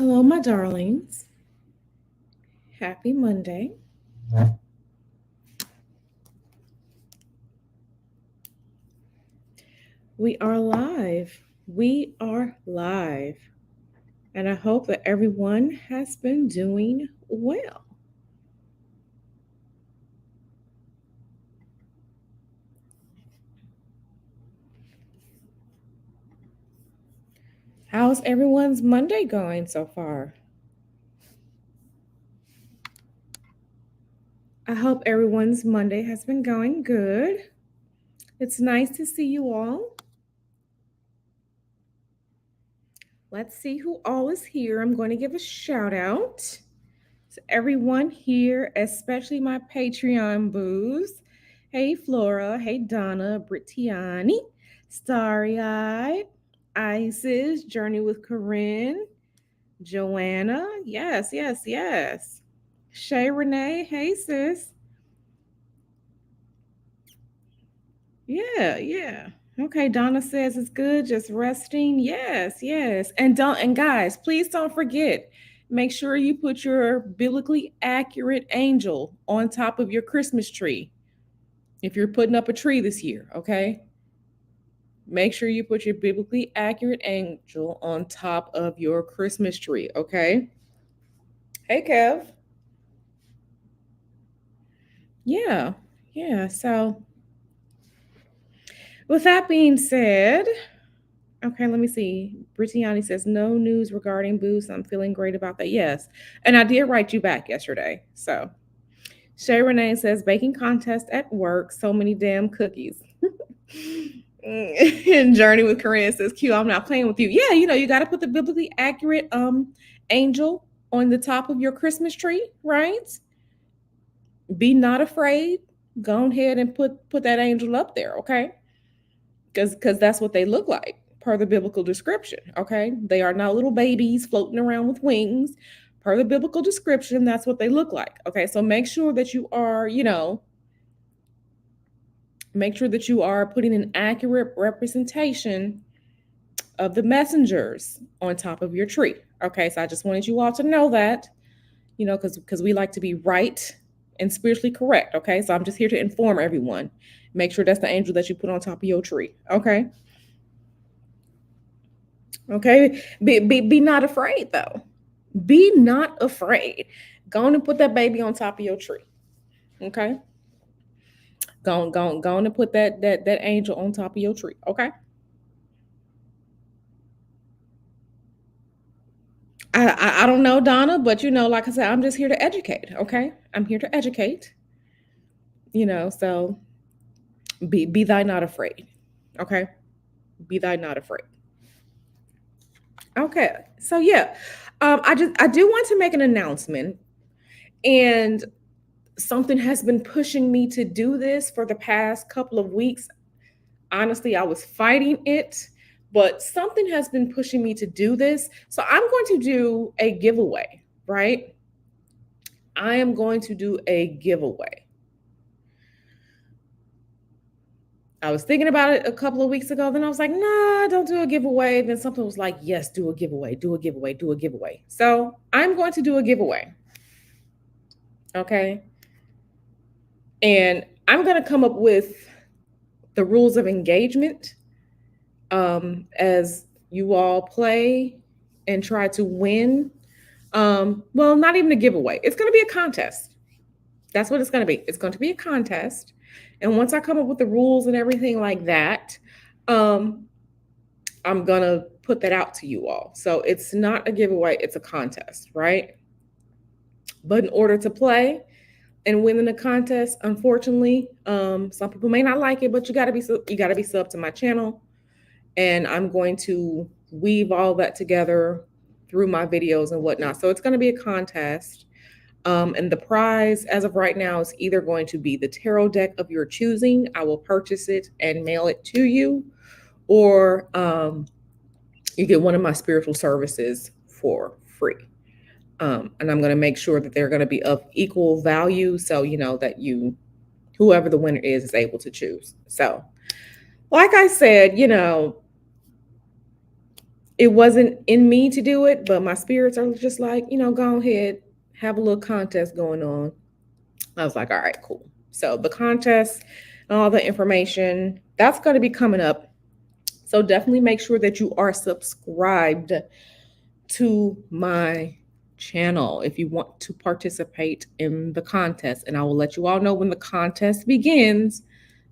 Hello, my darlings. Happy Monday. We are live. We are live. And I hope that everyone has been doing well. How's everyone's Monday going so far? I hope everyone's Monday has been going good. It's nice to see you all. Let's see who all is here. I'm going to give a shout out to everyone here, especially my Patreon boos. Hey Flora, hey Donna, Brittiani, Starry Eyed, Isis, Journey with Corinne, Joanna, yes, yes, yes. Shay Renee, hey sis. Yeah, yeah. Okay, Donna says it's good, just resting. Yes, yes. And guys, please don't forget, make sure you put your biblically accurate angel on top of your Christmas tree. If you're putting up a tree this year, okay? Make sure you put your biblically accurate angel on top of your Christmas tree, okay? Hey Kev. Yeah. Yeah. So, with that being said, okay, let me see. Brittany says, no news regarding Boost. I'm feeling great about that. Yes. And I did write you back yesterday. So Shay Renee says, baking contest at work. So many damn cookies. And Journey with Corinne says, Q, I'm not playing with you. Yeah, you got to put the biblically accurate angel on the top of your Christmas tree, right? Be not afraid. Go ahead and put that angel up there, okay? Because that's what they look like per the biblical description. Okay, they are not little babies floating around with wings. Per the biblical description, that's what they look like. Okay, so make sure that you are, make sure that you are putting an accurate representation of the messengers on top of your tree. Okay, so I just wanted you all to know that, because we like to be right and spiritually correct. Okay, so I'm just here to inform everyone. Make sure that's the angel that you put on top of your tree. Okay. Okay. Be not afraid though. Be not afraid. Go on and put that baby on top of your tree. Okay. Go on and put that angel on top of your tree. Okay. I don't know, Donna, but like I said, I'm just here to educate. Okay. I'm here to educate. So be thy not afraid. Okay. Be thy not afraid. Okay. So yeah. I do want to make an announcement, and something has been pushing me to do this for the past couple of weeks. Honestly, I was fighting it, but something has been pushing me to do this. So I'm going to do a giveaway, right? I am going to do a giveaway. I was thinking about it a couple of weeks ago. Then I was like, nah, don't do a giveaway. Then something was like, yes, do a giveaway, do a giveaway, do a giveaway. So I'm going to do a giveaway. Okay. And I'm going to come up with the rules of engagement as you all play and try to win. Well, not even a giveaway. It's going to be a contest. That's what it's going to be. It's going to be a contest. And once I come up with the rules and everything like that, um, I'm going to put that out to you all. So it's not a giveaway, it's a contest, right? But in order to play and win in the contest, unfortunately, some people may not like it, but you got to be sub to my channel, and I'm going to weave all that together through my videos and whatnot. So it's going to be a contest. And the prize, as of right now, is either going to be the tarot deck of your choosing. I will purchase it and mail it to you, or you get one of my spiritual services for free. And I'm going to make sure that they're going to be of equal value, so that whoever the winner is able to choose. So, like I said, it wasn't in me to do it, but my spirits are just like, go ahead, have a little contest going on. I was like, all right, cool. So the contest and all the information that's going to be coming up. So definitely make sure that you are subscribed to my channel if you want to participate in the contest. And I will let you all know when the contest begins.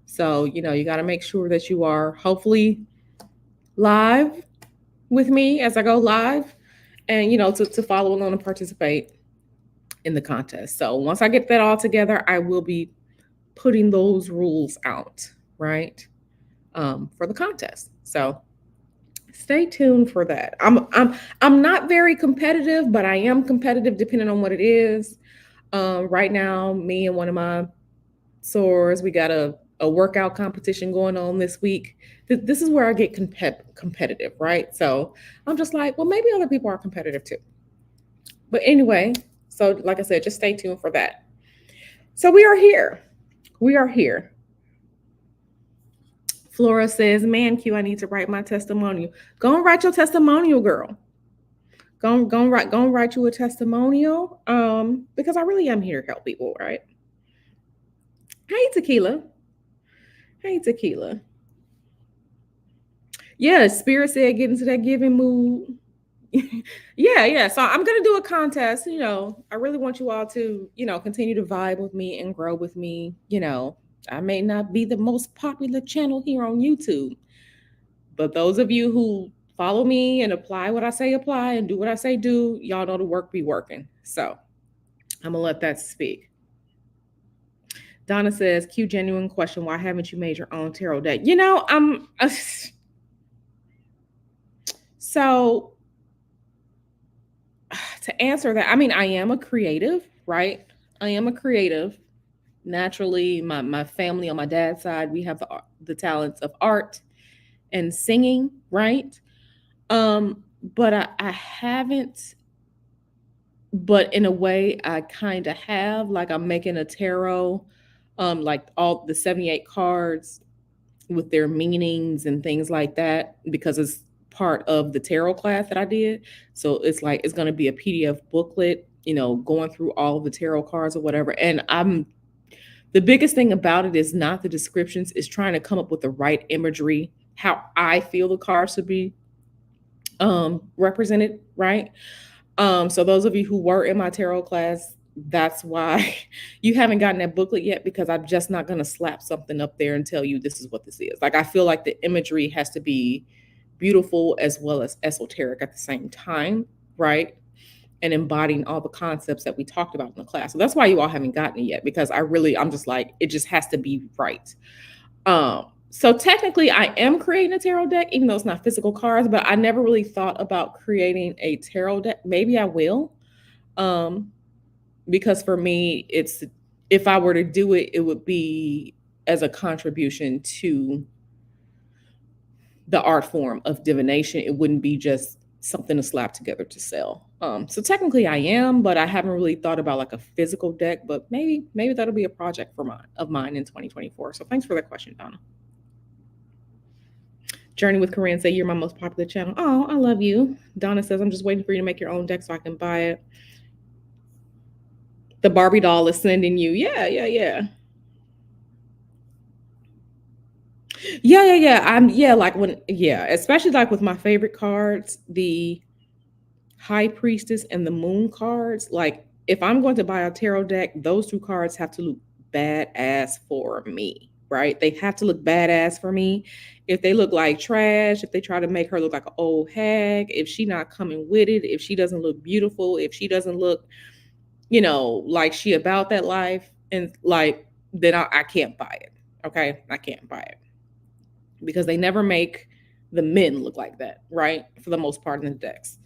So, you got to make sure that you are hopefully live with me as I go live and, to follow along and participate in the contest. So once I get that all together, I will be putting those rules out, right? For the contest. So stay tuned for that. I'm not very competitive, but I am competitive depending on what it is. Right now, me and one of my sorors, we got a workout competition going on this week. This is where I get competitive, right? So I'm just like, well, maybe other people are competitive too. But anyway, so like I said, just stay tuned for that. So we are here. We are here. Flora says, man, Q, I need to write my testimonial. Go and write your testimonial, girl. Go and write you a testimonial. Because I really am here to help people, right? Hey, Tequila. Hey, Tequila. Yeah, Spirit said get into that giving mood. Yeah. So I'm gonna do a contest. I really want you all to, continue to vibe with me and grow with me. I may not be the most popular channel here on YouTube, but those of you who follow me and apply what I say apply and do what I say do, y'all know the work be working. So I'm gonna let that speak. Donna says, Q, genuine question. Why haven't you made your own tarot deck? So to answer that, I am a creative, right? I am a creative. Naturally, my family on my dad's side, we have the talents of art and singing, right? But I haven't, but in a way I kind of have, like I'm making a tarot, like all the 78 cards with their meanings and things like that, because it's part of the tarot class that I did. So it's like, it's going to be a PDF booklet, going through all of the tarot cards or whatever. And the biggest thing about it is not the descriptions, is trying to come up with the right imagery, how I feel the cards should be represented, right? So those of you who were in my tarot class, that's why you haven't gotten that booklet yet, because I'm just not going to slap something up there and tell you this is what this is. Like, I feel like the imagery has to be beautiful as well as esoteric at the same time, right? And embodying all the concepts that we talked about in the class. So that's why you all haven't gotten it yet, because I'm just like, it just has to be right. So technically I am creating a tarot deck, even though it's not physical cards, but I never really thought about creating a tarot deck. Maybe I will. Because for me, if I were to do it, it would be as a contribution to the art form of divination. It wouldn't be just something to slap together to sell. So technically I am, but I haven't really thought about like a physical deck, but maybe that'll be a project of mine in 2024. So thanks for that question, Donna. Journey with Corinne say, you're my most popular channel. Oh, I love you. Donna says, I'm just waiting for you to make your own deck so I can buy it. The Barbie doll is sending you. Yeah. Especially like with my favorite cards, the High Priestess and the Moon cards. Like, if I'm going to buy a tarot deck, those two cards have to look badass for me, right? They have to look badass for me. If they look like trash, if they try to make her look like an old hag, if she not coming with it, if she doesn't look beautiful, if she doesn't look, like she about that life, and like, then I can't buy it. Okay, I can't buy it, because they never make the men look like that, right? For the most part in the decks.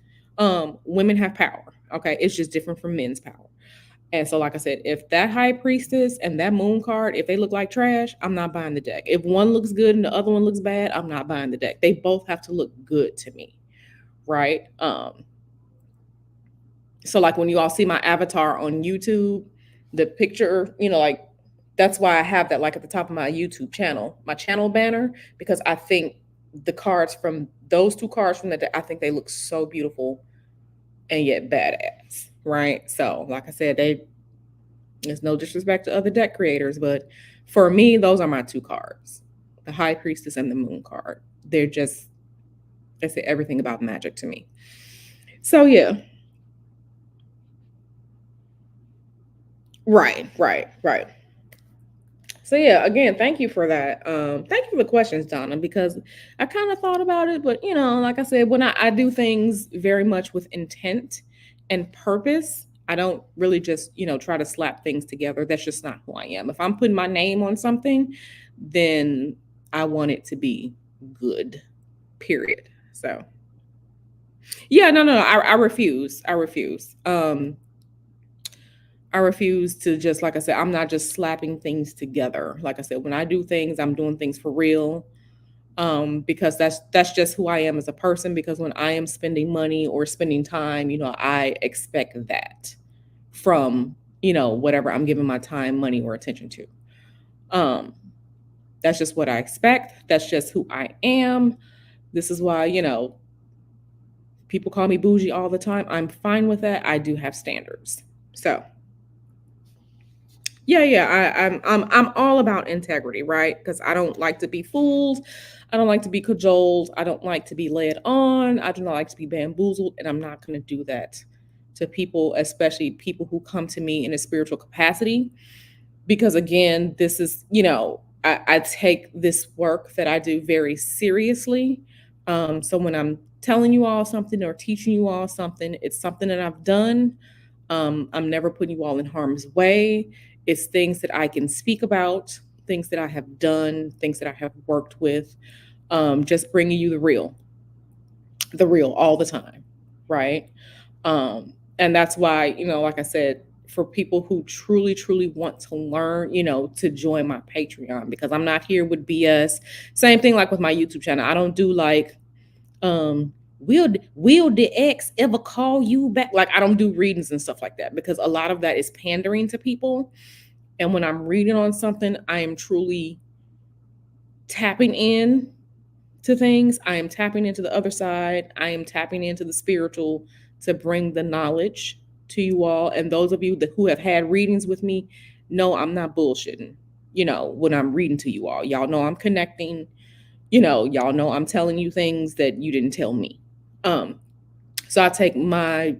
Women have power. Okay, it's just different from men's power. And so, like I said, if that High Priestess and that Moon card, if they look like trash, I'm not buying the deck. If one looks good and the other one looks bad, I'm not buying the deck. They both have to look good to me, right? So like when you all see my avatar on YouTube, the picture, like, that's why I have that like at the top of my YouTube channel, my channel banner, because I think the cards from those two cards from the deck, I think they look so beautiful and yet badass, right? So, like I said, there's no disrespect to other deck creators, but for me, those are my two cards, the High Priestess and the Moon card. They're just, they say everything about magic to me. So, yeah. Right. So yeah, again, thank you for that. Thank you for the questions, Donna, because I kind of thought about it, but like I said, when I do things very much with intent and purpose, I don't really just, try to slap things together. That's just not who I am. If I'm putting my name on something, then I want it to be good, period. So yeah, no, I refuse. I refuse to just, like I said, I'm not just slapping things together. Like I said, when I do things, I'm doing things for real. Because that's just who I am as a person. Because when I am spending money or spending time, I expect that from, whatever I'm giving my time, money, or attention to. That's just what I expect. That's just who I am. This is why, people call me bougie all the time. I'm fine with that. I do have standards. So yeah. I'm all about integrity, right? Because I don't like to be fooled. I don't like to be cajoled. I don't like to be led on. I do not like to be bamboozled, and I'm not going to do that to people, especially people who come to me in a spiritual capacity. Because again, this is, I take this work that I do very seriously. So when I'm telling you all something or teaching you all something, it's something that I've done. I'm never putting you all in harm's way. It's things that I can speak about, things that I have done, things that I have worked with, just bringing you the real all the time, right? And that's why, like I said, for people who truly, truly want to learn, to join my Patreon, because I'm not here with BS. Same thing like with my YouTube channel. I don't do like, will the ex ever call you back? Like, I don't do readings and stuff like that, because a lot of that is pandering to people. And when I'm reading on something, I am truly tapping in to things. I am tapping into the other side. I am tapping into the spiritual to bring the knowledge to you all. And those of you who have had readings with me know I'm not bullshitting, when I'm reading to you all. Y'all know I'm connecting. Y'all know I'm telling you things that you didn't tell me. So I take my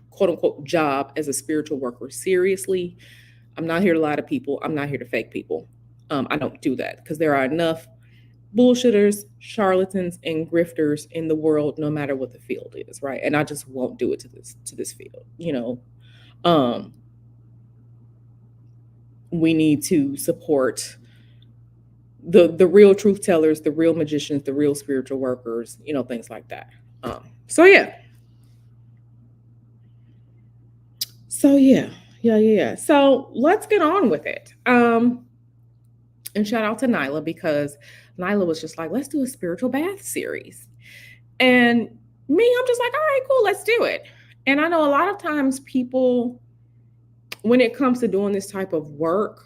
quote unquote job as a spiritual worker seriously. I'm not here to lie to people. I'm not here to fake people. I don't do that, because there are enough bullshitters, charlatans, and grifters in the world, no matter what the field is, right? And I just won't do it to this field. We need to support the real truth tellers, the real magicians, the real spiritual workers, things like that. So yeah. So let's get on with it. And shout out to Nyla, because Nyla was just like, let's do a spiritual bath series. And me, I'm just like, all right, cool, let's do it. And I know a lot of times people, when it comes to doing this type of work,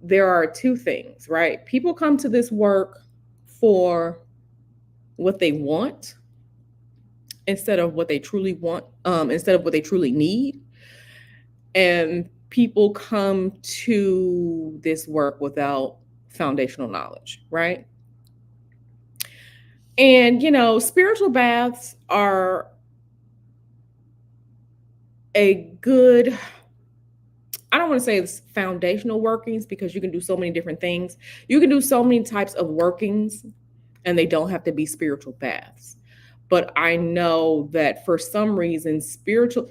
there are two things, right? People come to this work for what they want instead of what they truly want, instead of what they truly need. And people come to this work without foundational knowledge, right? And, spiritual baths are a good, I don't want to say it's foundational workings, because you can do so many different things. You can do so many types of workings, and they don't have to be spiritual baths. But I know that for some reason, spiritual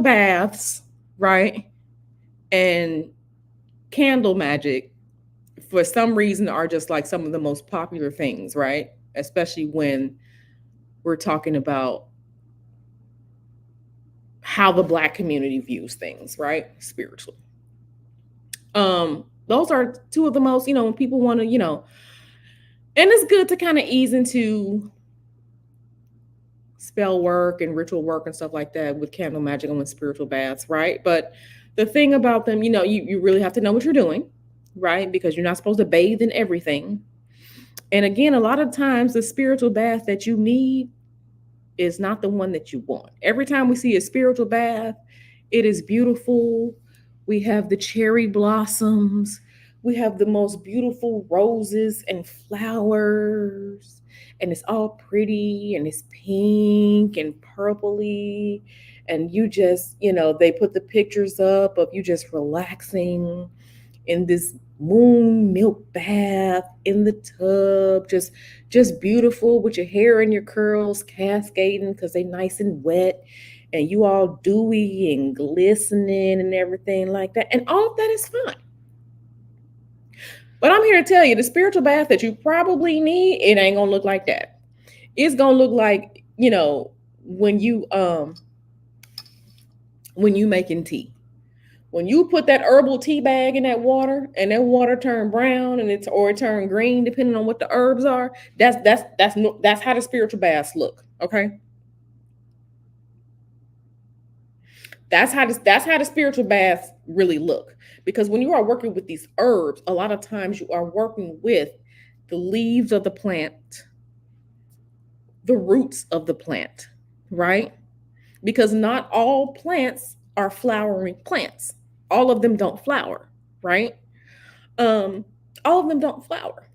baths, right, and candle magic, for some reason, are just like some of the most popular things, right? Especially when we're talking about how the Black community views things, right? Spiritually. Those are two of the most, when people want to, and it's good to kind of ease into spell work and ritual work and stuff like that with candle magic and with spiritual baths, right? But the thing about them, you really have to know what you're doing. right? Because you're not supposed to bathe in everything. And again, a lot of times the spiritual bath that you need is not the one that you want. Every time we see a spiritual bath, it is beautiful. We have the cherry blossoms. We have the most beautiful roses and flowers. And it's all pretty and it's pink and purpley. And you just, they put the pictures up of you just relaxing in this moon milk bath in the tub, just beautiful with your hair and your curls cascading because they nice and wet, and you all dewy and glistening and everything like that, and all of that is fine. But I'm here to tell you, the spiritual bath that you probably need, it ain't gonna look like that. It's gonna look like, when you making tea. When you put that herbal tea bag in that water and that water turn brown and it turn green depending on what the herbs are, that's how the spiritual baths look. Okay, that's how the spiritual baths really look. Because when you are working with these herbs, a lot of times you are working with the leaves of the plant, the roots of the plant, right? Because not all plants are flowering plants. All of them don't flower, right? Um, all of them don't flower,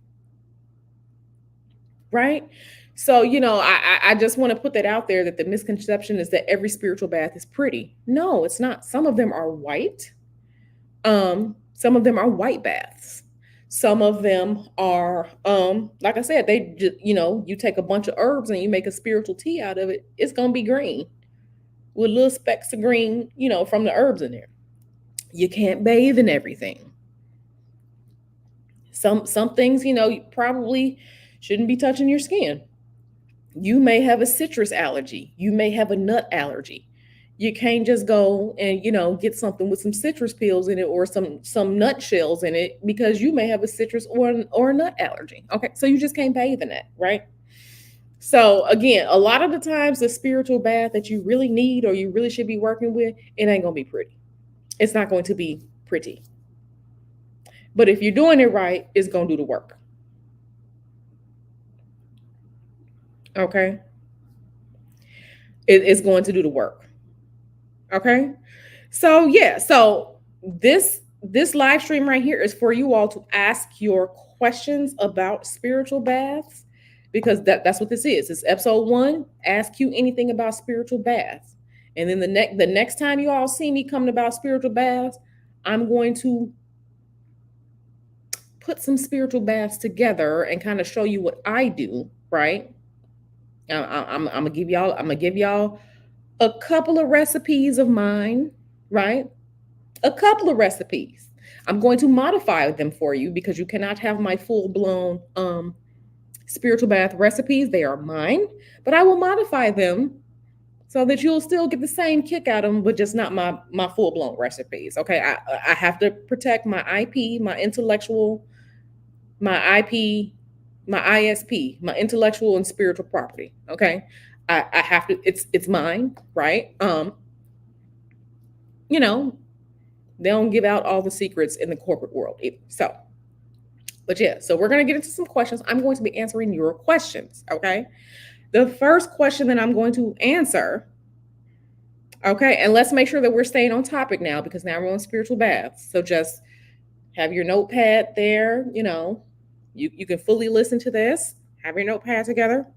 right? So, I just want to put that out there, that the misconception is that every spiritual bath is pretty. No, it's not. Some of them are white. Some of them are white baths. Some of them are, like I said, they just, you take a bunch of herbs and you make a spiritual tea out of it. It's gonna be green with little specks of green, from the herbs in there. You can't bathe in everything. Some things, you probably shouldn't be touching your skin. You may have a citrus allergy. You may have a nut allergy. You can't just go and, get something with some citrus peels in it or some nut shells in it, because you may have a citrus or a nut allergy. Okay, so you just can't bathe in that, right? So again, a lot of the times the spiritual bath that you really need or you really should be working with, it ain't gonna be pretty. It's not going to be pretty. But if you're doing it right, it's gonna do the work. Okay? It's going to do the work. Okay? So yeah, so this live stream right here is for you all to ask your questions about spiritual baths, because that's what this is. It's episode 1, ask you anything about spiritual baths. And then the next time you all see me coming about spiritual baths, I'm going to put some spiritual baths together and kind of show you what I do, right? I'm gonna give y'all a couple of recipes of mine, right? A couple of recipes. I'm going to modify them for you because you cannot have my full blown spiritual bath recipes. They are mine, but I will modify them so that you'll still get the same kick out of them, but just not my full blown recipes. Okay, I have to protect my IP, my intellectual, my IP, my ISP, my intellectual and spiritual property. Okay, I have to. It's mine, right? You know, they don't give out all the secrets in the corporate world either. So, but yeah, so we're going to get into some questions. I'm going to be answering your questions. Okay. The first question that I'm going to answer. Okay. And let's make sure that we're staying on topic now, because now we're on spiritual baths. So just have your notepad there. You can fully listen to this. Have your notepad together.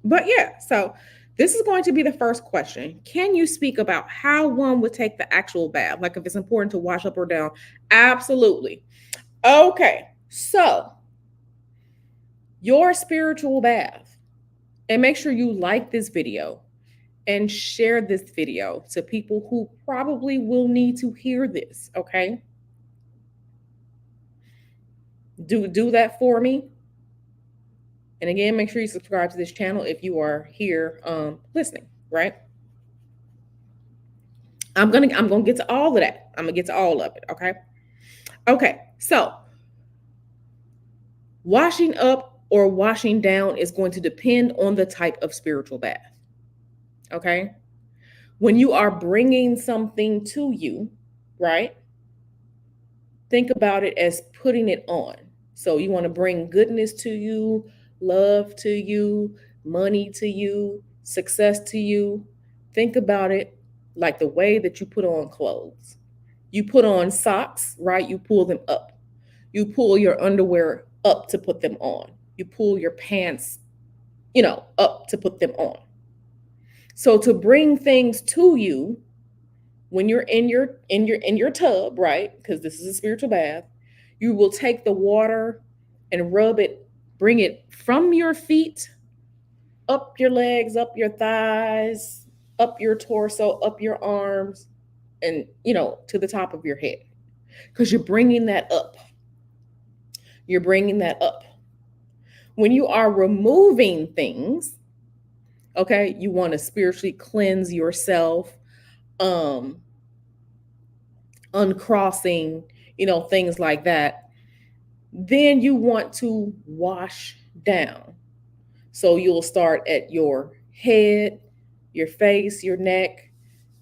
But yeah, so this is going to be the first question. Can you speak about how one would take the actual bath? Like if it's important to wash up or down? Absolutely. Okay, so your spiritual bath, and make sure you like this video and share this video to people who probably will need to hear this, okay? Do that for me. And again, make sure you subscribe to this channel if you are here listening, right? I'm gonna get to all of that. I'm gonna get to all of it, okay? Okay, so washing up or washing down is going to depend on the type of spiritual bath, okay? When you are bringing something to you, right? think about it as putting it on. So you want to bring goodness to you, love to you, money to you, success to you. Think about it like the way that you put on clothes. You put on socks, right? You pull them up. You pull your underwear up to put them on. You pull your pants, up to put them on. So to bring things to you when you're in your tub, right? Because this is a spiritual bath, you will take the water and rub it, bring it from your feet up your legs, up your thighs, up your torso, up your arms, and to the top of your head, because you're bringing that up. You're bringing that up. When you are removing things, okay, you want to spiritually cleanse yourself, um uncrossing, things like that. Then you want to wash down. So you'll start at your head, your face, your neck,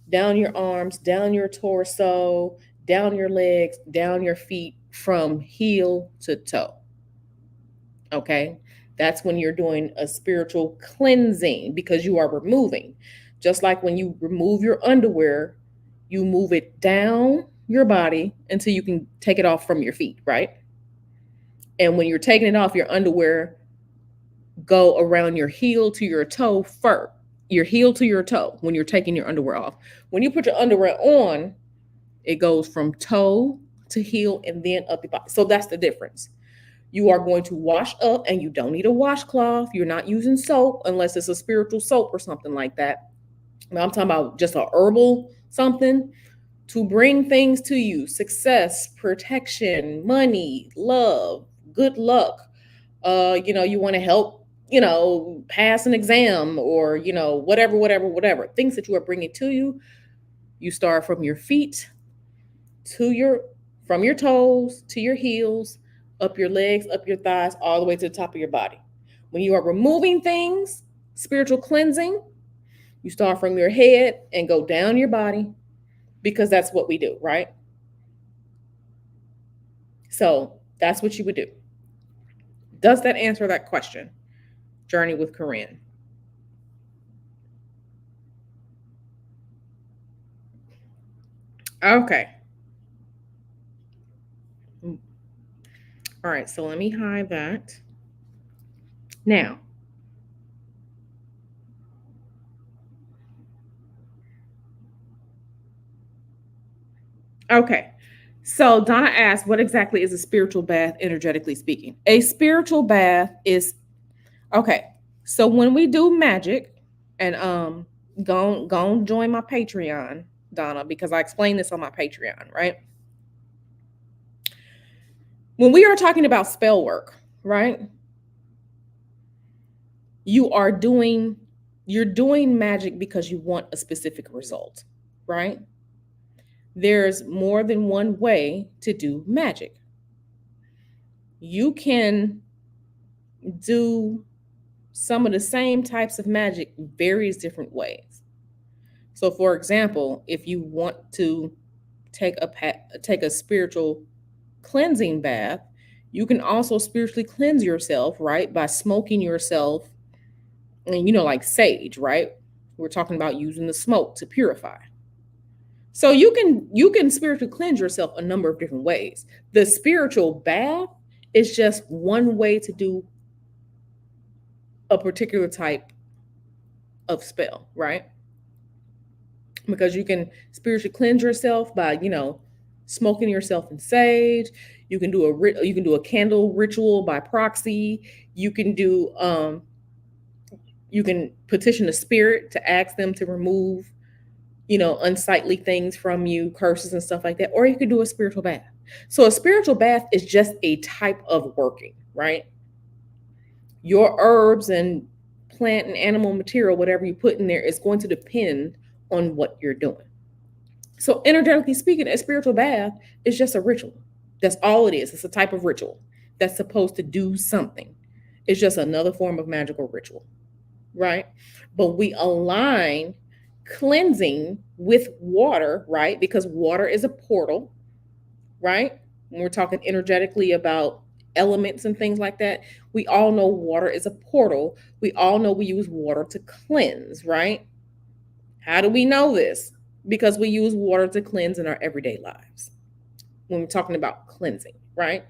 down your arms, down your torso, down your legs, down your feet, from heel to toe. Okay? That's when you're doing a spiritual cleansing, because you are removing. Just like when you remove your underwear, you move it down your body until you can take it off from your feet, right? And when you're taking it off, your underwear go around your heel to your toe first. Your heel to your toe when you're taking your underwear off. When you put your underwear on, it goes from toe to heel and then up your body. So that's the difference. You are going to wash up, and you don't need a washcloth. You're not using soap unless it's a spiritual soap or something like that. Now I'm talking about just a herbal something to bring things to you: success, protection, money, love, good luck. You want to help, pass an exam, or, whatever. Things that you are bringing to you. You start from your feet from your toes to your heels, up your legs, up your thighs, all the way to the top of your body. When you are removing things, spiritual cleansing, you start from your head and go down your body, because that's what we do, right? So that's what you would do. Does that answer that question? Journey with Corinne. Okay. All right, so let me hide that. Now, okay. So Donna asked, what exactly is a spiritual bath, energetically speaking? A spiritual bath is, okay. So when we do magic, and go join my Patreon, Donna, because I explained this on my Patreon, right? When we are talking about spell work, right? You're doing magic because you want a specific result, right? There's more than one way to do magic. You can do some of the same types of magic various different ways. So for example, if you want to take a spiritual cleansing bath, you can also spiritually cleanse yourself, right? By smoking yourself, and like sage, right? We're talking about using the smoke to purify. So you can spiritually cleanse yourself a number of different ways. The spiritual bath is just one way to do a particular type of spell, right? Because you can spiritually cleanse yourself by, smoking yourself in sage. You can do a candle ritual by proxy. You can petition a spirit to ask them to remove, unsightly things from you, curses and stuff like that. Or you could do a spiritual bath. So a spiritual bath is just a type of working, right? Your herbs and plant and animal material, whatever you put in there, is going to depend on what you're doing. So energetically speaking, a spiritual bath is just a ritual. That's all it is. It's a type of ritual that's supposed to do something. It's just another form of magical ritual, right? But we align cleansing with water, right? Because water is a portal, right? When we're talking energetically about elements and things like that, we all know water is a portal. We all know we use water to cleanse, right? How do we know this? Because we use water to cleanse in our everyday lives when we're talking about cleansing, right?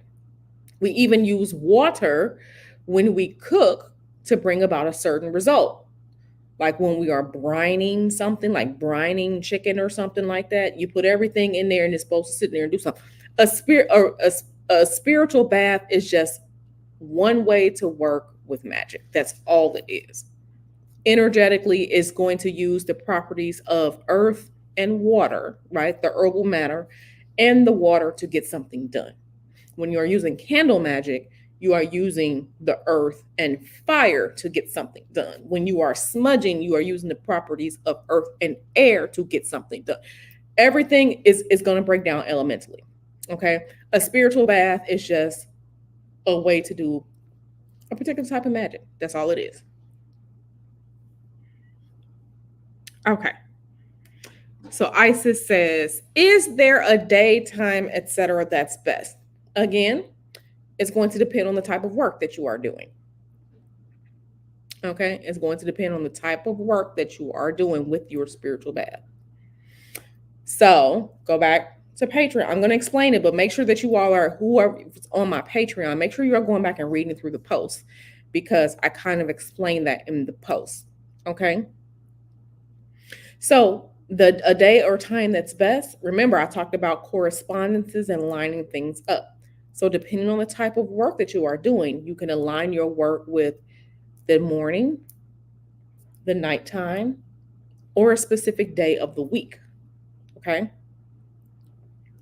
We even use water when we cook to bring about a certain result. Like when we are brining something, like brining chicken or something like that, you put everything in there and it's supposed to sit there and do something. A spiritual bath is just one way to work with magic. That's all it is. Energetically, it's going to use the properties of earth and water, right? The herbal matter and the water to get something done. When you are using candle magic, you are using the earth and fire to get something done. When you are smudging, you are using the properties of earth and air to get something done. Everything is going to break down elementally. Okay. A spiritual bath is just a way to do a particular type of magic. That's all it is. Okay. So Isis says, is there a daytime, etc., that's best? Again, it's going to depend on the type of work that you are doing. Okay, it's going to depend on the type of work that you are doing with your spiritual bath. So go back to Patreon. I'm going to explain it, but make sure that you all are, whoever is on my Patreon, make sure you are going back and reading through the posts because I kind of explained that in the post. Okay. So a day or time that's best, remember I talked about correspondences and lining things up. So depending on the type of work that you are doing, you can align your work with the morning, the nighttime, or a specific day of the week. Okay.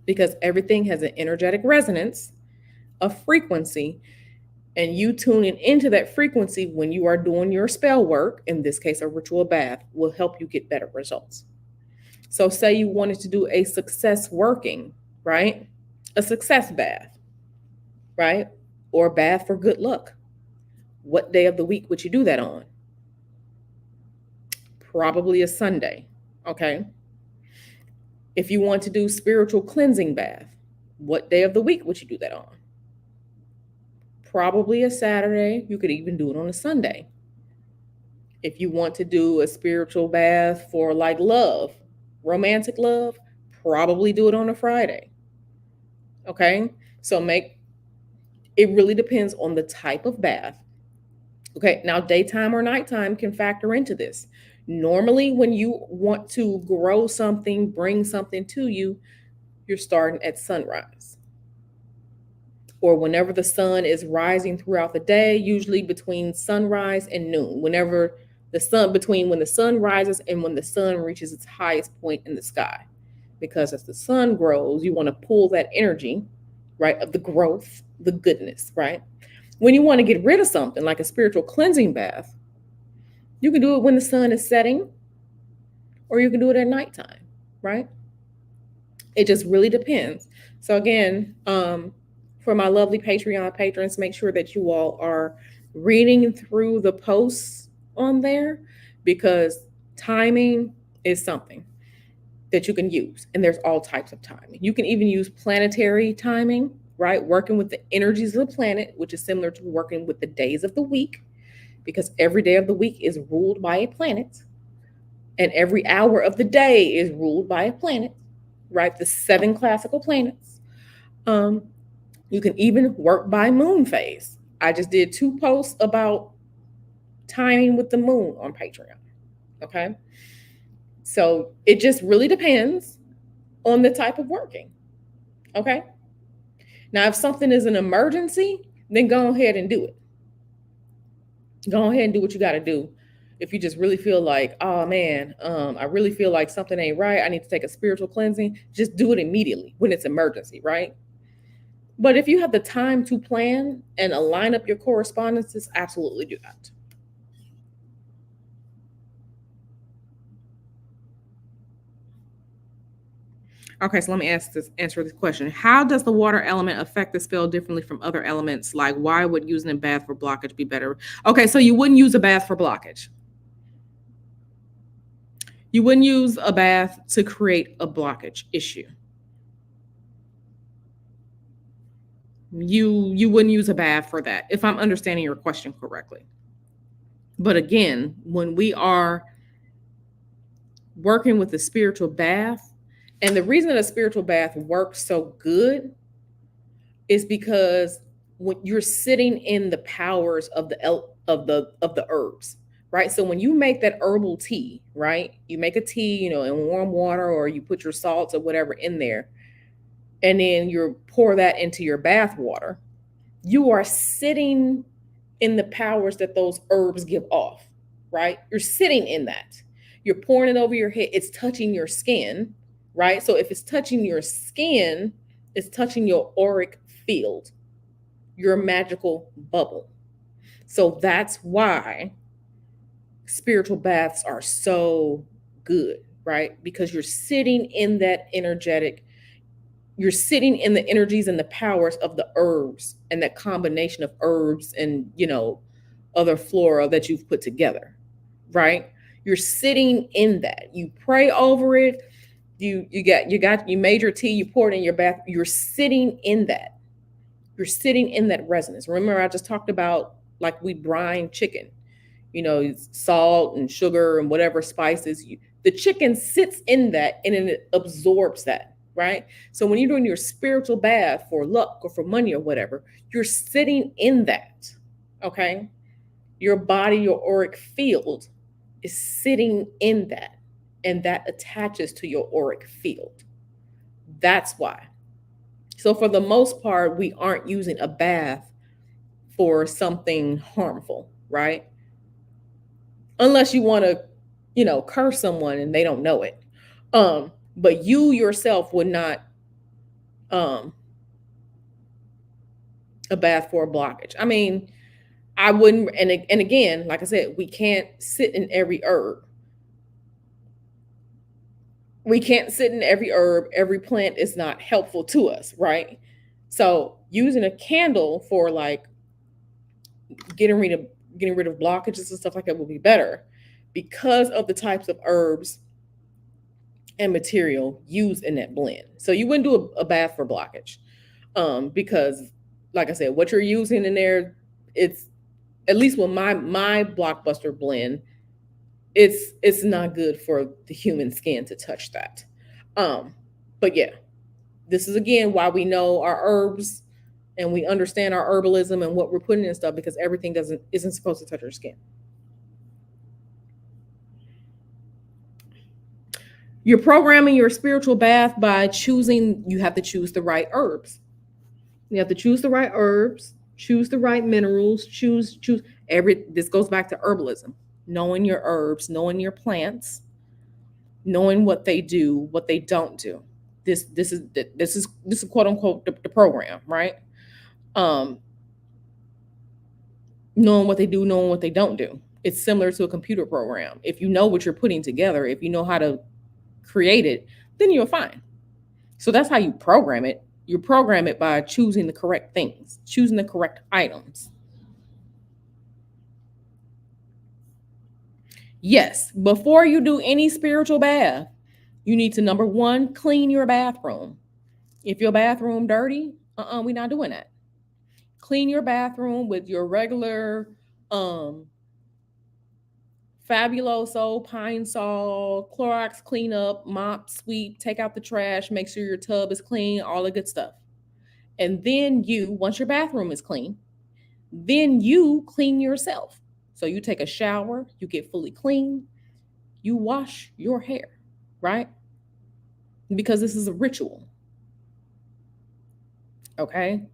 Because everything has an energetic resonance, a frequency, and you tuning into that frequency when you are doing your spell work, in this case, a ritual bath, will help you get better results. So, say you wanted to do a success working, right? A success bath, right? Or a bath for good luck. What day of the week would you do that on? Probably a Sunday, okay? If you want to do spiritual cleansing bath, what day of the week would you do that on? Probably a Saturday. You could even do it on a Sunday. If you want to do a spiritual bath for like love, romantic love, probably do it on a Friday. Okay? So it really depends on the type of bath. Okay, now daytime or nighttime can factor into this. Normally, when you want to grow something, bring something to you, you're starting at sunrise or whenever the sun is rising throughout the day, usually between sunrise and noon, whenever between when the sun rises and when the sun reaches its highest point in the sky. Because as the sun grows, you want to pull that energy, right, of the growth, the goodness, right? When you want to get rid of something like a spiritual cleansing bath, you can do it when the sun is setting or you can do it at nighttime, right? It just really depends. So again, for my lovely Patreon patrons, make sure that you all are reading through the posts on there because timing is something that you can use. And there's all types of timing. You can even use planetary timing, right? Working with the energies of the planet, which is similar to working with the days of the week, because every day of the week is ruled by a planet. And every hour of the day is ruled by a planet, right? The 7 classical planets. You can even work by moon phase. I just did 2 posts about timing with the moon on Patreon. Okay. So it just really depends on the type of working. Okay. Now, if something is an emergency, then go ahead and do it. Go ahead and do what you got to do. If you just really feel like, oh man, I really feel like something ain't right, I need to take a spiritual cleansing, just do it immediately when it's emergency, right? But if you have the time to plan and align up your correspondences, absolutely do that. Okay, so let me answer this question. How does the water element affect the spell differently from other elements? Like, why would using a bath for blockage be better? Okay, so you wouldn't use a bath for blockage. You wouldn't use a bath to create a blockage issue. You wouldn't use a bath for that, if I'm understanding your question correctly. But again, when we are working with the spiritual bath, and the reason that a spiritual bath works so good is because when you're sitting in the powers of the herbs, right? So when you make that herbal tea, right? You make a tea, in warm water, or you put your salts or whatever in there, and then you pour that into your bath water. You are sitting in the powers that those herbs give off, right? You're sitting in that. You're pouring it over your head. It's touching your skin, right? So if it's touching your skin, it's touching your auric field, your magical bubble. So that's why spiritual baths are so good, right? Because you're sitting in that energetic, you're sitting in the energies and the powers of the herbs and that combination of herbs and, other flora that you've put together, right? You're sitting in that. You pray over it. You made your tea, you poured it in your bath. You're sitting in that. You're sitting in that resonance. Remember, I just talked about like we brine chicken, salt and sugar and whatever spices. The chicken sits in that and then it absorbs that, right? So when you're doing your spiritual bath for luck or for money or whatever, you're sitting in that, okay? Your body, your auric field is sitting in that, and that attaches to your auric field. That's why. So for the most part, we aren't using a bath for something harmful, right? Unless you want to, curse someone and they don't know it. But you yourself would not a bath for a blockage. I mean, I wouldn't, and again, like I said, we can't sit in every herb. We can't sit in every herb. Every plant is not helpful to us, right? So using a candle for like getting rid of blockages and stuff like that will be better because of the types of herbs and material used in that blend. So you wouldn't do a bath for blockage, because, like I said, what you're using in there, it's at least with my blockbuster blend, it's not good for the human skin to touch that. But yeah, this is again why we know our herbs and we understand our herbalism and what we're putting in stuff, because everything isn't supposed to touch our skin. You're programming your spiritual bath by you have to choose the right herbs. You have to choose the right herbs, choose the right minerals, choose this goes back to herbalism. Knowing your herbs, knowing your plants, knowing what they do, what they don't do. This is quote unquote the program, right? Knowing what they do, knowing what they don't do. It's similar to a computer program. If you know what you're putting together, if you know how to create it, then you're fine. So that's how you program it. You program it by choosing the correct things, choosing the correct items. Yes, before you do any spiritual bath, you need to, number one, clean your bathroom. If your bathroom dirty, we're not doing that. Clean your bathroom with your regular Fabuloso, Pine Sol, Clorox cleanup, mop, sweep, take out the trash, make sure your tub is clean, all the good stuff. And then once your bathroom is clean, then you clean yourself. So you take a shower, you get fully clean, you wash your hair, right? Because this is a ritual. Okay?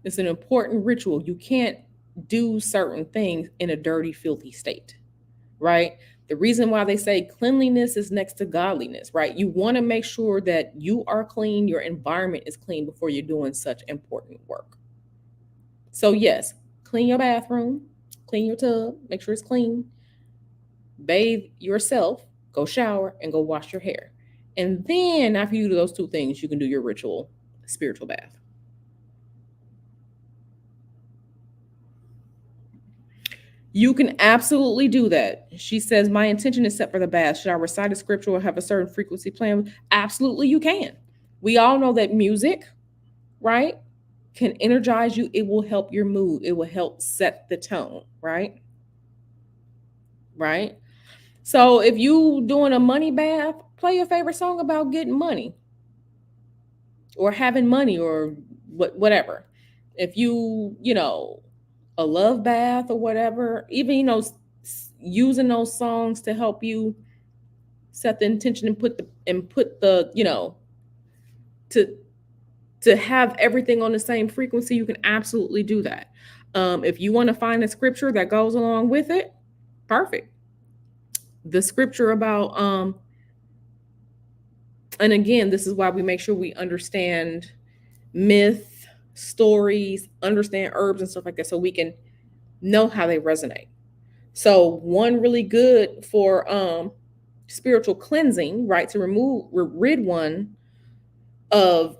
It's an important ritual. You can't do certain things in a dirty, filthy state, right? The reason why they say cleanliness is next to godliness, right? You want to make sure that you are clean, your environment is clean before you're doing such important work. So yes, clean your bathroom, clean your tub, make sure it's clean, bathe yourself, go shower, and go wash your hair. And then after you do those two things, you can do your ritual spiritual bath. You can absolutely do that. She says, my intention is set for the bath. Should I recite a scripture or have a certain frequency plan? Absolutely, you can. We all know that music, right, can energize you. It will help your mood. It will help set the tone, right? Right? So if you doing a money bath, play your favorite song about getting money or having money or whatever. If a love bath or whatever, even using those songs to help you set the intention and put the to have everything on the same frequency, you can absolutely do that. If you want to find a scripture that goes along with it, perfect. The scripture about and again, this is why we make sure we understand myth, stories, understand herbs and stuff like that, so we can know how they resonate. So one really good for spiritual cleansing, right? To rid one of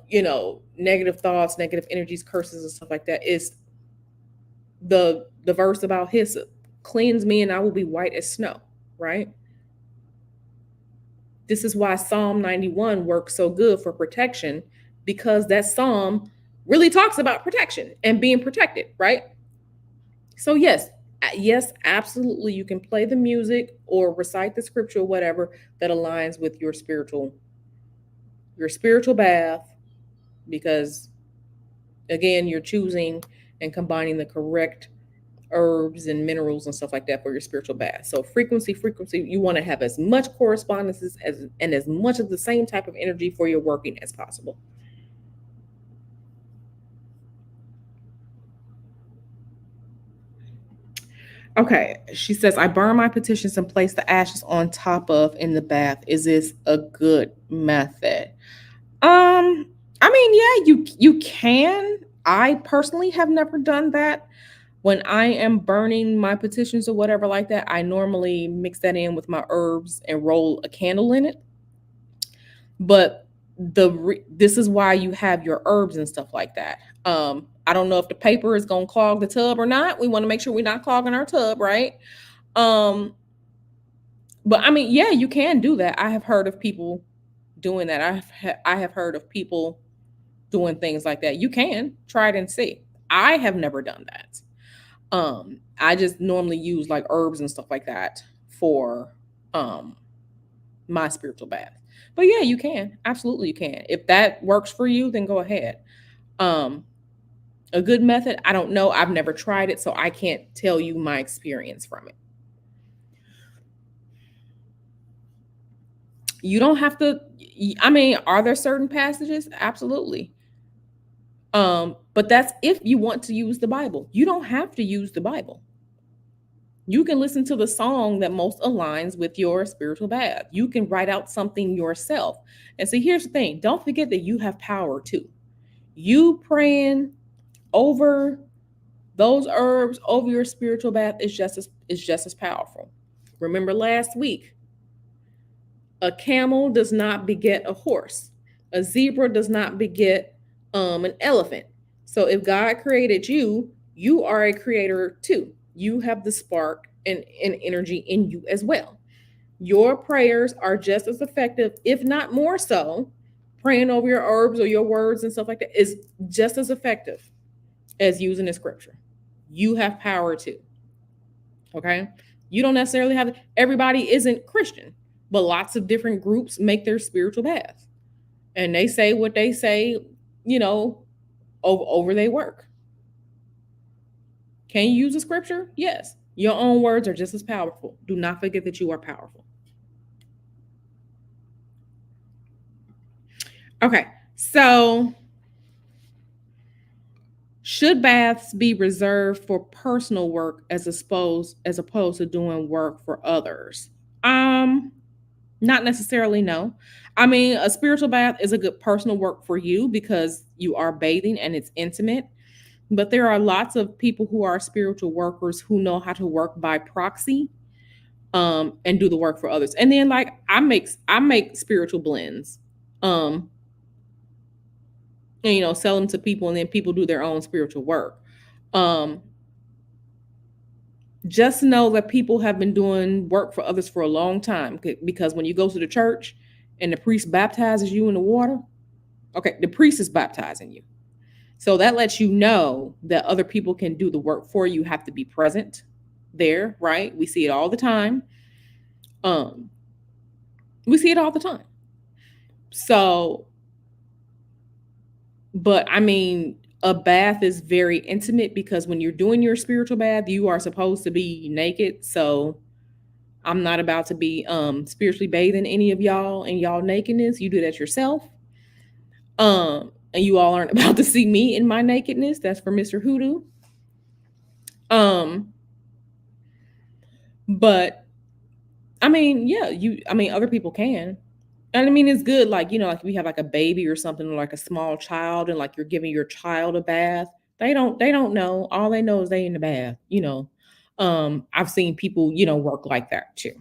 negative thoughts, negative energies, curses, and stuff like that is the verse about hyssop. Cleanse me and I will be white as snow, right? This is why Psalm 91 works so good for protection, because that psalm really talks about protection and being protected, right? So yes, absolutely, you can play the music or recite the scripture or whatever that aligns with your spiritual bath, because again, you're choosing and combining the correct herbs and minerals and stuff like that for your spiritual bath. So frequency, you want to have as much correspondences and as much of the same type of energy for your working as possible. Okay, she says, I burn my petitions and place the ashes on top of in the bath. Is this a good method? I mean, yeah, you can. I personally have never done that. When I am burning my petitions or whatever like that, I normally mix that in with my herbs and roll a candle in it. But this is why you have your herbs and stuff like that. I don't know if the paper is going to clog the tub or not. We want to make sure we're not clogging our tub, right? But I mean, yeah, you can do that. I have heard of people doing that. I have heard of people doing things like that. You can try it and see. I have never done that. I just normally use like herbs and stuff like that for my spiritual bath. But yeah, you can. Absolutely you can. If that works for you, then go ahead. A good method, I don't know. I've never tried it, so I can't tell you my experience from it. You don't have to, I mean, are there certain passages? Absolutely. But that's if you want to use the Bible. You don't have to use the Bible. You can listen to the song that most aligns with your spiritual bath. You can write out something yourself. And see, here's the thing. Don't forget that you have power too. You praying over those herbs over your spiritual bath is just as powerful. Remember last week, a camel does not beget a horse. A zebra does not beget an elephant. So if God created you, you are a creator too. You have the spark and energy in you as well. Your prayers are just as effective, if not more so. Praying over your herbs or your words and stuff like that is just as effective as using the scripture. You have power too. Okay? You don't necessarily have, everybody isn't Christian, but lots of different groups make their spiritual bath. And they say what they say, over their work. Can you use a scripture? Yes. Your own words are just as powerful. Do not forget that you are powerful. Okay, so should baths be reserved for personal work as opposed to doing work for others? Not necessarily, no. I mean, a spiritual bath is a good personal work for you because you are bathing and it's intimate. But there are lots of people who are spiritual workers who know how to work by proxy and do the work for others. And then like I make spiritual blends. And sell them to people, and then people do their own spiritual work. Just know that people have been doing work for others for a long time, because when you go to the church and the priest baptizes you in the water, okay, the priest is baptizing you. So that lets you know that other people can do the work for you. You have to be present there, right? We see it all the time. Um, we see it all the time. So, but I mean, a bath is very intimate because when you're doing your spiritual bath, you are supposed to be naked. So I'm not about to be spiritually bathing any of y'all in y'all nakedness. You do that yourself. And you all aren't about to see me in my nakedness. That's for Mr. Hoodoo. Um, but I mean, yeah, other people can. And I mean, it's good, like, like if you have like a baby or something, or like a small child, and like you're giving your child a bath, they don't know. All they know is they in the bath. I've seen people, work like that too.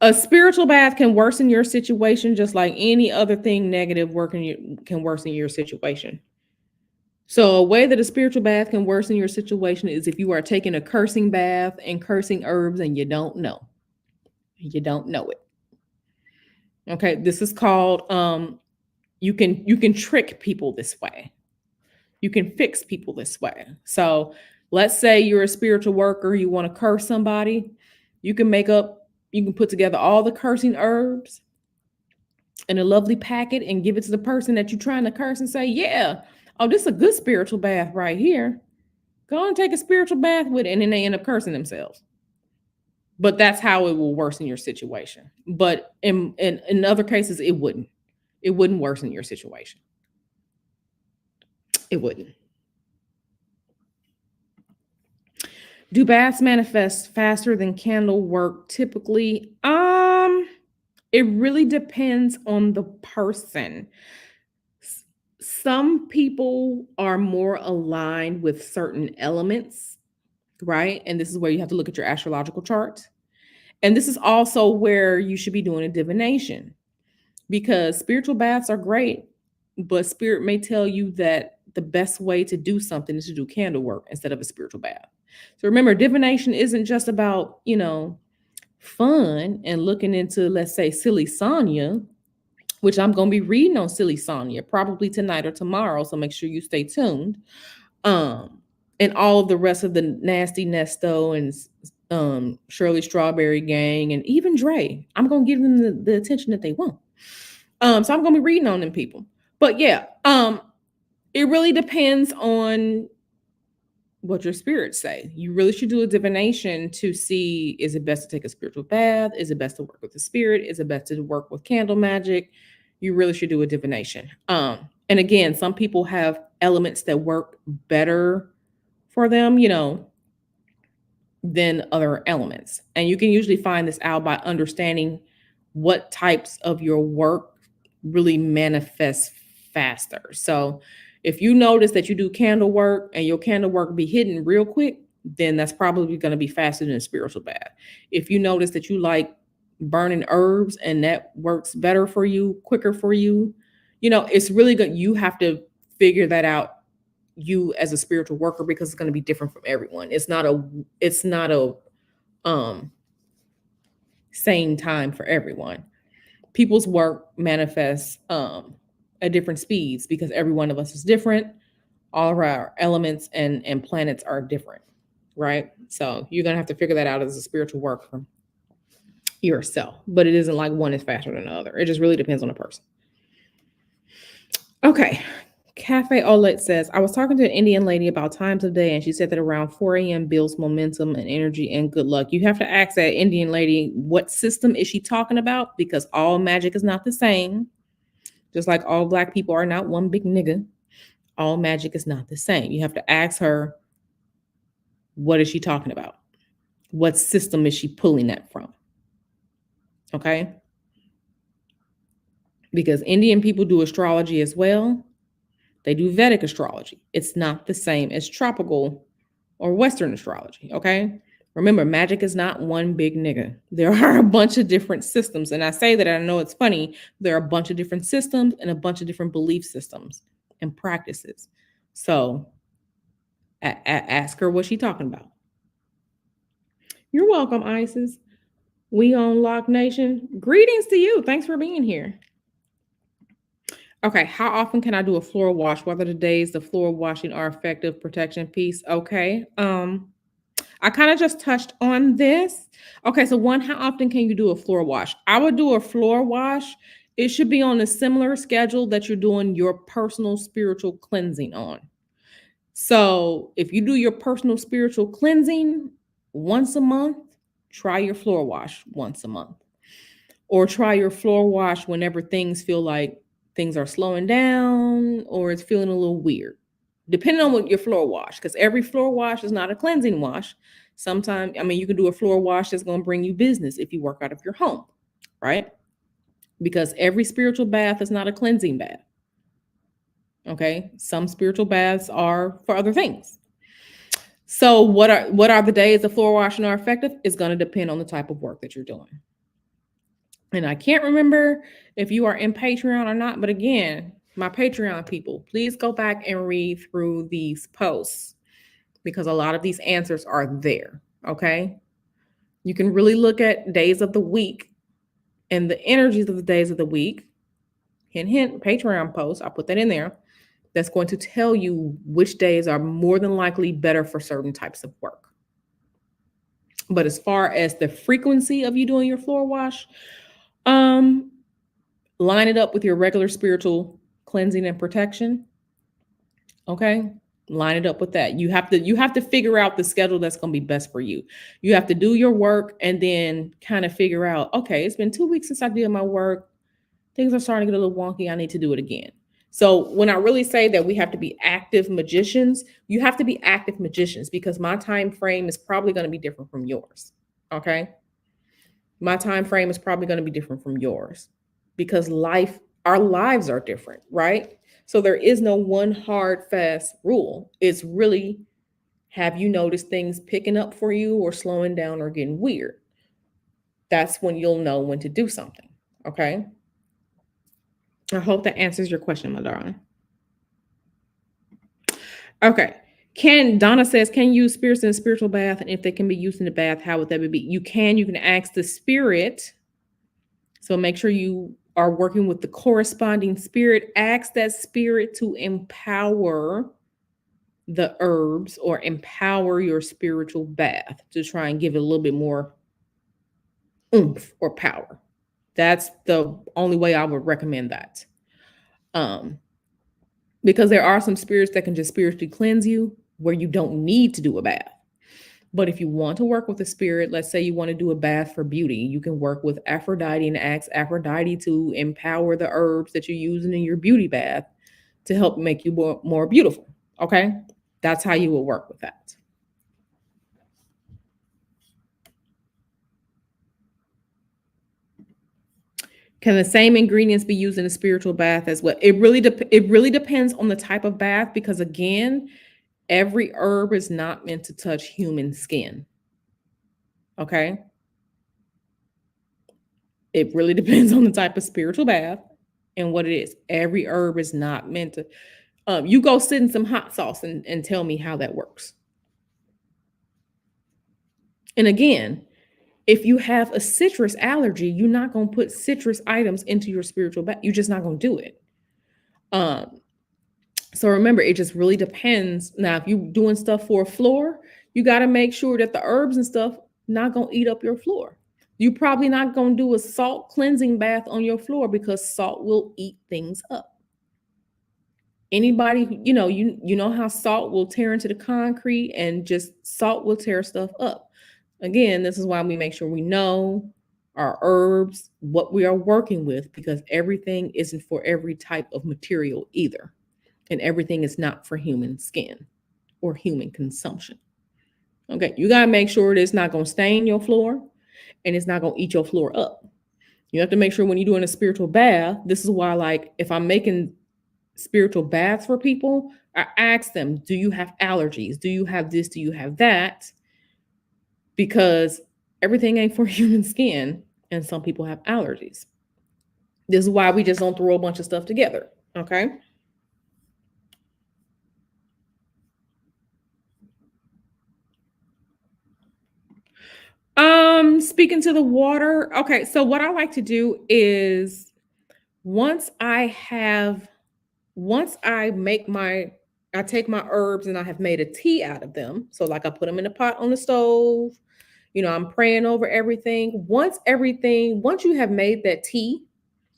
A spiritual bath can worsen your situation just like any other thing negative can worsen your situation. So a way that a spiritual bath can worsen your situation is if you are taking a cursing bath and cursing herbs and you don't know. You don't know it. Okay, this is called you can trick people this way. You can fix people this way. So let's say you're a spiritual worker, you want to curse somebody, you can put together all the cursing herbs in a lovely packet and give it to the person that you're trying to curse and say, yeah, oh, this is a good spiritual bath right here. Go and take a spiritual bath with it, and then they end up cursing themselves. But that's how it will worsen your situation. But in other cases, it wouldn't. It wouldn't worsen your situation. It wouldn't. Do baths manifest faster than candle work typically? It really depends on the person. Some people are more aligned with certain elements, right? And this is where you have to look at your astrological chart. And this is also where you should be doing a divination, because spiritual baths are great, but spirit may tell you that the best way to do something is to do candle work instead of a spiritual bath. So remember, divination isn't just about, fun and looking into, let's say, Silly Sonia, which I'm going to be reading on Silly Sonia probably tonight or tomorrow. So make sure you stay tuned. And all of the rest of the Nasty Nesto and Shirley Strawberry Gang and even Dre. I'm going to give them the attention that they want. So I'm going to be reading on them people. But yeah, it really depends on what your spirits say. You really should do a divination to see, is it best to take a spiritual bath? Is it best to work with the spirit? Is it best to work with candle magic? You really should do a divination. And again, some people have elements that work better for them, than other elements. And you can usually find this out by understanding what types of your work really manifest faster. So if you notice that you do candle work and your candle work be hidden real quick, then that's probably going to be faster than a spiritual bath. If you notice that you like burning herbs and that works better for you, quicker for you, it's really good. You have to figure that out, you as a spiritual worker, because it's going to be different from everyone. It's not a same time for everyone. People's work manifests at different speeds because every one of us is different. All of our elements and planets are different, right? So you're gonna have to figure that out as a spiritual worker yourself. But it isn't like one is faster than the other. It just really depends on the person. Okay. Cafe Olet says, I was talking to an Indian lady about times of day, and she said that around 4 a.m. builds momentum and energy and good luck. You have to ask that Indian lady, what system is she talking about? Because all magic is not the same. Just like all Black people are not one big nigga. All magic is not the same. You have to ask her, what is she talking about? What system is she pulling that from? Okay. Because Indian people do astrology as well. They do Vedic astrology. It's not the same as tropical or Western astrology. Okay. Remember, magic is not one big nigga. There are a bunch of different systems. And I say that, I know it's funny. There are a bunch of different systems and a bunch of different belief systems and practices. So ask her what she's talking about. You're welcome, Isis. We on Lock Nation. Greetings to you. Thanks for being here. Okay, how often can I do a floor wash? What are the days the floor washing are effective protection piece? Okay. I kind of just touched on this. Okay, so one, how often can you do a floor wash? I would do a floor wash. It should be on a similar schedule that you're doing your personal spiritual cleansing on. So if you do your personal spiritual cleansing once a month, try your floor wash once a month. Or try your floor wash whenever things feel like things are slowing down or it's feeling a little weird, depending on what your floor wash, because every floor wash is not a cleansing wash. Sometimes, I mean, you can do a floor wash that's going to bring you business if you work out of your home, right? Because every spiritual bath is not a cleansing bath. Okay. Some spiritual baths are for other things. So what are the days the floor washing are effective? It's going to depend on the type of work that you're doing. And I can't remember if you are in Patreon or not, but again, my Patreon people, please go back and read through these posts because a lot of these answers are there. Okay. You can really look at days of the week and the energies of the days of the week. Hint, hint, Patreon post. I'll put that in there. That's going to tell you which days are more than likely better for certain types of work. But as far as the frequency of you doing your floor wash, line it up with your regular spiritual cleansing and protection. Okay? Line it up with that. You have to figure out the schedule that's going to be best for you. You have to do your work and then kind of figure out, okay, it's been 2 weeks since I did my work. Things are starting to get a little wonky. I need to do it again. So when I really say that we have to be active magicians, you have to be active magicians because my time frame is probably going to be different from yours. Okay? My time frame is probably going to be different from yours because our lives are different, right? So there is no one hard fast rule. It's really, have you noticed things picking up for you or slowing down or getting weird? That's when you'll know when to do something. Okay. I hope that answers your question, my darling. Okay. Donna says, can you use spirits in a spiritual bath? And if they can be used in the bath, how would that be? You can ask the spirit. So make sure you are working with the corresponding spirit. Ask that spirit to empower the herbs or empower your spiritual bath to try and give it a little bit more oomph or power. That's the only way I would recommend that. Because there are some spirits that can just spiritually cleanse you where you don't need to do a bath. But if you want to work with a spirit, let's say you want to do a bath for beauty, you can work with Aphrodite and ask Aphrodite to empower the herbs that you're using in your beauty bath to help make you more beautiful. Okay? That's how you will work with that. Can the same ingredients be used in a spiritual bath as well? It really depends on the type of bath because again, every herb is not meant to touch human skin. Okay? It really depends on the type of spiritual bath and what it is. Every herb is not meant to. You go sit in some hot sauce and tell me how that works. And again, if you have a citrus allergy, you're not going to put citrus items into your spiritual bath. You're just not going to do it. So remember, it just really depends. Now, if you're doing stuff for a floor, you got to make sure that the herbs and stuff not going to eat up your floor. You're probably not going to do a salt cleansing bath on your floor because salt will eat things up. Anybody, you know how salt will tear into the concrete and just salt will tear stuff up. Again, this is why we make sure we know our herbs, what we are working with, because everything isn't for every type of material either. And everything is not for human skin or human consumption. Okay, you got to make sure that it's not going to stain your floor and it's not going to eat your floor up. You have to make sure when you're doing a spiritual bath, this is why, like, if I'm making spiritual baths for people, I ask them, do you have allergies? Do you have this? Do you have that? Because everything ain't for human skin and some people have allergies. This is why we just don't throw a bunch of stuff together. Okay. Speaking to the water. Okay, so what I like to do is Once I have, once I take my herbs and I have made a tea out of them. So, like, I put them in a pot on the stove. I'm praying over everything. Once you have made that tea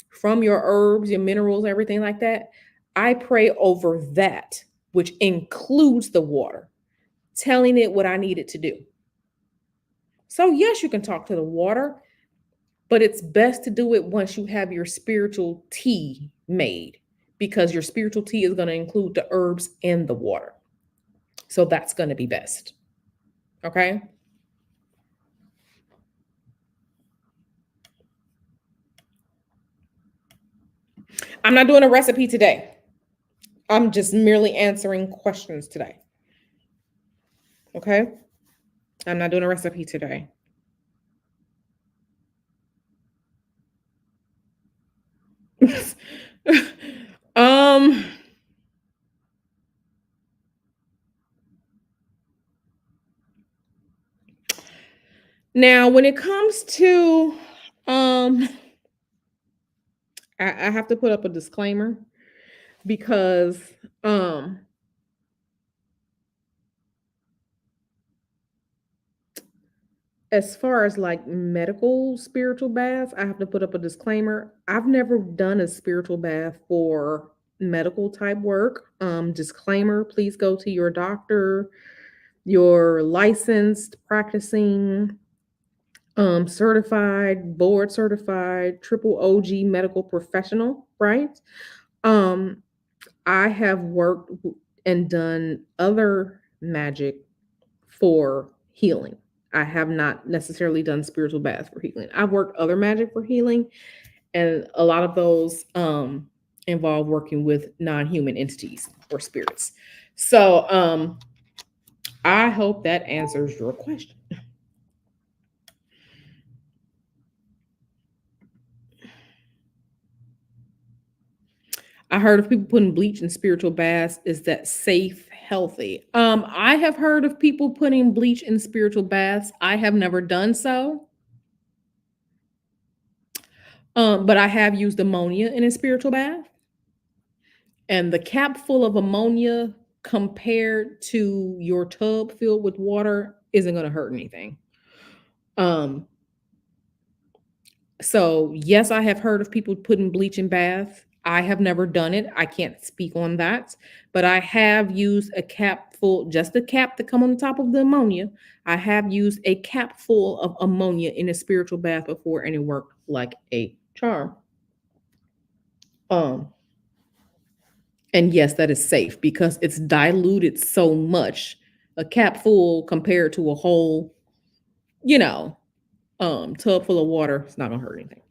from your herbs, your minerals, everything like that, I pray over that, which includes the water, telling it what I need it to do. So, yes, you can talk to the water, but it's best to do it once you have your spiritual tea made, because your spiritual tea is going to include the herbs and the water. So, that's going to be best. Okay. I'm not doing a recipe today. I'm just merely answering questions today. Okay. I'm not doing a recipe today. um Now when it comes to um I have to put up a disclaimer because um as far as like medical spiritual baths, I have to put up a disclaimer. I've never done a spiritual bath for medical type work. Disclaimer, please go to your doctor, your licensed practicing certified, board certified, triple OG medical professional, right? Um, I have worked and done other magic for healing. I have not necessarily done spiritual baths for healing. I've worked other magic for healing, and a lot of those involve working with non-human entities or spirits. So I hope that answers your question. I heard of people putting bleach in spiritual baths. Is that safe, healthy? I have heard of people putting bleach in spiritual baths. I have never done so. But I have used ammonia in a spiritual bath. And the cap full of ammonia compared to your tub filled with water isn't going to hurt anything. Um, so yes, I have heard of people putting bleach in baths. I have never done it. I can't speak on that, but I have used a cap full, just a cap to come on the top of the ammonia. I have used a cap full of ammonia in a spiritual bath before, and it worked like a charm. Um, and yes, that is safe because it's diluted so much. A cap full compared to a whole, you know, tub full of water, it's not gonna hurt anything.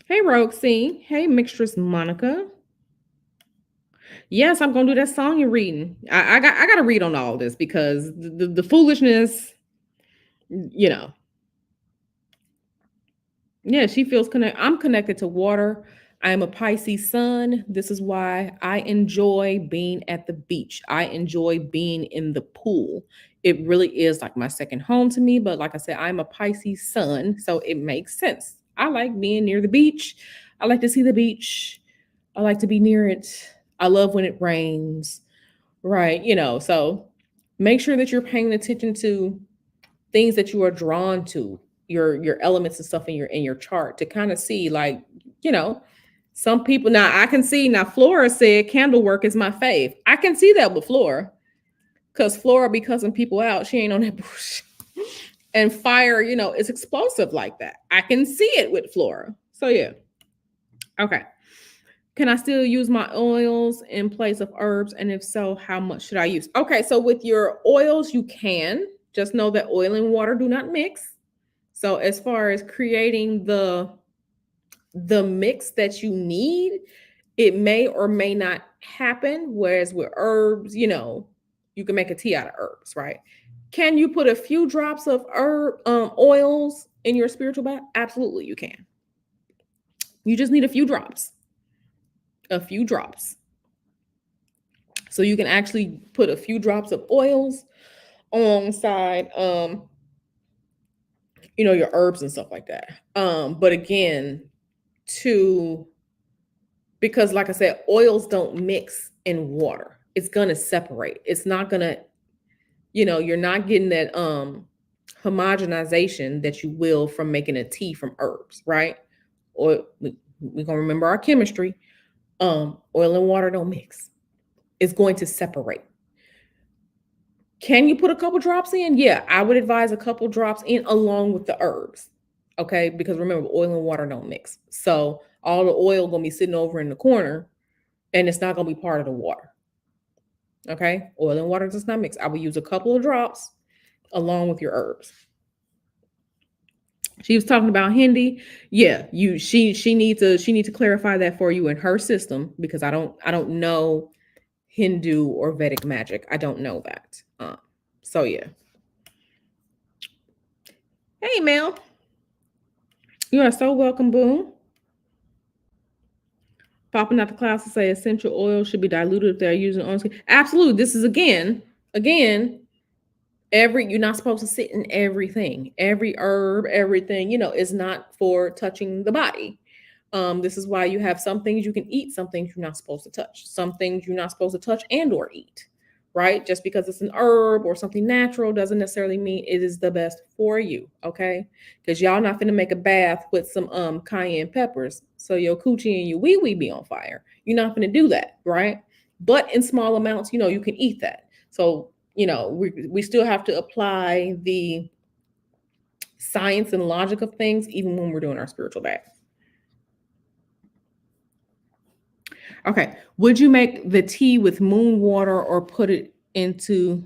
Hey, Roxy. Hey, Mixtress Monica. Yes, I'm gonna do that song you're reading. I gotta read on all this because the foolishness, you know. Yeah, she feels connected. I'm connected to water. I am a Pisces sun. This is why I enjoy being at the beach. I enjoy being in the pool. It really is like my second home to me. But like I said, I'm a Pisces sun, so it makes sense. I like being near the beach. I like to see the beach. I like to be near it. I love when it rains. Right. So make sure that you're paying attention to things that you are drawn to, your elements and stuff in your chart to kind of see, like, you know some people. Now I can see, now Flora said candle work is my fave. I can see that with Flora, because Flora be cussing people out. She ain't on that bush. And fire, is explosive like that. I can see it with Flora. So yeah. Okay. Can I still use my oils in place of herbs? And if so, how much should I use? Okay, so with your oils, you can. Just know that oil and water do not mix. So as far as creating the mix that you need, it may or may not happen. Whereas with herbs, you can make a tea out of herbs, right? Can you put a few drops of herb oils in your spiritual bath? Absolutely, you can. You just need a few drops. A few drops. So you can actually put a few drops of oils alongside your herbs and stuff like that. But again, to because like I said, oils don't mix in water. It's gonna separate. It's not gonna, you're not getting that homogenization that you will from making a tea from herbs, right? Or we're gonna remember our chemistry. Oil and water don't mix. It's going to separate. Can you put a couple drops in? Yeah, I would advise a couple drops in along with the herbs. Okay, because remember, oil and water don't mix. So all the oil gonna be sitting over in the corner, and it's not gonna be part of the water. Okay, oil and water does not mix. I would use a couple of drops along with your herbs. She was talking about Hindi. Yeah, she needs to clarify that for you in her system because I don't know Hindu or Vedic magic. I don't know that. So yeah. Hey Mel, you are so welcome, Boom. Popping out the class to say essential oil should be diluted if they're using on skin. Absolutely. This is again, you're not supposed to sit in everything. Every herb, everything, is not for touching the body. This is why you have some things you can eat, some things you're not supposed to touch, some things you're not supposed to touch and or eat, right? Just because it's an herb or something natural doesn't necessarily mean it is the best for you, okay? Because y'all not finna make a bath with some cayenne peppers so your coochie and your wee-wee be on fire. You're not gonna do that, right? But in small amounts, you can eat that. So, we still have to apply the science and logic of things even when we're doing our spiritual bath. Okay. Would you make the tea with moon water or put it into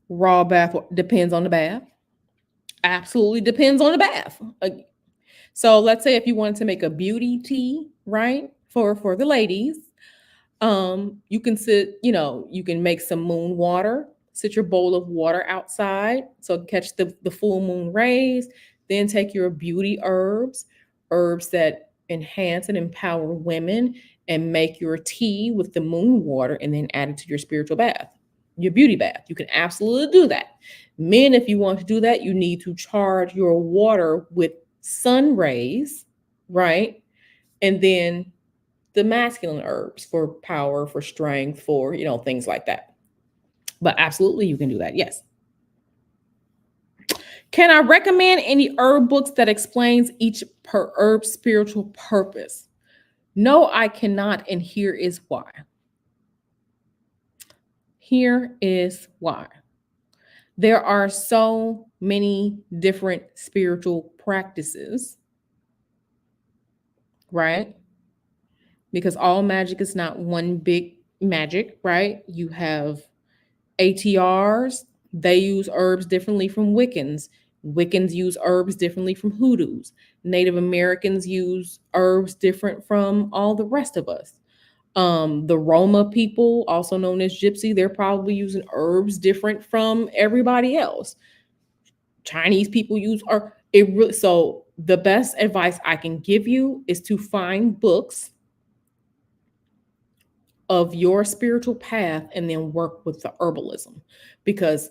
raw bath? Depends on the bath. Absolutely depends on the bath. So let's say if you wanted to make a beauty tea, right? For the ladies, you can you can make some moon water, sit your bowl of water outside so catch the full moon rays, then take your beauty herbs that enhance and empower women, and make your tea with the moon water and then add it to your spiritual bath, your beauty bath. You can absolutely do that. Men, if you want to do that, you need to charge your water with sun rays, right? And then the masculine herbs for power, for strength, for, things like that. But absolutely, you can do that. Yes. Can I recommend any herb books that explains each per herb spiritual purpose? No, I cannot. And here is why. Here is why. There are so many different spiritual practices, right? Because all magic is not one big magic, right? You have ATRs, they use herbs differently from Wiccans. Wiccans use herbs differently from Hoodoos. Native Americans use herbs different from all the rest of us. The Roma people, also known as Gypsy, they're probably using herbs different from everybody else. Chinese people use so the best advice I can give you is to find books of your spiritual path and then work with the herbalism, because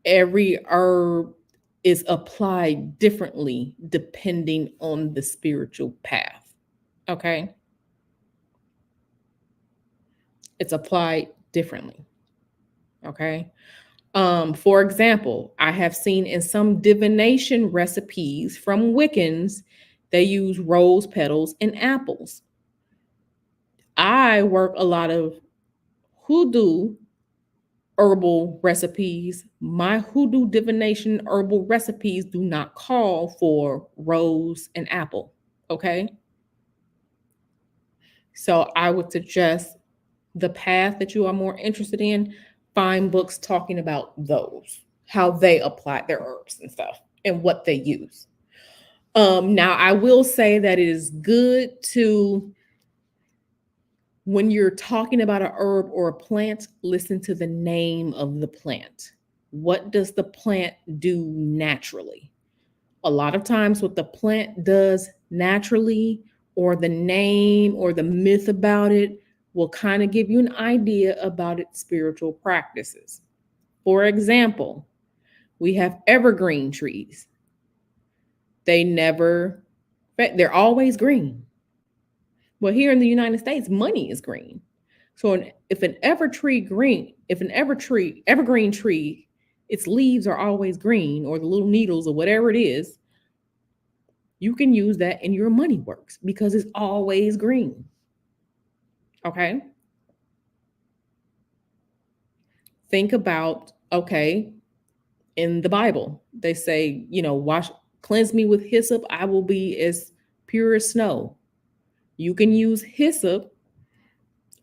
every herb is applied differently depending on the spiritual path. Okay? It's applied differently. Okay? For example, I have seen in some divination recipes from Wiccans, they use rose petals and apples. I work a lot of hoodoo herbal recipes. My hoodoo divination herbal recipes do not call for rose and apple. Okay. So I would suggest the path that you are more interested in, find books talking about those, how they apply their herbs and stuff and what they use. Now I will say that it is good to, when you're talking about a herb or a plant, listen to the name of the plant. What does the plant do naturally? A lot of times, what the plant does naturally, or the name or the myth about it, will kind of give you an idea about its spiritual practices. For example, we have evergreen trees. they're always green. Well, here in the United States, money is green. So if an evergreen tree, its leaves are always green, or the little needles or whatever it is, you can use that in your money works because it's always green. Okay. Think about, okay, in the Bible, they say, cleanse me with hyssop, I will be as pure as snow. You can use hyssop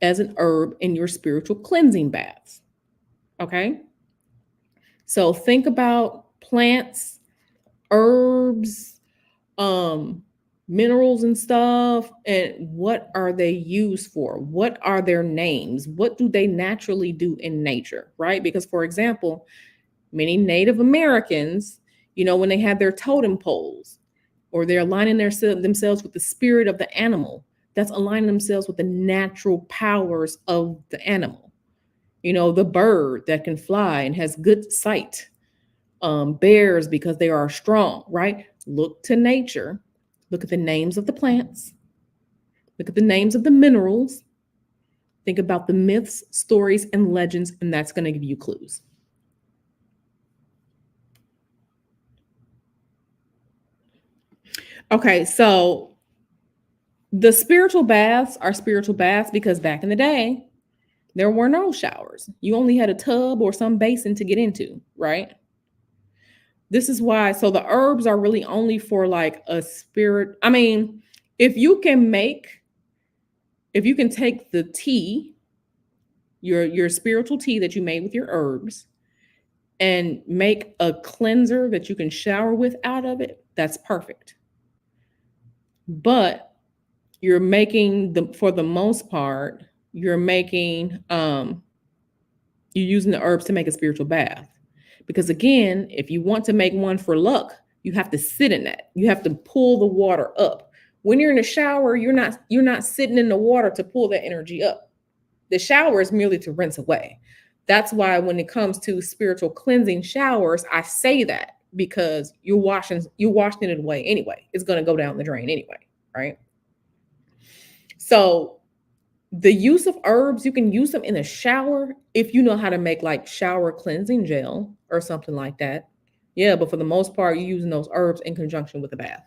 as an herb in your spiritual cleansing baths. Okay. So think about plants, herbs, minerals and stuff, and what are they used for? What are their names? What do they naturally do in nature, right? Because, for example, many Native Americans, when they had their totem poles, or they're aligning themselves with the spirit of the animal, that's aligning themselves with the natural powers of the animal. The bird that can fly and has good sight. Bears, because they are strong, right? Look to nature. Look at the names of the plants. Look at the names of the minerals. Think about the myths, stories, and legends, and that's going to give you clues. Okay, so the spiritual baths are spiritual baths because back in the day, there were no showers. You only had a tub or some basin to get into, right? This is why, so the herbs are really only for like a spirit. I mean, if you can take the tea, your spiritual tea that you made with your herbs, and make a cleanser that you can shower with out of it, that's perfect. But you're making for the most part, you're using the herbs to make a spiritual bath. Because again, if you want to make one for luck, you have to sit in that. You have to pull the water up. When you're in a shower, you're not sitting in the water to pull that energy up. The shower is merely to rinse away. That's why when it comes to spiritual cleansing showers, I say that because you're washing it away anyway. It's going to go down the drain anyway, right? So the use of herbs, you can use them in a shower if you know how to make like shower cleansing gel or something like that. Yeah, but for the most part, you're using those herbs in conjunction with the bath.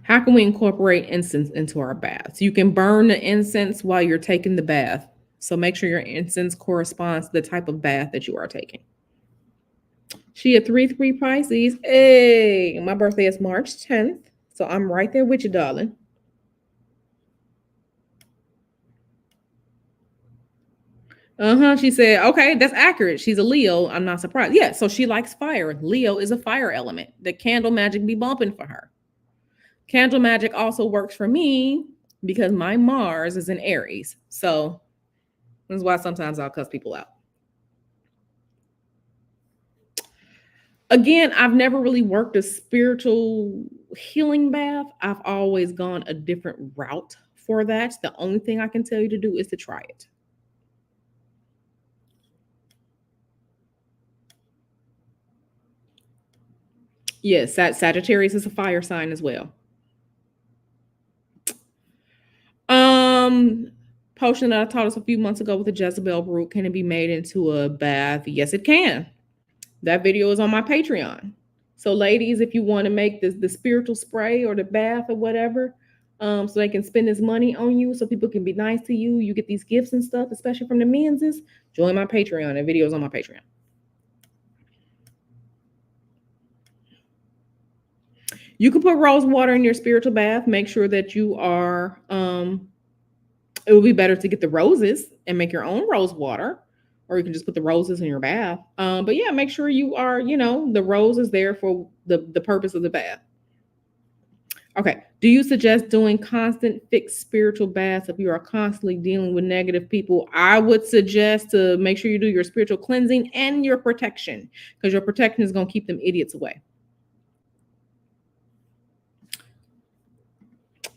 How can we incorporate incense into our baths? You can burn the incense while you're taking the bath. So make sure your incense corresponds to the type of bath that you are taking. She a 3-3 Pisces. Hey, my birthday is March 10th. So I'm right there with you, darling. She said, okay, that's accurate. She's a Leo. I'm not surprised. Yeah, so she likes fire. Leo is a fire element. The candle magic be bumping for her. Candle magic also works for me because my Mars is in Aries. So that's why sometimes I'll cuss people out. Again, I've never really worked a spiritual healing bath. I've always gone a different route for that. The only thing I can tell you to do is to try it. Yes, Sagittarius is a fire sign as well. Potion that I taught us a few months ago with the Jezebel root, can it be made into a bath? Yes, it can. That video is on my Patreon. So ladies, if you want to make the spiritual spray or the bath or whatever, so they can spend this money on you, so people can be nice to you, you get these gifts and stuff, especially from the men's, join my Patreon. That video is on my Patreon. You can put rose water in your spiritual bath. Make sure that you are, it would be better to get the roses and make your own rose water, or you can just put the roses in your bath. But yeah, make sure you are, the rose is there for the purpose of the bath. Okay. Do you suggest doing constant fixed spiritual baths if you are constantly dealing with negative people? I would suggest to make sure you do your spiritual cleansing and your protection, because your protection is going to keep them idiots away.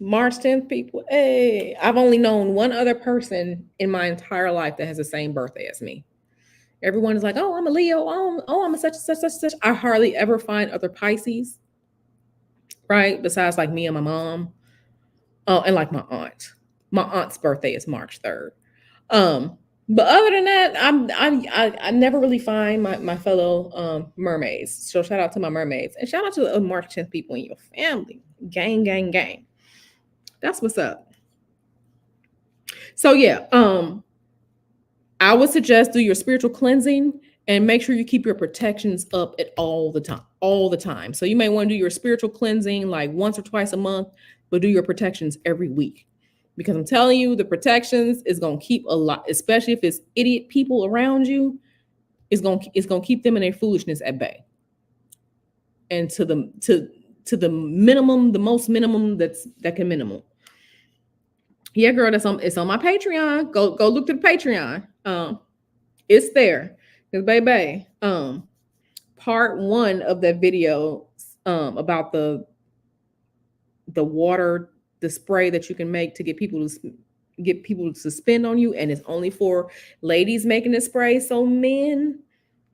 March 10th, people. Hey, I've only known one other person in my entire life that has the same birthday as me. Everyone is like, oh, I'm a Leo. Oh, I'm a such and such, such, such. I hardly ever find other Pisces, right? Besides like me and my mom. Oh, and like my aunt. My aunt's birthday is March 3rd. But other than that, I never really find my fellow mermaids. So shout out to my mermaids. And shout out to the March 10th people in your family. Gang, gang, gang. That's what's up. So yeah, I would suggest do your spiritual cleansing and make sure you keep your protections up at all the time. So you may want to do your spiritual cleansing like once or twice a month, but do your protections every week. Because I'm telling you, the protections is gonna keep a lot, especially if it's idiot people around you, it's gonna keep them in their foolishness at bay. And to the minimum, the most minimum that can minimum. Yeah, girl, it's on my Patreon. Go look to the Patreon. It's there. Because baby, part 1 of that video about the water, the spray that you can make to get people to spend on you, and it's only for ladies making the spray so men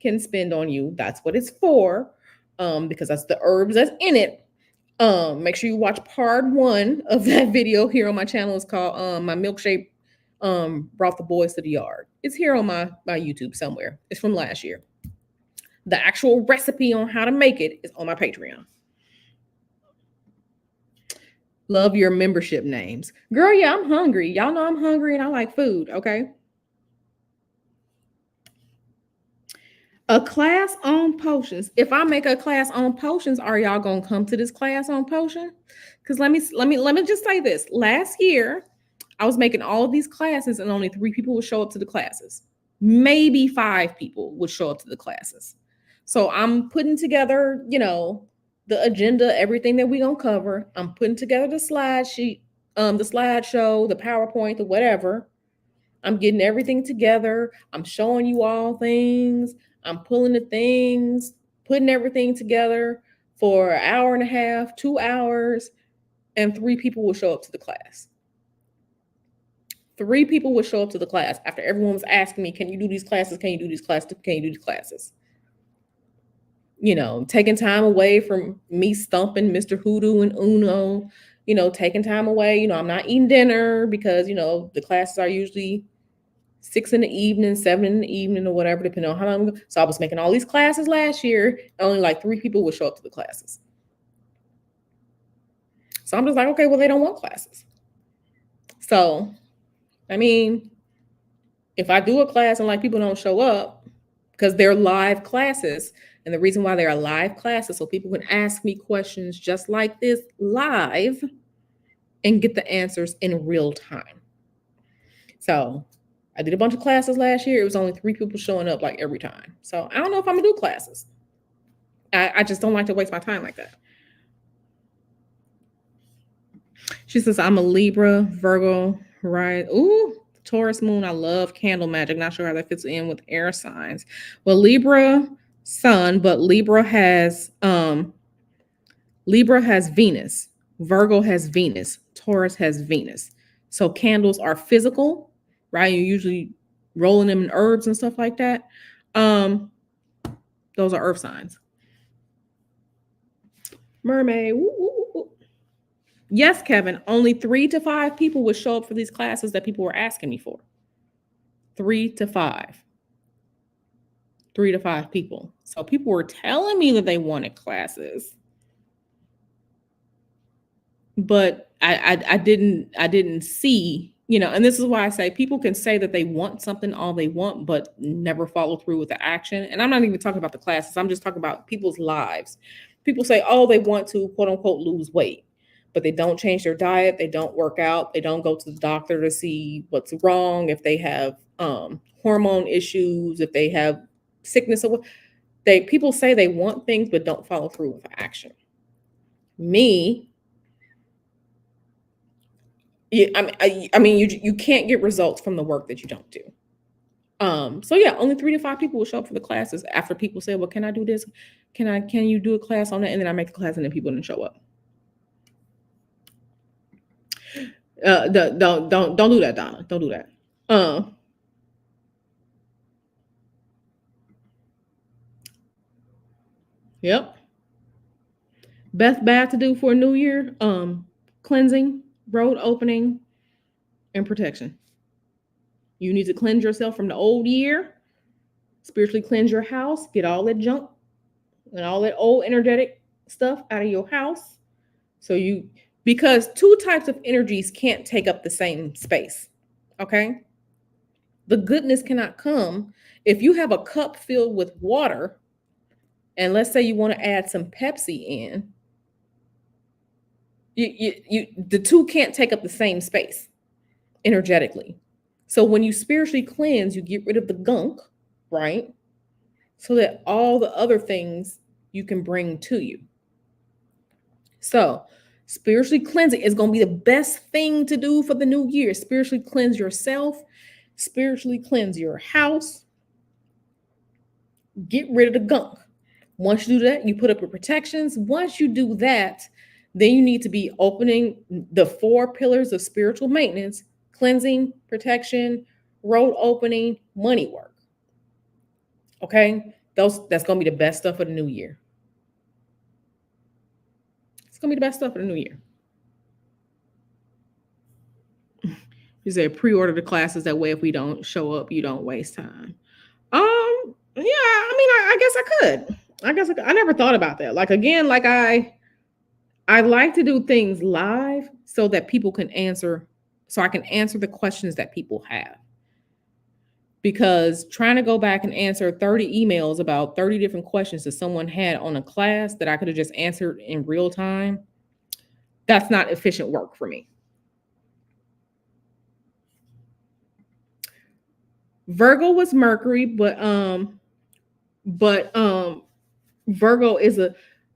can spend on you. That's what it's for. Because that's the herbs that's in it. Make sure you watch part 1 of that video here on my channel. It's called My Milkshake Brought the Boys to the Yard. It's here on my YouTube somewhere. It's from last year. The actual recipe on how to make it is on my Patreon. Love your membership names. Girl, yeah, I'm hungry. Y'all know I'm hungry and I like food, okay? A class on potions. If I make a class on potions, are y'all gonna come to this class on potion? Because let me just say this. Last year, I was making all of these classes and only 3 people would show up to the classes. Maybe 5 people would show up to the classes. So I'm putting together, the agenda, everything that we're gonna cover. I'm putting together the slide sheet, the slideshow, the PowerPoint, the whatever. I'm getting everything together. I'm showing you all things. I'm pulling the things, putting everything together for an hour and a half, 2 hours, and 3 people will show up to the class. 3 people would show up to the class after everyone was asking me, can you do these classes? Can you do these classes? Can you do these classes? Taking time away from me stumping Mr. Hoodoo and Uno, taking time away. I'm not eating dinner because, the classes are usually 6 in the evening, 7 in the evening, or whatever, depending on how long. So I was making all these classes last year. And only like 3 people would show up to the classes. So I'm just like, okay, well, they don't want classes. So, I mean, if I do a class and like people don't show up because they're live classes, and the reason why they are live classes, so people can ask me questions just like this live and get the answers in real time. So I did a bunch of classes last year. It was only 3 people showing up like every time. So I don't know if I'm gonna do classes. I just don't like to waste my time like that. She says, I'm a Libra, Virgo, right? Ooh, Taurus moon. I love candle magic. Not sure how that fits in with air signs. Well, Libra sun, but Libra has Venus. Virgo has Venus. Taurus has Venus. So candles are physical, right? You're usually rolling them in herbs and stuff like that. Those are earth signs. Mermaid. Woo, woo, woo. Yes, Kevin. Only 3 to 5 people would show up for these classes that people were asking me for. 3 to 5. 3 to 5 people. So people were telling me that they wanted classes, but I didn't see, and this is why I say people can say that they want something all they want, but never follow through with the action. And I'm not even talking about the classes. I'm just talking about people's lives. People say, oh, they want to quote unquote lose weight, but they don't change their diet. They don't work out. They don't go to the doctor to see what's wrong. If they have hormone issues, if they have sickness, people say they want things, but don't follow through with action. I mean, you can't get results from the work that you don't do. So yeah, only 3 to 5 people will show up for the classes after people say, well, can I do this? Can you do a class on that? And then I make the class and then people didn't show up. Don't do that, Donna. Don't do that. Uh, yep. Best bath to do for a new year. Cleansing, road opening, and protection. You need to cleanse yourself from the old year, spiritually cleanse your house, get all that junk and all that old energetic stuff out of your house. So you, because two types of energies can't take up the same space. Okay. The goodness cannot come if you have a cup filled with water, and let's say you want to add some Pepsi in. The two can't take up the same space energetically. So when you spiritually cleanse, you get rid of the gunk, right? So that all the other things you can bring to you. So spiritually cleansing is going to be the best thing to do for the new year. Spiritually cleanse yourself, spiritually cleanse your house, get rid of the gunk. Once you do that, you put up your protections. Once you do that, then you need to be opening the 4 pillars of spiritual maintenance: cleansing, protection, road opening, money work. Okay? That's going to be the best stuff for the new year. It's going to be the best stuff for the new year. You say pre-order the classes, that way if we don't show up, you don't waste time. Yeah, I mean, I guess I could. I never thought about that. Like, again, like I like to do things live so that people can answer, so I can answer the questions that people have. Because trying to go back and answer 30 emails about 30 different questions that someone had on a class that I could have just answered in real time, that's not efficient work for me. Virgo was Mercury, but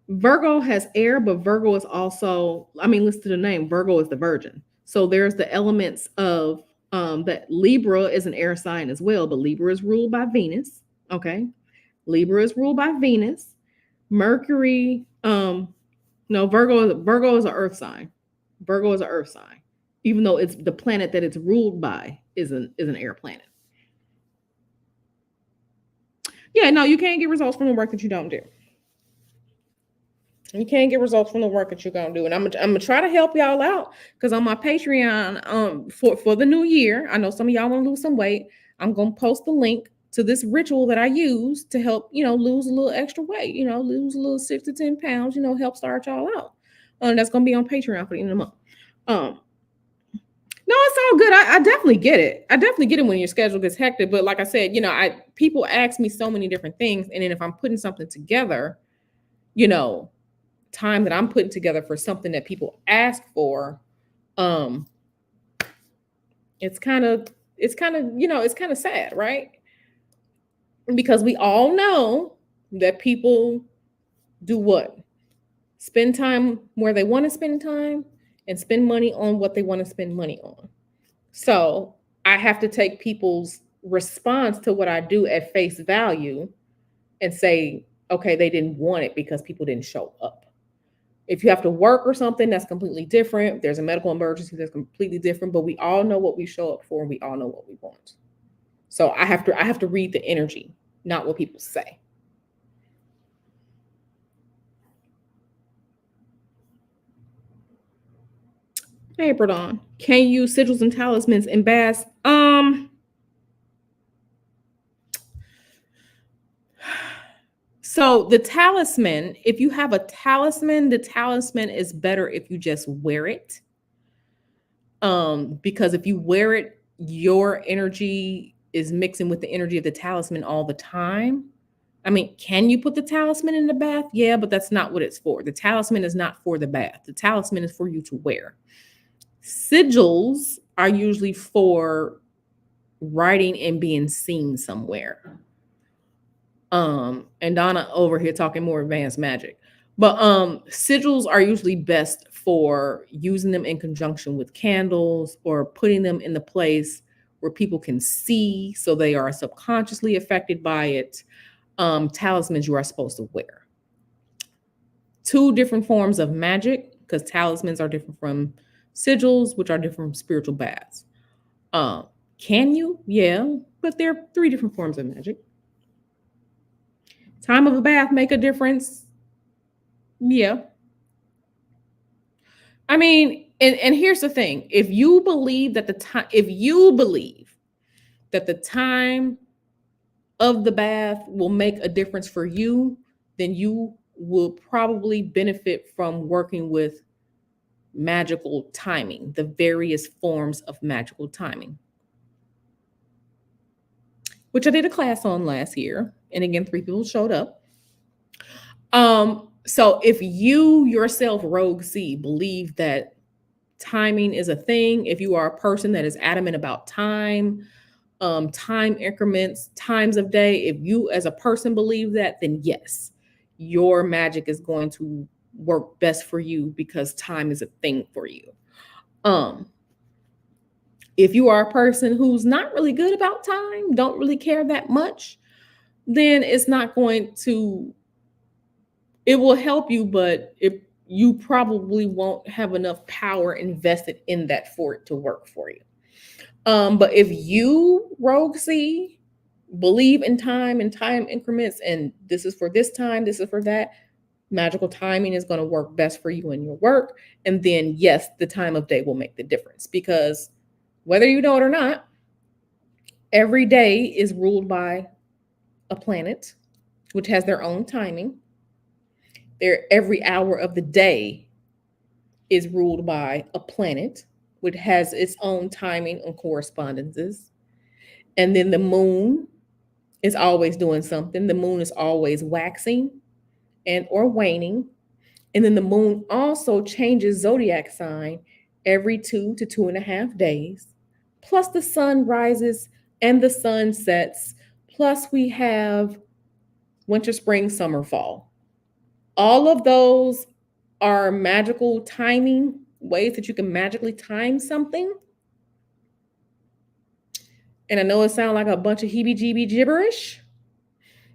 Virgo has air, but Virgo is also, I mean, listen to the name. Virgo is the Virgin. So there's the elements of that. Libra is an air sign as well, but Libra is ruled by Venus. Okay. Libra is ruled by Venus. Mercury, no, Virgo is an earth sign. Virgo is an earth sign, even though it's the planet that it's ruled by is an air planet. Yeah, no, you can't get results from the work that you don't do. You can't get results from the work that you're gonna do. And I'm gonna try to help y'all out, because on my Patreon, for the new year, I know some of y'all want to lose some weight. I'm gonna post the link to this ritual that I use to help, lose a little extra weight, lose a little 6 to 10 pounds, help start y'all out. That's gonna be on Patreon for the end of the month. No, it's all good. I definitely get it. I definitely get it when your schedule gets hectic. But like I said, people ask me so many different things, and then if I'm putting something together, time that I'm putting together for something that people ask for, it's kind of sad, right? Because we all know that people do what? Spend time where they want to spend time and spend money on what they want to spend money on. So I have to take people's response to what I do at face value and say, okay, they didn't want it because people didn't show up. If you have to work or something, that's completely different. If there's a medical emergency, that's completely different. But we all know what we show up for, and we all know what we want. So I have to read the energy, not what people say. Hey, Brodon, can you use sigils and talismans in baths? So the talisman, if you have a talisman, the talisman is better if you just wear it. Because if you wear it, your energy is mixing with the energy of the talisman all the time. I mean, can you put the talisman in the bath? Yeah, but that's not what it's for. The talisman is not for the bath. The talisman is for you to wear. Sigils are usually for writing and being seen somewhere. And Donna over here talking more advanced magic. But sigils are usually best for using them in conjunction with candles, or putting them in the place where people can see, so they are subconsciously affected by it. Talismans you are supposed to wear. 2 different forms of magic, because talismans are different from Sigils, which are different spiritual baths. Can you? Yeah, but there are 3 different forms of magic. Time of a bath make a difference? Yeah. I mean, and here's the thing. If you believe that the time of the bath will make a difference for you, then you will probably benefit from working with magical timing, the various forms of magical timing, which I did a class on last year. And again, 3 people showed up. So if you yourself, Rogue C, believe that timing is a thing, if you are a person that is adamant about time, time increments, times of day, if you as a person believe that, then yes, your magic is going to work best for you because time is a thing for you. If you are a person who's not really good about time, don't really care that much, then it's not going to, it will help you, but you probably won't have enough power invested in that for it to work for you. But if you, Rogue C, believe in time and time increments, and this is for this time, this is for that, magical timing is going to work best for you in your work. And then, yes, the time of day will make the difference, because whether you know it or not, every day is ruled by a planet, which has their own timing. Every hour of the day is ruled by a planet, which has its own timing and correspondences. And then the moon is always doing something. The moon is always waxing and or waning. And then the moon also changes zodiac sign every 2 to 2.5 days. Plus the sun rises and the sun sets. Plus we have winter, spring, summer, fall. All of those are magical timing ways that you can magically time something. And I know it sounds like a bunch of heebie-jeebie gibberish,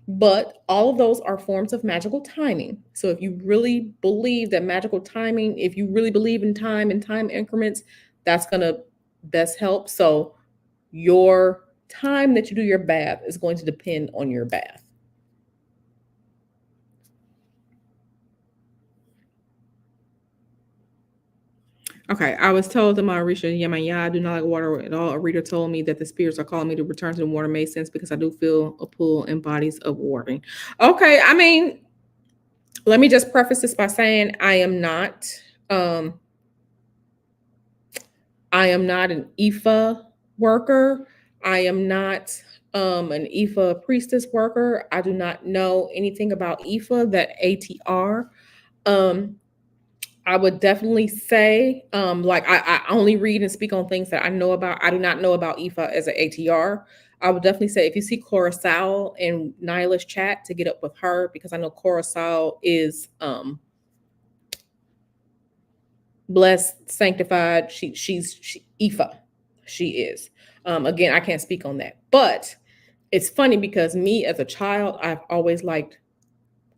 but all of those are forms of magical timing. So if you really believe that magical timing, if you really believe in time and time increments, that's going to best help. So your time that you do your bath is going to depend on your bath. Okay, I was told that my Orisha Yamaya, I do not like water at all. A reader told me that the spirits are calling me to return to the water. Made sense because I do feel a pull in bodies of watering. Okay, I mean, let me just preface this by saying I am not an Ifa worker. I am not an Ifa priestess worker. I do not know anything about Ifa, that ATR. I would definitely say, I only read and speak on things that I know about. I do not know about Ifa as an ATR. I would definitely say if you see Cora Sowell in Nyla's chat, to get up with her, because I know Cora Sowell is blessed, sanctified. She's Ifa. She is. Again, I can't speak on that, but it's funny because me as a child, I've always liked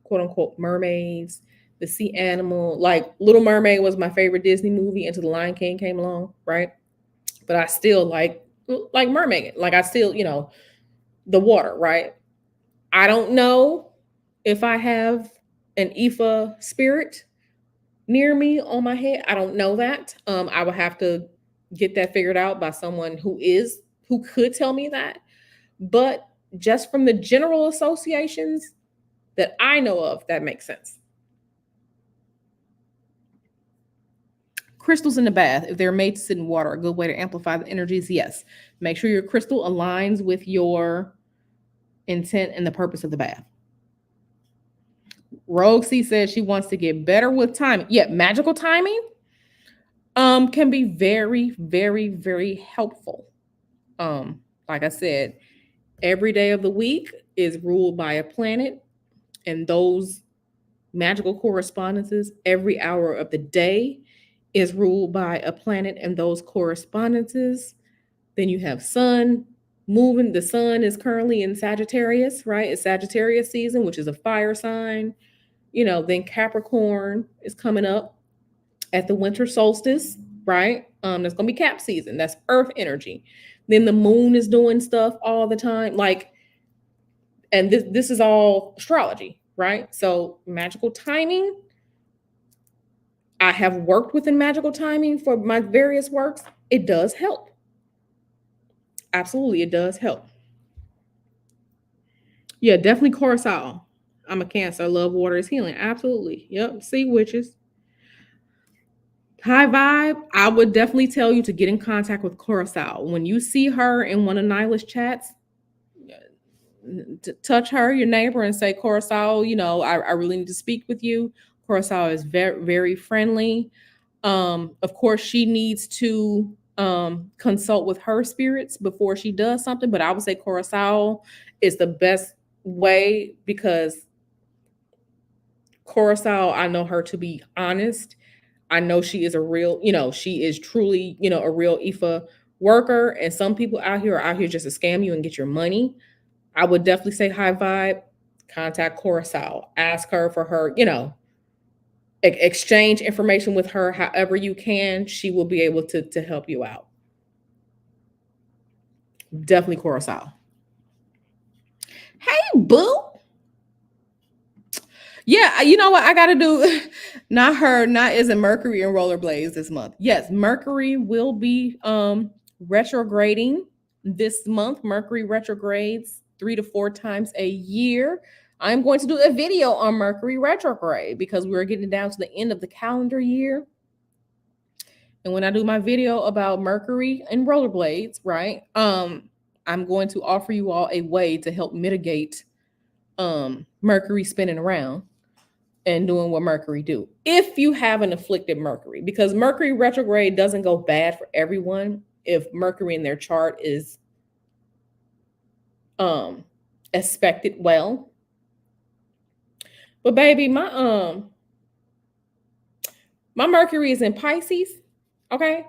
quote unquote mermaids, the sea animal. Like Little Mermaid was my favorite Disney movie until The Lion King came along, right? But I still like mermaid. Like I still, the water, right? I don't know if I have an Ifa spirit near me on my head. I don't know that. I would have to get that figured out by someone who could tell me that. But just from the general associations that I know of, that makes sense. Crystals in the bath, if they're made to sit in water, a good way to amplify the energies, yes. Make sure your crystal aligns with your intent and the purpose of the bath. Rogue C says she wants to get better with timing. Yeah, magical timing can be very, very, very helpful. Like I said, every day of the week is ruled by a planet, and those magical correspondences, every hour of the day is ruled by a planet and those correspondences. Then you have sun moving. The sun is currently in Sagittarius, right? It's Sagittarius season, which is a fire sign. Then Capricorn is coming up at the winter solstice, right? That's gonna be Cap season. That's Earth energy. Then the moon is doing stuff all the time, like, and this is all astrology, right? So magical timing. I have worked within magical timing for my various works. It does help. Absolutely, it does help. Yeah, definitely Coruscant. I'm a Cancer. I love water is healing. Absolutely. Yep. Sea witches. High vibe. I would definitely tell you to get in contact with Coruscant. When you see her in one of Nyla's chats, touch her, your neighbor, and say, Coruscant, I really need to speak with you. Coruscant is very, very friendly. Of course, she needs to consult with her spirits before she does something, but I would say Coruscant is the best way because Coruscant, I know her to be honest. I know she is a real, she is truly, a real IFA worker. And some people out here are out here just to scam you and get your money. I would definitely say high vibe, contact Coruscant, ask her for her, exchange information with her however you can. She will be able to help you out. Definitely Coruscant. Hey, boo. Yeah, you know what I gotta do? Not her, not isn't Mercury and rollerblades this month. Yes, Mercury will be retrograding this month. Mercury retrogrades 3 to 4 times a year. I'm going to do a video on Mercury retrograde because we're getting down to the end of the calendar year. And when I do my video about Mercury and rollerblades, right? I'm going to offer you all a way to help mitigate Mercury spinning around and doing what Mercury do. If you have an afflicted Mercury, because Mercury retrograde doesn't go bad for everyone if Mercury in their chart is aspected well. But baby, my Mercury is in Pisces. Okay.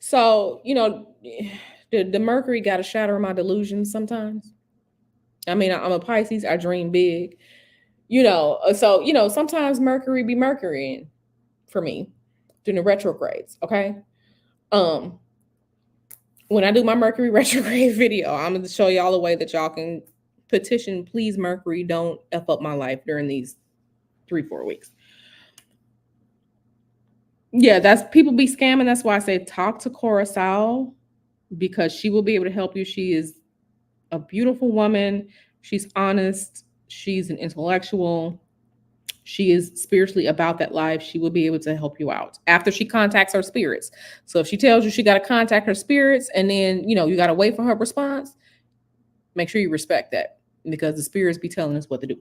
So, the Mercury got to shatter my delusions sometimes. I mean, I'm a Pisces, I dream big. So sometimes Mercury be Mercury for me during the retrogrades. Okay. When I do my Mercury retrograde video, I'm going to show y'all a way that y'all can petition, please, Mercury, don't F up my life during these 3-4 weeks. Yeah, that's people be scamming. That's why I say talk to Coruscant because she will be able to help you. She is a beautiful woman. She's honest. She's an intellectual. She is spiritually about that life. She will be able to help you out after she contacts her spirits. So if she tells you she got to contact her spirits and then, you got to wait for her response, make sure you respect that because the spirits be telling us what to do.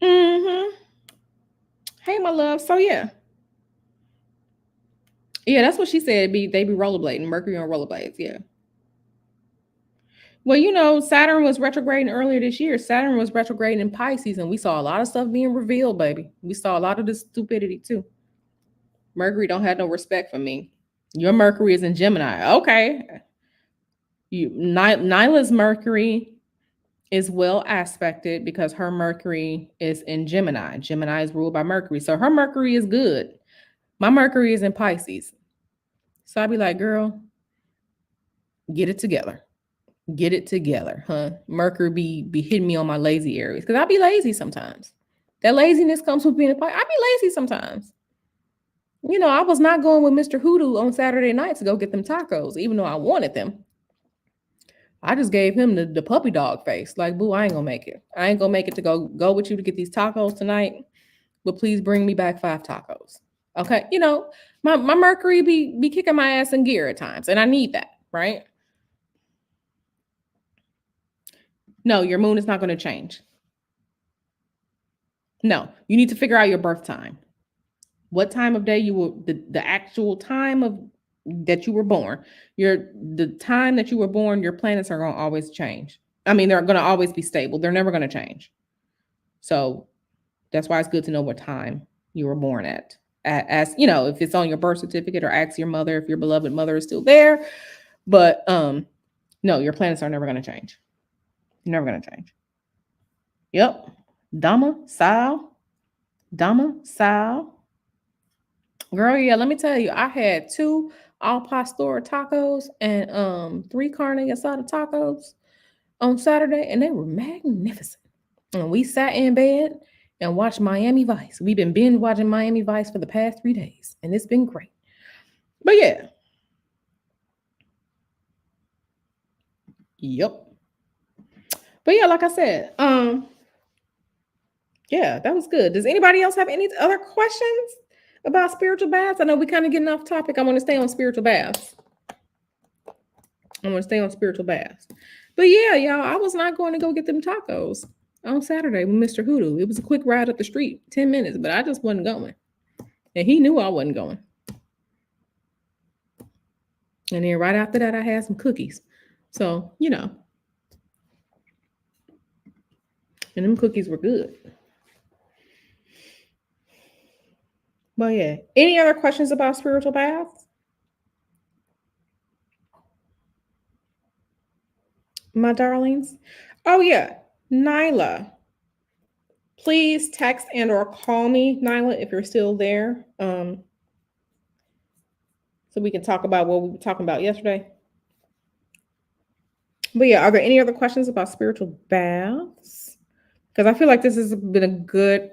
Mm-hmm. Hey, my love. So yeah. Yeah, that's what she said. They be rollerblading, Mercury on rollerblades. Yeah. Well, Saturn was retrograding earlier this year. Saturn was retrograding in Pisces, and we saw a lot of stuff being revealed, baby. We saw a lot of this stupidity too. Mercury don't have no respect for me. Your Mercury is in Gemini. Okay. Nyla's Mercury is well aspected because her Mercury is in Gemini. Gemini is ruled by Mercury. So her Mercury is good. My Mercury is in Pisces. So I'd be like, girl, get it together. Get it together, huh? Mercury be hitting me on my lazy areas because I be lazy sometimes. That laziness comes from being a Pisces. I be lazy sometimes. I was not going with Mr. Hoodoo on Saturday night to go get them tacos, even though I wanted them. I just gave him the puppy dog face. Like, boo, I ain't gonna make it. I ain't gonna make it to go with you to get these tacos tonight. But please bring me back 5 tacos. Okay. My Mercury be kicking my ass in gear at times, and I need that, right? No, your moon is not going to change. No, you need to figure out your birth time. What time of day you were the actual time of that you were born. The time that you were born, your planets are going to always change. I mean, they're going to always be stable. They're never going to change. So that's why it's good to know what time you were born at. As if it's on your birth certificate, or ask your mother if your beloved mother is still there. But no, your planets are never going to change. Never going to change. Yep. Dama, Sal. Girl, yeah, let me tell you, I had 2 al pastor tacos and 3 carne asada tacos on Saturday, and they were magnificent. And we sat in bed and watched Miami Vice. We've been binge watching Miami Vice for the past 3 days, and it's been great. But yeah. Yep. But yeah, like I said, yeah, that was good. Does anybody else have any other questions about spiritual baths? I know we kind of getting off topic. I want to stay on spiritual baths. But yeah, y'all, I was not going to go get them tacos on Saturday with Mr. Hoodoo. It was a quick ride up the street, 10 minutes, but I just wasn't going. And he knew I wasn't going. And then right after that, I had some cookies. So, you know. And them cookies were good. But yeah. Any other questions about spiritual baths? My darlings? Oh yeah. Nyla. Please text and or call me, Nyla, if you're still there. So we can talk about what we were talking about yesterday. But yeah, are there any other questions about spiritual baths? Because I feel like this has been a good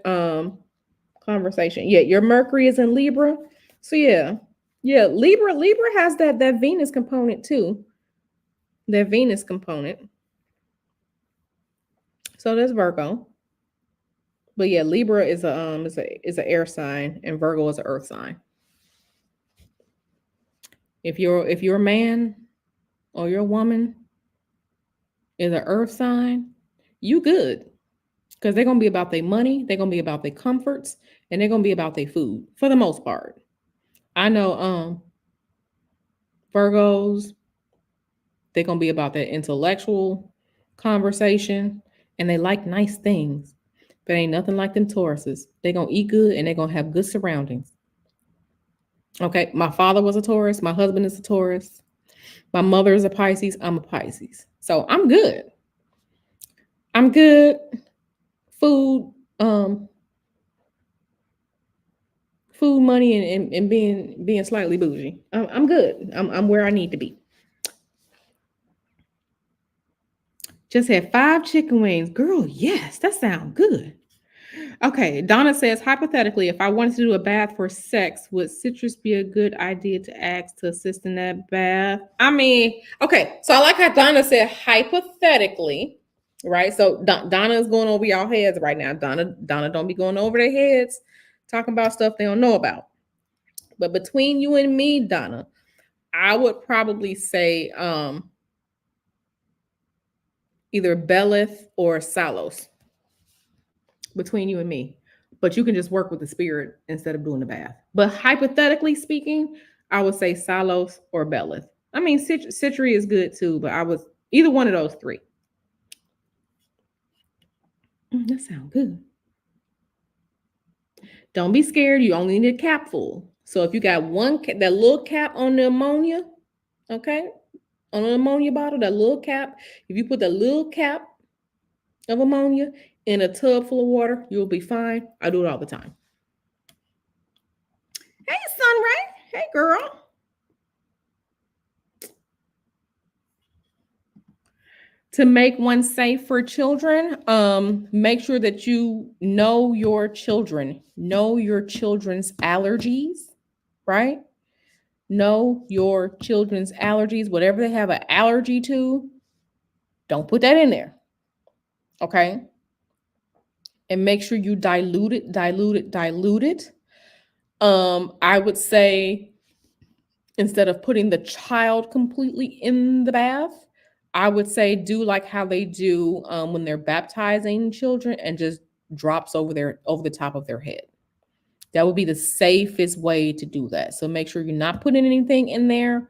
conversation. Yeah, your Mercury is in Libra. So yeah. Yeah, Libra has that Venus component too. That Venus component. So there's Virgo. But yeah, Libra is a air sign and Virgo is an earth sign. If you're a man or you're a woman is an earth sign, you good. Because they're gonna be about their money, they're gonna be about their comforts, and they're gonna be about their food for the most part. I know Virgos, they're gonna be about that intellectual conversation and they like nice things. But ain't nothing like them Tauruses. They're gonna eat good and they're gonna have good surroundings. Okay, my father was a Taurus, my husband is a Taurus, my mother is a Pisces, I'm a Pisces. So I'm good. Food, food, money, and being slightly bougie. I'm good. I'm where I need to be. Just had 5 chicken wings. Girl, yes, that sounds good. Okay, Donna says, hypothetically, if I wanted to do a bath for sex, would citrus be a good idea to ask to assist in that bath? I mean, okay, so I like how Donna said hypothetically, right? So Donna is going over y'all heads right now. Donna don't be going over their heads, talking about stuff they don't know about. But between you and me, Donna, I would probably say either Belith or Salos. Between you and me, but you can just work with the spirit instead of doing the bath. But hypothetically speaking, I would say Salos or Belith. I mean, Citri is good too, but I was either one of those 3. That sounds good. Don't be scared. You only need a cap full. So if you got that little cap on the ammonia, okay, on an ammonia bottle, that little cap, if you put the little cap of ammonia in a tub full of water, you'll be fine. I do it all the time. Hey, Sunray. Hey, girl. To make one safe for children, make sure that you know your children's allergies, right? Know your children's allergies. Whatever they have an allergy to, don't put that in there. Okay? And make sure you dilute it. I would say instead of putting the child completely in the bath, I would say do like how they do when they're baptizing children and just drops over the top of their head. That would be the safest way to do that. So make sure you're not putting anything in there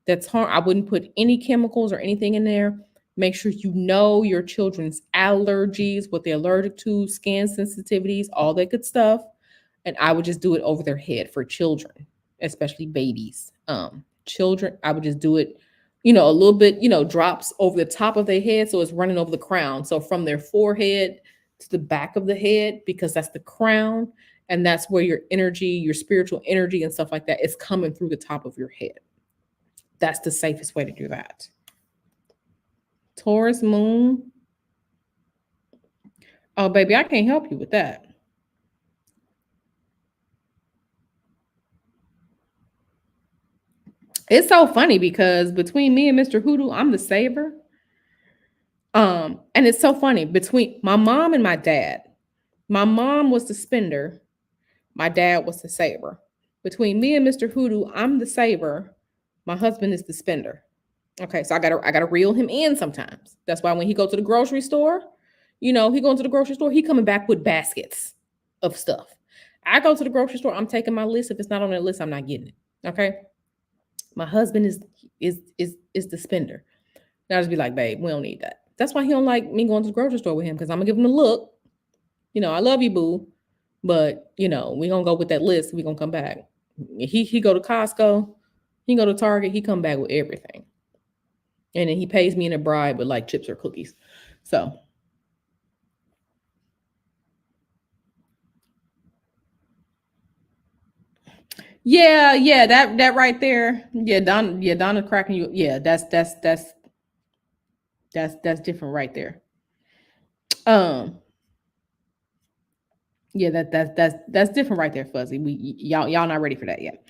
that's harm. I wouldn't put any chemicals or anything in there. Make sure you know your children's allergies, what they're allergic to, skin sensitivities, all that good stuff. And I would just do it over their head for children, especially babies. Children, I would just do it, a little bit, drops over the top of their head. So it's running over the crown. So from their forehead to the back of the head, because that's the crown. And that's where your energy, your spiritual energy and stuff like that is coming through the top of your head. That's the safest way to do that. Taurus moon. Oh, baby, I can't help you with that. It's so funny because between me and Mr. Hoodoo, I'm the saver. And it's so funny between my mom and my dad. My mom was the spender, my dad was the saver. Between me and Mr. Hoodoo, I'm the saver. My husband is the spender. Okay, so I gotta reel him in sometimes. That's why when he go to the grocery store, he going to the grocery store, he coming back with baskets of stuff. I go to the grocery store, I'm taking my list. If it's not on that list, I'm not getting it. Okay. My husband is the spender. And I just be like, babe, we don't need that. That's why he don't like me going to the grocery store with him, because I'm gonna give him a look. I love you, boo, but we gonna go with that list. We gonna come back. He go to Costco, he go to Target, he come back with everything, and then he pays me in a bribe with like chips or cookies. So yeah, that right there. Yeah, Donna cracking you. Yeah, that's different right there. Um, yeah, that's different right there, Fuzzy. Y'all not ready for that yet.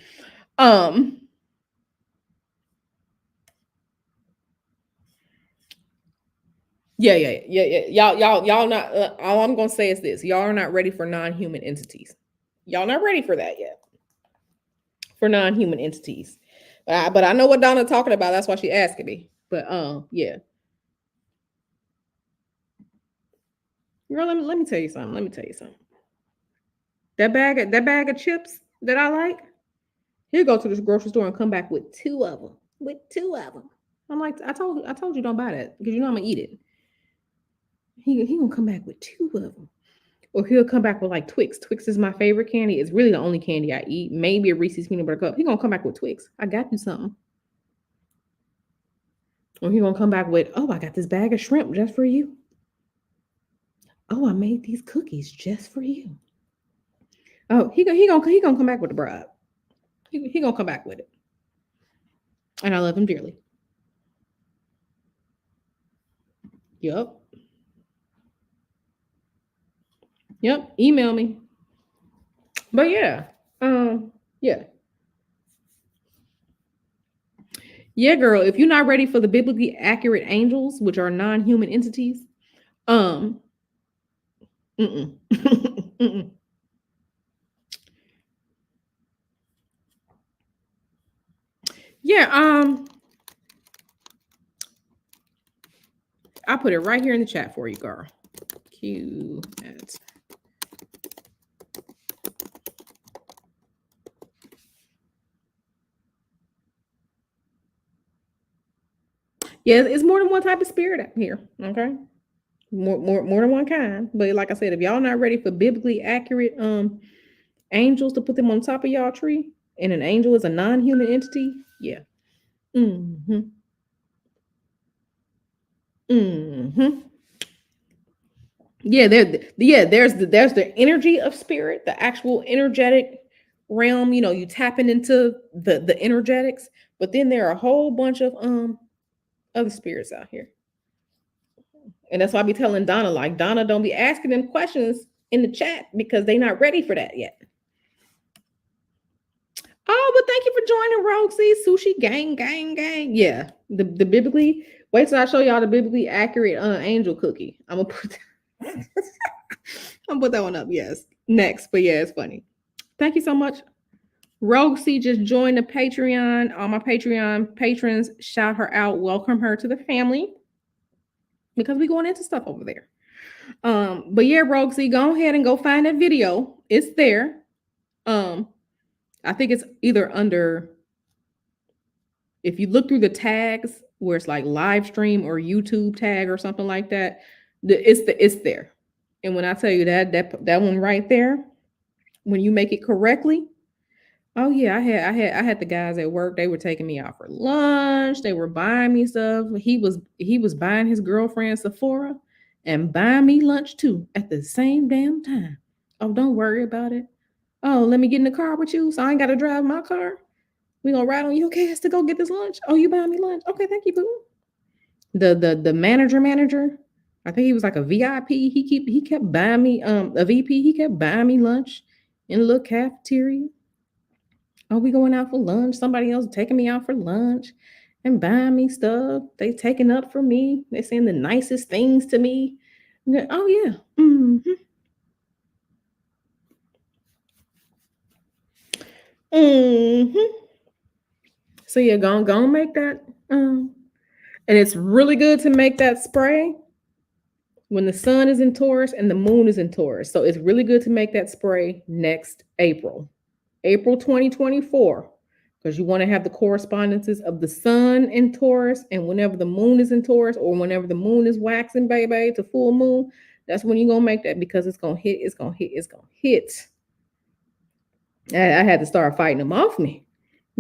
Um, yeah. Y'all not. All I'm gonna say is this: y'all are not ready for non-human entities. Y'all not ready for that yet. For non-human entities, but I know what Donna talking about. That's why she asking me. But yeah. Girl, let me tell you something. Let me tell you something. That bag of chips that I like, he'll go to this grocery store and come back with two of them. With two of them. I'm like, I told you don't buy that because I'm gonna eat it. He gonna come back with two of them. Or he'll come back with like Twix. Twix is my favorite candy. It's really the only candy I eat. Maybe a Reese's peanut butter cup. He gonna come back with Twix. I got you something. Or he gonna come back with, oh, I got this bag of shrimp just for you. Oh, I made these cookies just for you. Oh, he gonna come back with the bribe. He gonna come back with it. And I love him dearly. Yup. Yep. Email me. But yeah. Yeah. Yeah, girl. If you're not ready for the biblically accurate angels, which are non-human entities, um, mm-mm. Mm-mm. Yeah, I'll put it right here in the chat for you, girl. Q at yeah, it's more than one type of spirit out here. Okay. More than one kind. But like I said, if y'all not ready for biblically accurate angels to put them on top of y'all tree, and an angel is a non-human entity, yeah. Mm-hmm. Mm-hmm. There's the energy of spirit, the actual energetic realm. You tapping into the energetics, but then there are a whole bunch of other spirits out here. And that's why I be telling Donna, like, Donna, don't be asking them questions in the chat because they not ready for that yet. Oh, but thank you for joining, Roxy. Sushi gang. Yeah. The biblically, wait till I show y'all the biblically accurate angel cookie. I'm gonna put I'm gonna put that one up. Yes. Next. But yeah, it's funny. Thank you so much. Roxy just joined the Patreon. All my Patreon patrons, shout her out, welcome her to the family. Because we going into stuff over there. But yeah, Roxy, go ahead and go find that video. It's there. I think it's either under, if you look through the tags where it's like live stream or YouTube tag or something like that, it's there. And when I tell you that one right there, when you make it correctly, oh yeah, I had the guys at work. They were taking me out for lunch. They were buying me stuff. He was buying his girlfriend Sephora and buying me lunch too at the same damn time. Oh, don't worry about it. Oh, let me get in the car with you so I ain't got to drive my car. We gonna ride on your gas to go get this lunch. Oh, you buying me lunch? Okay, thank you, boo. The manager, I think he was like a VIP. He kept buying me a VP. He kept buying me lunch in a little cafeteria. Oh, we going out for lunch. Somebody else taking me out for lunch and buying me stuff. They taking up for me. They saying the nicest things to me. Oh yeah. Mm-hmm. So yeah, go make that. And it's really good to make that spray when the sun is in Taurus and the moon is in Taurus. So it's really good to make that spray next April 2024, because you want to have the correspondences of the sun in Taurus, and whenever the moon is in Taurus or whenever the moon is waxing, baby, to full moon, that's when you're going to make that, because it's going to hit, it's going to hit, it's going to hit. I had to start fighting him off me.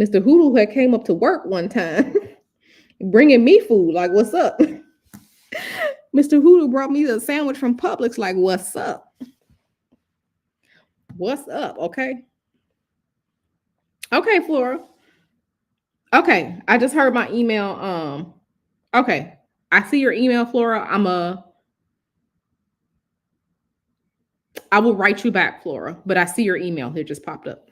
Mr. Hoodoo had came up to work one time bringing me food, like, what's up? Mr. Hoodoo brought me a sandwich from Publix, like, what's up? What's up? Okay. Okay, Flora. Okay, I just heard my email. Okay, I see your email, Flora. I will write you back, Flora. But I see your email. It just popped up.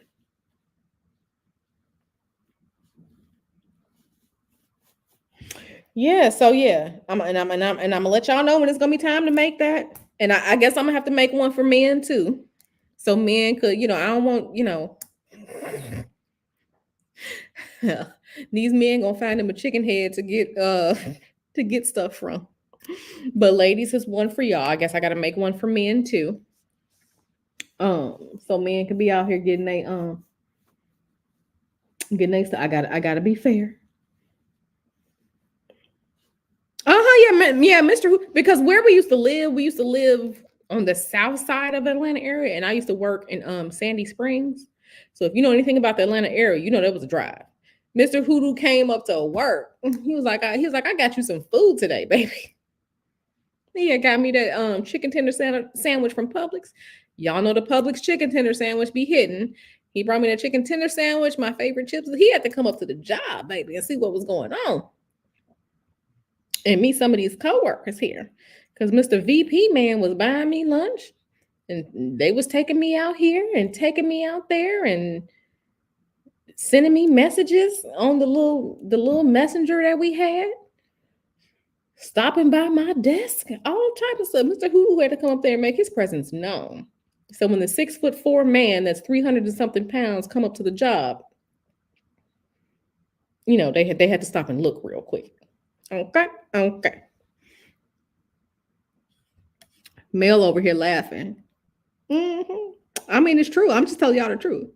Yeah. So yeah, I'm gonna let y'all know when it's gonna be time to make that. And I guess I'm gonna have to make one for men too, so men could, I don't want, these men gonna find them a chicken head to get to get stuff from. But ladies, is one for y'all. I guess I gotta make one for men too. So men can be out here getting stuff. I gotta be fair. Yeah, Mr. Who, because where we used to live on the south side of the Atlanta area, and I used to work in Sandy Springs. So if you know anything about the Atlanta area, you know that was a drive. Mr. Hoodoo came up to work. He was like, I got you some food today, baby. He had got me that chicken tender sandwich from Publix. Y'all know the Publix chicken tender sandwich be hidden. He brought me that chicken tender sandwich, my favorite chips. He had to come up to the job, baby, and see what was going on. And meet some of these coworkers here. Because Mr. VP man was buying me lunch. And they was taking me out here and taking me out there and sending me messages on the little messenger that we had. Stopping by my desk, all type of stuff. Mr. Hoodoo had to come up there and make his presence known. So when the 6'4" man that's 300 and something pounds come up to the job, they had to stop and look real quick. Okay. Mel over here laughing. I mean, it's true. I'm just telling y'all the truth.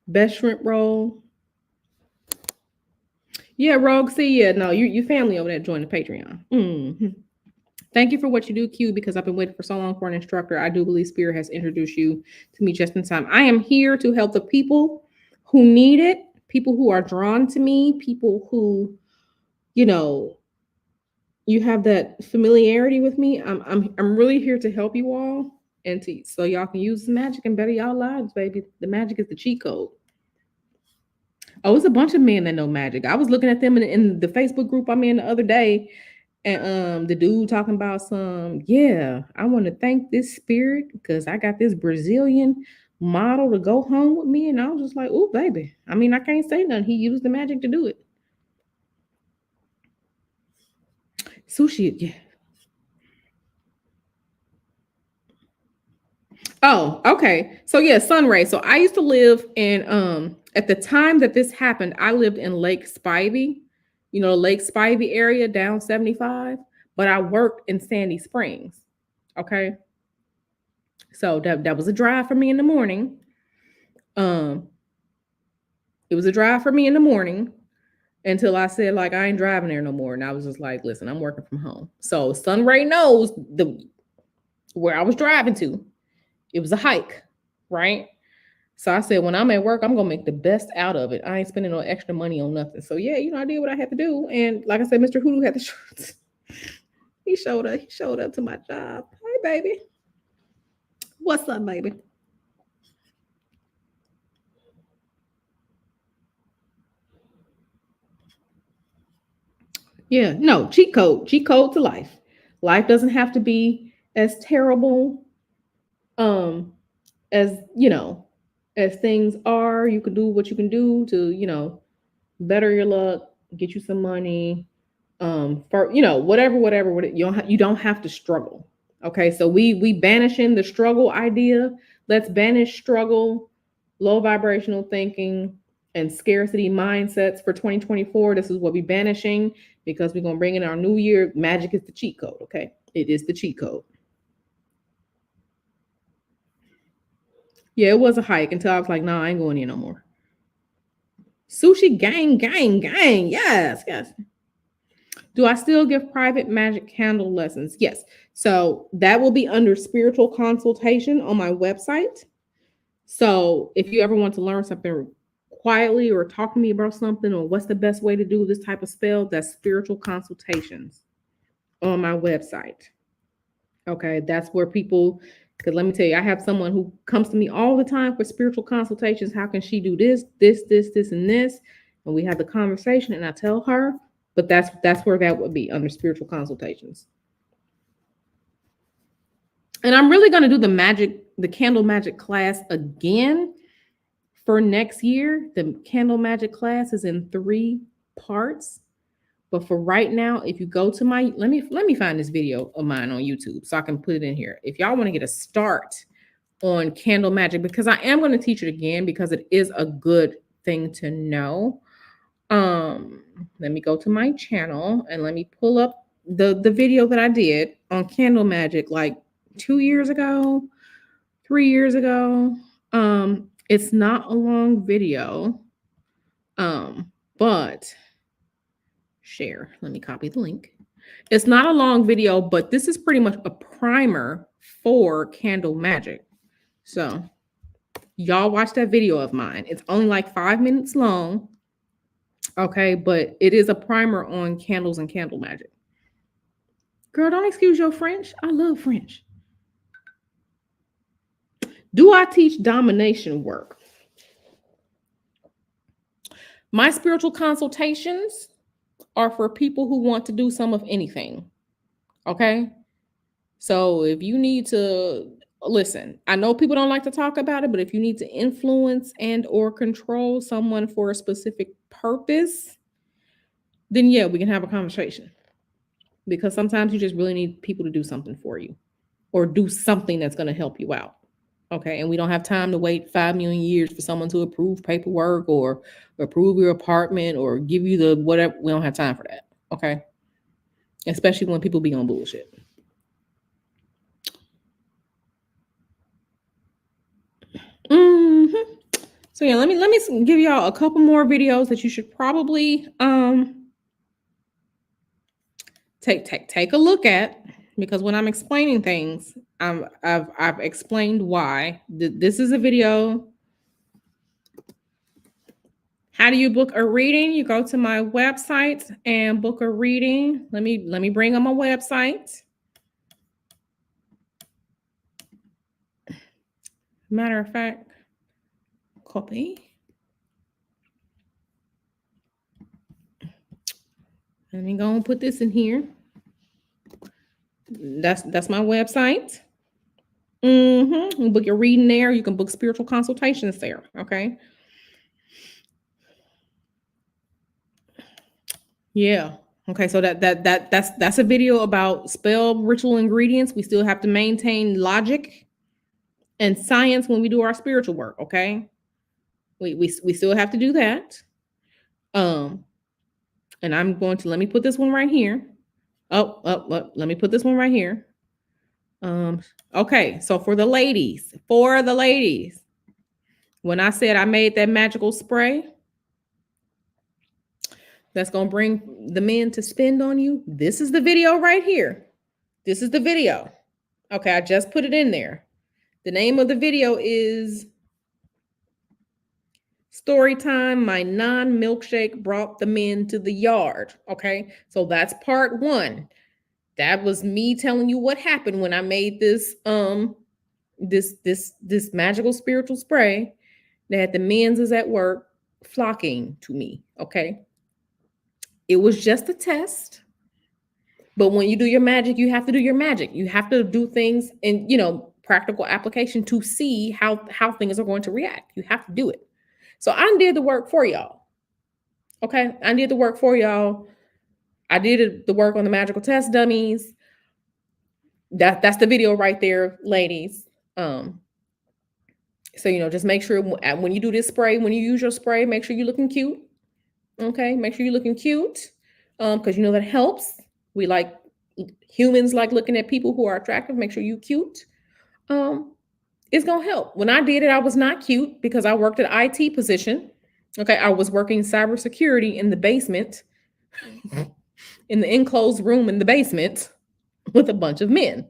Best shrimp roll. Yeah, Rogue. See, yeah, no, you family over there join the Patreon. Thank you for what you do, Q, because I've been waiting for so long for an instructor. I do believe Spirit has introduced you to me just in time. I am here to help the people who need it, people who are drawn to me, people who, you have that familiarity with me. I'm really here to help you all and so y'all can use the magic and better y'all lives, baby. The magic is the cheat code. Oh, it's a bunch of men that know magic. I was looking at them in the Facebook group I'm in the other day, and the dude talking about I want to thank this spirit because I got this Brazilian model to go home with me. And I was just like, oh, baby. I mean, I can't say nothing. He used the magic to do it. Sushi, yeah. Oh, okay. So yeah, Sunray. So I used to live in at the time that this happened, I lived in Lake Spivey, Lake Spivey area down 75, but I worked in Sandy Springs. Okay. So that was a drive for me in the morning. It was a drive for me in the morning until I said, like, I ain't driving there no more. And I was just like, listen, I'm working from home. So Sunray knows where I was driving to. It was a hike, right? So I said, when I'm at work, I'm gonna make the best out of it. I ain't spending no extra money on nothing. So yeah, I did what I had to do. And like I said, Mr. Hoodoo had the shirts. He showed up to my job. Hey, baby. What's up, baby? Yeah, no, cheat code to life. Life doesn't have to be as terrible um as, as things are. You can do what you can do to, better your luck, get you some money, for whatever, you don't have to struggle. Okay, so we banishing the struggle idea. Let's banish struggle, low vibrational thinking, and scarcity mindsets for 2024. This is what we banishing, because we're gonna bring in our new year. Magic is the cheat code. Okay, it is the cheat code. Yeah, it was a hike until I was like, nah, I ain't going in no more. Sushi gang, gang, gang. Yes, yes. Do I still give private magic candle lessons? Yes. So that will be under spiritual consultation on my website. So if you ever want to learn something quietly or talk to me about something, or what's the best way to do this type of spell, that's spiritual consultations on my website. Okay. That's where people, because let me tell you, I have someone who comes to me all the time for spiritual consultations. How can she do this, this, and this? And we have the conversation, and I tell her, but that's where that would be, under spiritual consultations. And I'm really going to do the candle magic class again for next year. The candle magic class is in 3 parts. But for right now, if you go to my, let me find this video of mine on YouTube so I can put it in here. If y'all want to get a start on candle magic, because I am going to teach it again, because it is a good thing to know. Let me go to my channel and let me pull up the video that I did on candle magic like 2 years ago, 3 years ago. It's not a long video. But share. Let me copy the link. It's not a long video, but this is pretty much a primer for candle magic. So y'all watch that video of mine. It's only like 5 minutes long. Okay, but it is a primer on candles and candle magic. Girl, don't excuse your French. I love French. Do I teach domination work? My spiritual consultations are for people who want to do some of anything. Okay? So if you need to listen, I know people don't like to talk about it, but if you need to influence and or control someone for a specific purpose, then yeah, we can have a conversation. Because sometimes you just really need people to do something for you, or do something that's going to help you out. Okay. And we don't have time to wait 5 million years for someone to approve paperwork or approve your apartment or give you the whatever. We don't have time for that. Okay. Especially when people be on bullshit. Mm-hmm. So yeah, let me give y'all a couple more videos that you should probably take a look at, because when I'm explaining things, I've explained why. This is a video. How do you book a reading? You go to my website and book a reading. Let me bring on my website. Matter of fact, copy. Let me go and put this in here. That's my website. You can book your reading there. You can book spiritual consultations there. Okay. Yeah. Okay. So that's a video about spell ritual ingredients. We still have to maintain logic and science when we do our spiritual work. Okay. We still have to do that. And I'm going to, let me put this one right here. Let me put this one right here. Okay, so for the ladies, when I said I made that magical spray that's going to bring the men to spend on you, this is the video right here. This is the video. Okay, I just put it in there. The name of the video is Story Time. My non-milkshake brought the men to the yard. Okay, so that's part 1. That was me telling you what happened when I made this this magical spiritual spray that the men's is at work flocking to me. Okay. It was just a test. But when you do your magic, you have to do your magic. You have to do things in, practical application to see how things are going to react. You have to do it. So I did the work for y'all. Okay, I did the work for y'all. I did the work on the magical test dummies. That's the video right there, ladies. So just make sure when you do this spray, when you use your spray, make sure you're looking cute. Okay, make sure you're looking cute, because that helps. Humans like looking at people who are attractive. Make sure you cute. It's gonna help. When I did it, I was not cute because I worked at IT position. Okay, I was working cybersecurity in the basement, in the enclosed room in the basement with a bunch of men.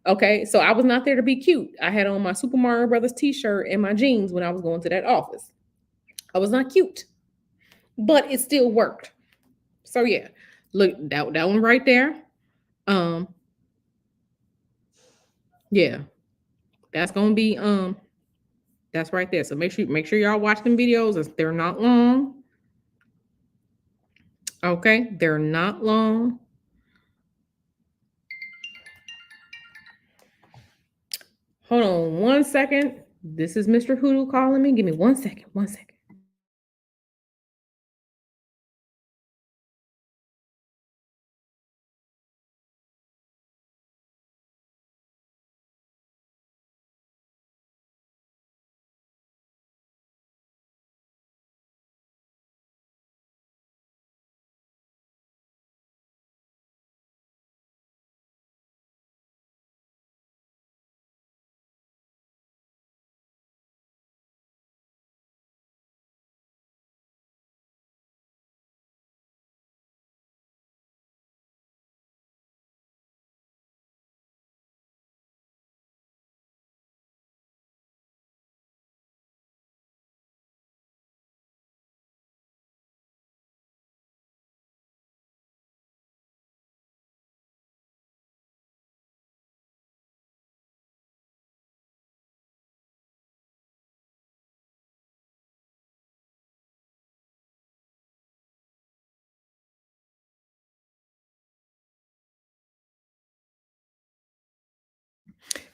Okay, so I was not there to be cute. I had on my Super Mario Brothers t-shirt and my jeans when I was going to that office. I was not cute, but it still worked. So yeah, look, that one right there. Yeah, that's gonna be that's right there. So make sure y'all watch them videos. They're not long. Okay, they're not long. Hold on 1 second. This is Mr. Hoodoo calling me. Give me 1 second. 1 second.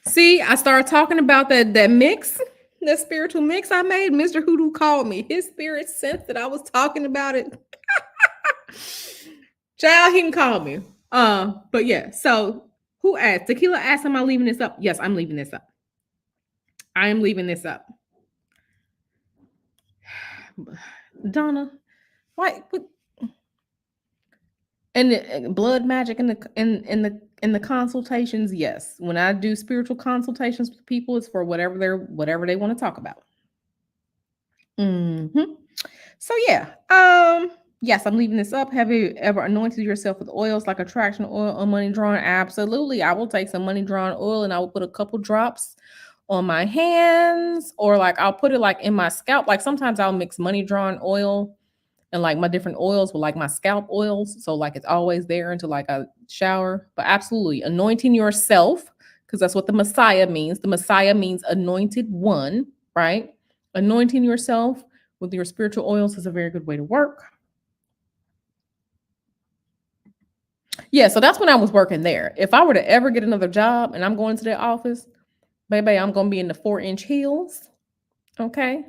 See, I started talking about that mix, that spiritual mix I made. Mr. Hoodoo called me. His spirit sensed that I was talking about it. Child, he can call me. But yeah, so who asked? Tequila asked, am I leaving this up? Yes, I'm leaving this up. I am leaving this up. Donna, why? And the blood magic in the consultations, yes. When I do spiritual consultations with people, it's for whatever they want to talk about. So yeah, yes, I'm leaving this up. Have you ever anointed yourself with oils like attraction oil or money drawn? Absolutely. I will take some money drawn oil and I will put a couple drops on my hands, or like I'll put it like in my scalp. Like sometimes I'll mix money drawn oil and like my different oils with like my scalp oils. So like it's always there until like I shower. But absolutely anointing yourself, because that's what the Messiah means. The Messiah means anointed one, right? Anointing yourself with your spiritual oils is a very good way to work. Yeah, so that's when I was working there. If I were to ever get another job and I'm going to the office, baby, I'm going to be in the 4-inch heels. Okay.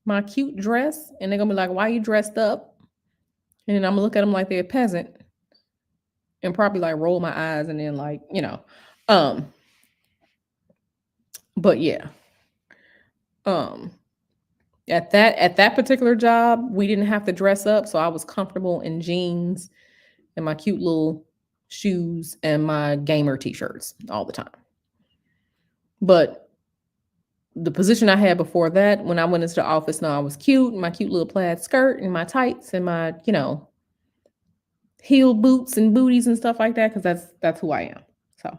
My cute dress. And they're going to be like, why you dressed up? And then I'm going to look at them like they're a peasant and probably like roll my eyes and then like, but yeah. At that particular job, we didn't have to dress up. So I was comfortable in jeans and my cute little shoes and my gamer t-shirts all the time. But the position I had before that, when I went into the office, now I was cute, my cute little plaid skirt and my tights and my, heel boots and booties and stuff like that, because that's who I am. So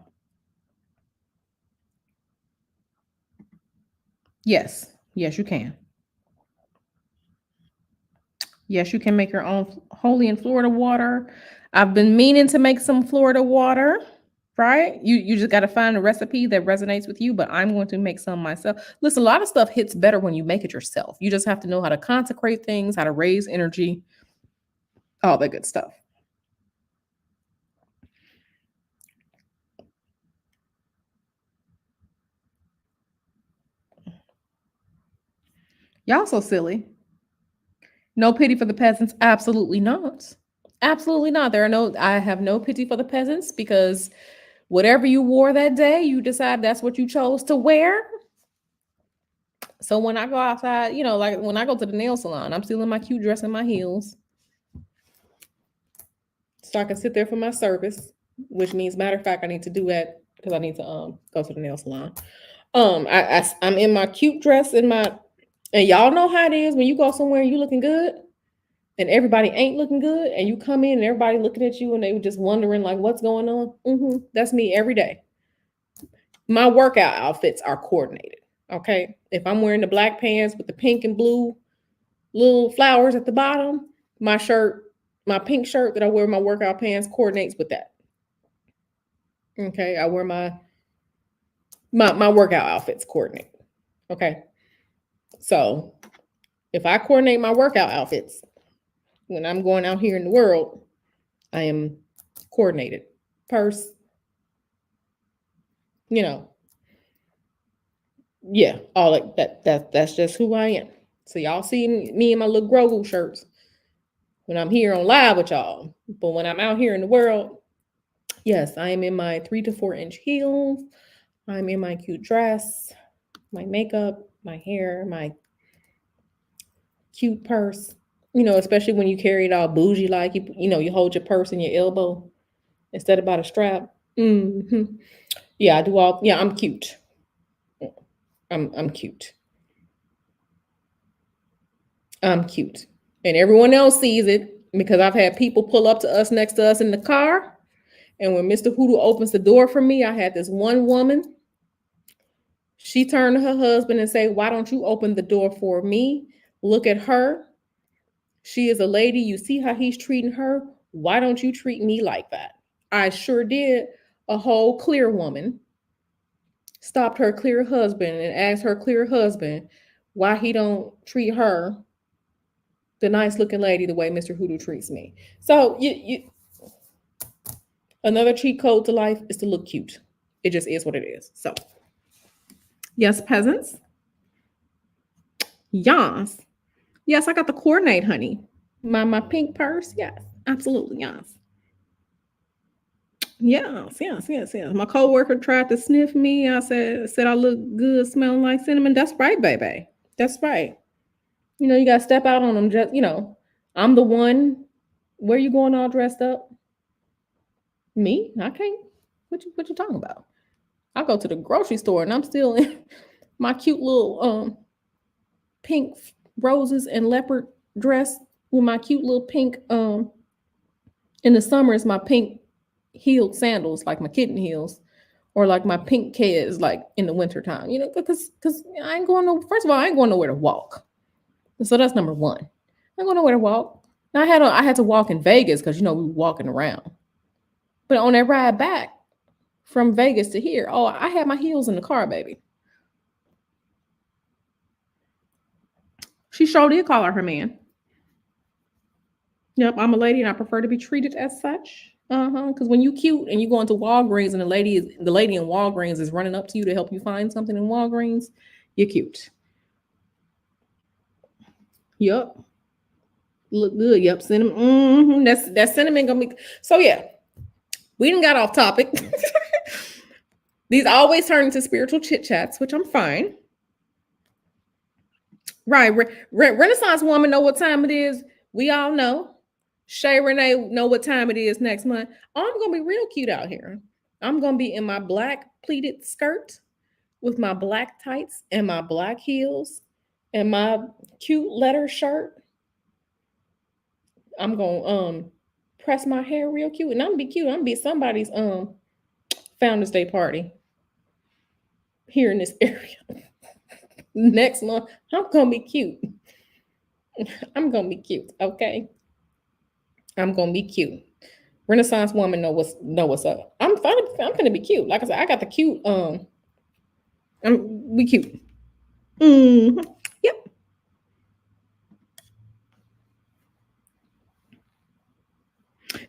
yes, you can. Yes, you can make your own holy in Florida water. I've been meaning to make some Florida water, right? You just got to find a recipe that resonates with you, but I'm going to make some myself. Listen, a lot of stuff hits better when you make it yourself. You just have to know how to consecrate things, how to raise energy, all that good stuff. Y'all so silly. No pity for the peasants? Absolutely not. Absolutely not. I have no pity for the peasants because whatever you wore that day, you decide that's what you chose to wear. So when I go outside, like when I go to the nail salon, I'm still in my cute dress and my heels. So I can sit there for my service, which means, matter of fact, I need to do that because I need to go to the nail salon. I'm in my cute dress and y'all know how it is when you go somewhere and you looking good and everybody ain't looking good, and you come in and everybody looking at you and they were just wondering like what's going on. That's me every day. My workout outfits are coordinated. Okay, if I'm wearing the black pants with the pink and blue little flowers at the bottom, my pink shirt that I wear in my workout pants coordinates with that. Okay, I wear my workout outfits coordinate. Okay, so if I coordinate my workout outfits when I'm going out here in the world, I am coordinated. Purse, yeah, all like that. That's just who I am. So y'all see me in my little Grogu shirts when I'm here on live with y'all, but when I'm out here in the world, yes, I am in my 3 to 4 inch heels. I'm in my cute dress, my makeup, my hair, my cute purse. Especially when you carry it all bougie, like you hold your purse in your elbow instead of by the strap. Yeah, I do all. Yeah, I'm cute. I'm cute. I'm cute, and everyone else sees it because I've had people pull up to us next to us in the car, and when Mr. Hoodoo opens the door for me, I had this one woman. She turned to her husband and say, "Why don't you open the door for me? Look at her. She is a lady. You see how he's treating her. Why don't you treat me like that?" I sure did. A whole clear woman stopped her clear husband and asked her clear husband why he don't treat her, the nice looking lady, the way Mr. Hoodoo treats me. So another cheat code to life is to look cute. It just is what it is. So yes, peasants. Yes. Yes, I got the coordinate, honey. My pink purse. Yes, absolutely. Yes. Yes. My coworker tried to sniff me. I said I look good, smelling like cinnamon. That's right, baby. That's right. You gotta step out on them. Just I'm the one. Where you going all dressed up? Me? I can't. What you talking about? I go to the grocery store and I'm still in my cute little pink roses and leopard dress with my cute little pink in the summer it's my pink heeled sandals, like my kitten heels, or like my pink Keds, like in the wintertime, because I ain't going no, first of all, I ain't going nowhere to walk. So that's number one. I ain't going nowhere to walk. Now, I had to walk in Vegas because we were walking around. But on that ride back from Vegas to here, oh, I had my heels in the car, baby. She sure did call her man. Yep, I'm a lady and I prefer to be treated as such. Because when you cute and you go into Walgreens and the lady in Walgreens is running up to you to help you find something in Walgreens, you're cute. Yep. Look good. Yep. Cinnamon. That's cinnamon gonna be. So yeah, we didn't got off topic. These always turn into spiritual chit chats, which I'm fine. Right. Renaissance woman know what time it is. We all know. Shay Renee know what time it is next month. Oh, I'm gonna be real cute out here. I'm gonna be in my black pleated skirt with my black tights and my black heels and my cute leather shirt. I'm gonna press my hair real cute and I'm gonna be cute. I'm gonna be somebody's Founders Day party here in this area. Next month, I'm gonna be cute. I'm gonna be cute, okay? I'm gonna be cute. Renaissance woman know what's up. I'm gonna be cute. Like I said, I got the cute. We cute. Yep.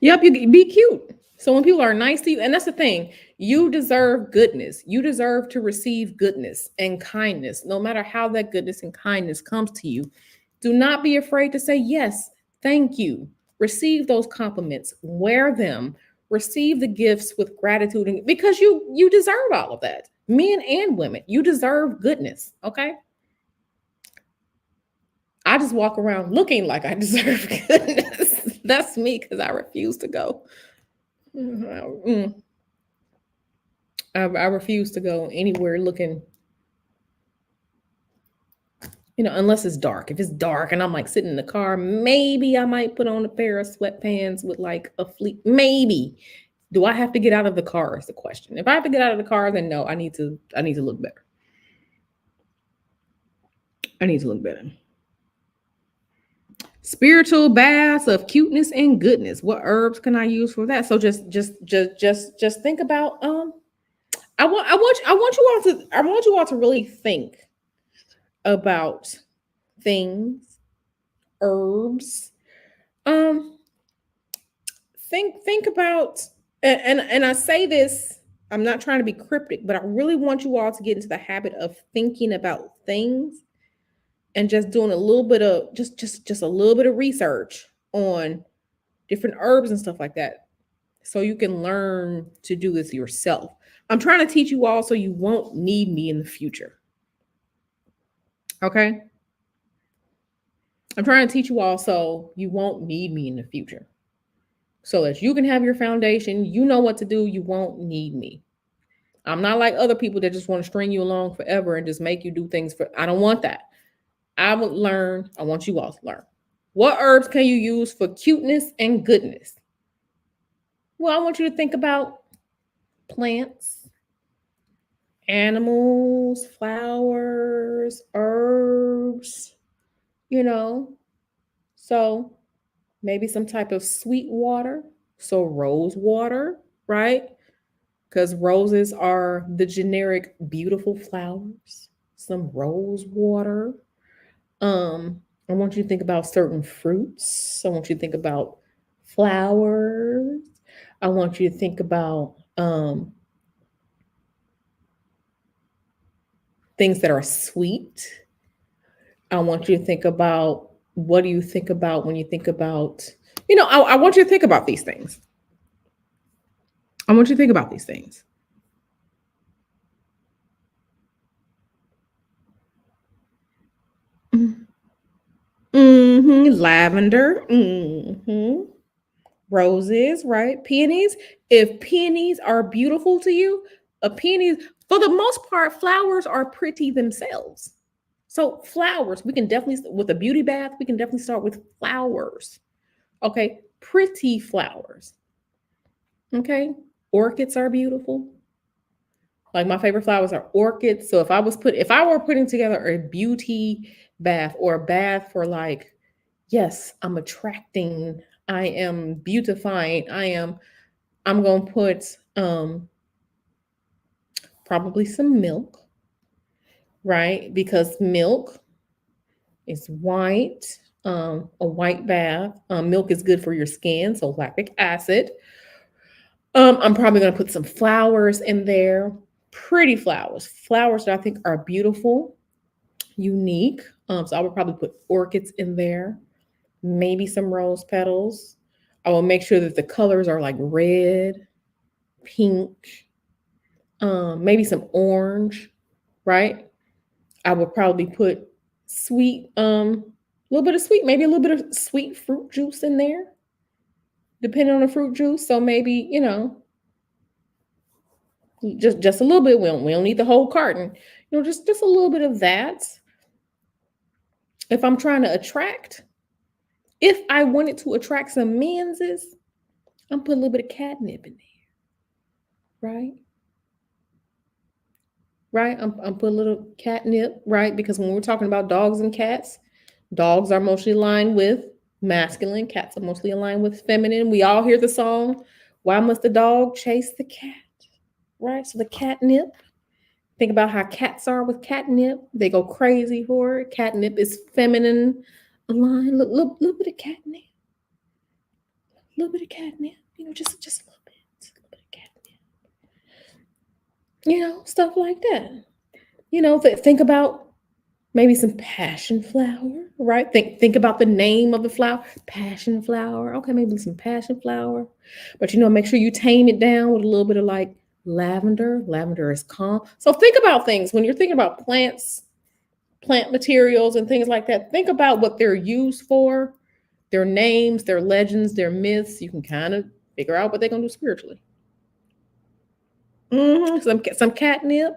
Yep. You be cute. So when people are nice to you, and that's the thing, you deserve goodness. You deserve to receive goodness and kindness, no matter how that goodness and kindness comes to you. Do not be afraid to say yes, thank you. Receive those compliments, wear them, receive the gifts with gratitude, because you deserve all of that. Men and women, you deserve goodness. Okay. I just walk around looking like I deserve goodness. That's me because I refuse to go. I refuse to go anywhere looking, unless it's dark. If it's dark and I'm like sitting in the car, maybe I might put on a pair of sweatpants with like a fleet. Maybe. Do I have to get out of the car is the question. If I have to get out of the car, then no, I need to look better. I need to look better. Spiritual baths of cuteness and goodness. What herbs can I use for that? So just think about I want you all to really think about things, herbs. Um, think about, and I say this, I'm not trying to be cryptic, but I really want you all to get into the habit of thinking about things and just doing a little bit of just a little bit of research on different herbs and stuff like that, so you can learn to do this yourself. I'm trying to teach you all so you won't need me in the future. Okay? I'm trying to teach you all so you won't need me in the future. So that you can have your foundation, you know what to do, you won't need me. I'm not like other people that just want to string you along forever and just make you do things for. I don't want that. I want you all to learn. What herbs can you use for cuteness and goodness? Well, I want you to think about plants, animals, flowers, herbs, you know. So maybe some type of sweet water. So rose water, right? Because roses are the generic beautiful flowers. Some rose water. I want you to think about certain fruits. I want you to think about flowers. I want you to think about things that are sweet. I want you to think about, what do you think about when you think about, I want you to think about these things. I want you to think about these things. Lavender. Roses, right? Peonies. If peonies are beautiful to you, a peony, for the most part, flowers are pretty themselves. So flowers, we can definitely, with a beauty bath, we can definitely start with flowers. Okay, pretty flowers. Okay, orchids are beautiful. Like my favorite flowers are orchids. So if I were putting together a beauty bath or a bath for like, yes, I'm attracting, I am beautifying, I'm gonna put probably some milk, right? Because milk is white, a white bath. Milk is good for your skin, so lactic acid. I'm probably gonna put some flowers in there, pretty flowers that I think are beautiful, unique. So I would probably put orchids in there, maybe some rose petals. I will make sure that the colors are like red, pink, maybe some orange, right? I would probably put sweet, a little bit of sweet, maybe a little bit of sweet fruit juice in there, depending on the fruit juice. So maybe, just a little bit. We don't need the whole carton. Just a little bit of that. If I'm trying to attract, if I wanted to attract some menses, I'm putting a little bit of catnip in there, right? Right? I'm putting a little catnip, right? Because when we're talking about dogs and cats, dogs are mostly aligned with masculine, cats are mostly aligned with feminine. We all hear the song, "Why must the dog chase the cat?" Right? So the catnip. Think about how cats are with catnip. They go crazy for it. Catnip is feminine aligned. Little bit of catnip. A little bit of catnip. Just a little bit. Stuff like that. Think about maybe some passion flower, right? Think about the name of the flower, passion flower. Okay, maybe some passion flower. But make sure you tame it down with a little bit of like lavender. Lavender is calm. So think about things when you're thinking about plants, plant materials and things like that. Think about what they're used for, their names, their legends, their myths. You can kind of figure out what they're gonna do spiritually. Some catnip.